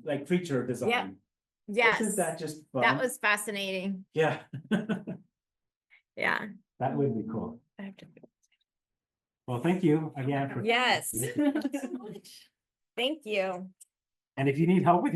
Like creature design. Yes. Isn't that just fun? That was fascinating. Yeah. Yeah. That would be cool. I have to. Well, thank you again for. Yes. Thank you. And if you need help with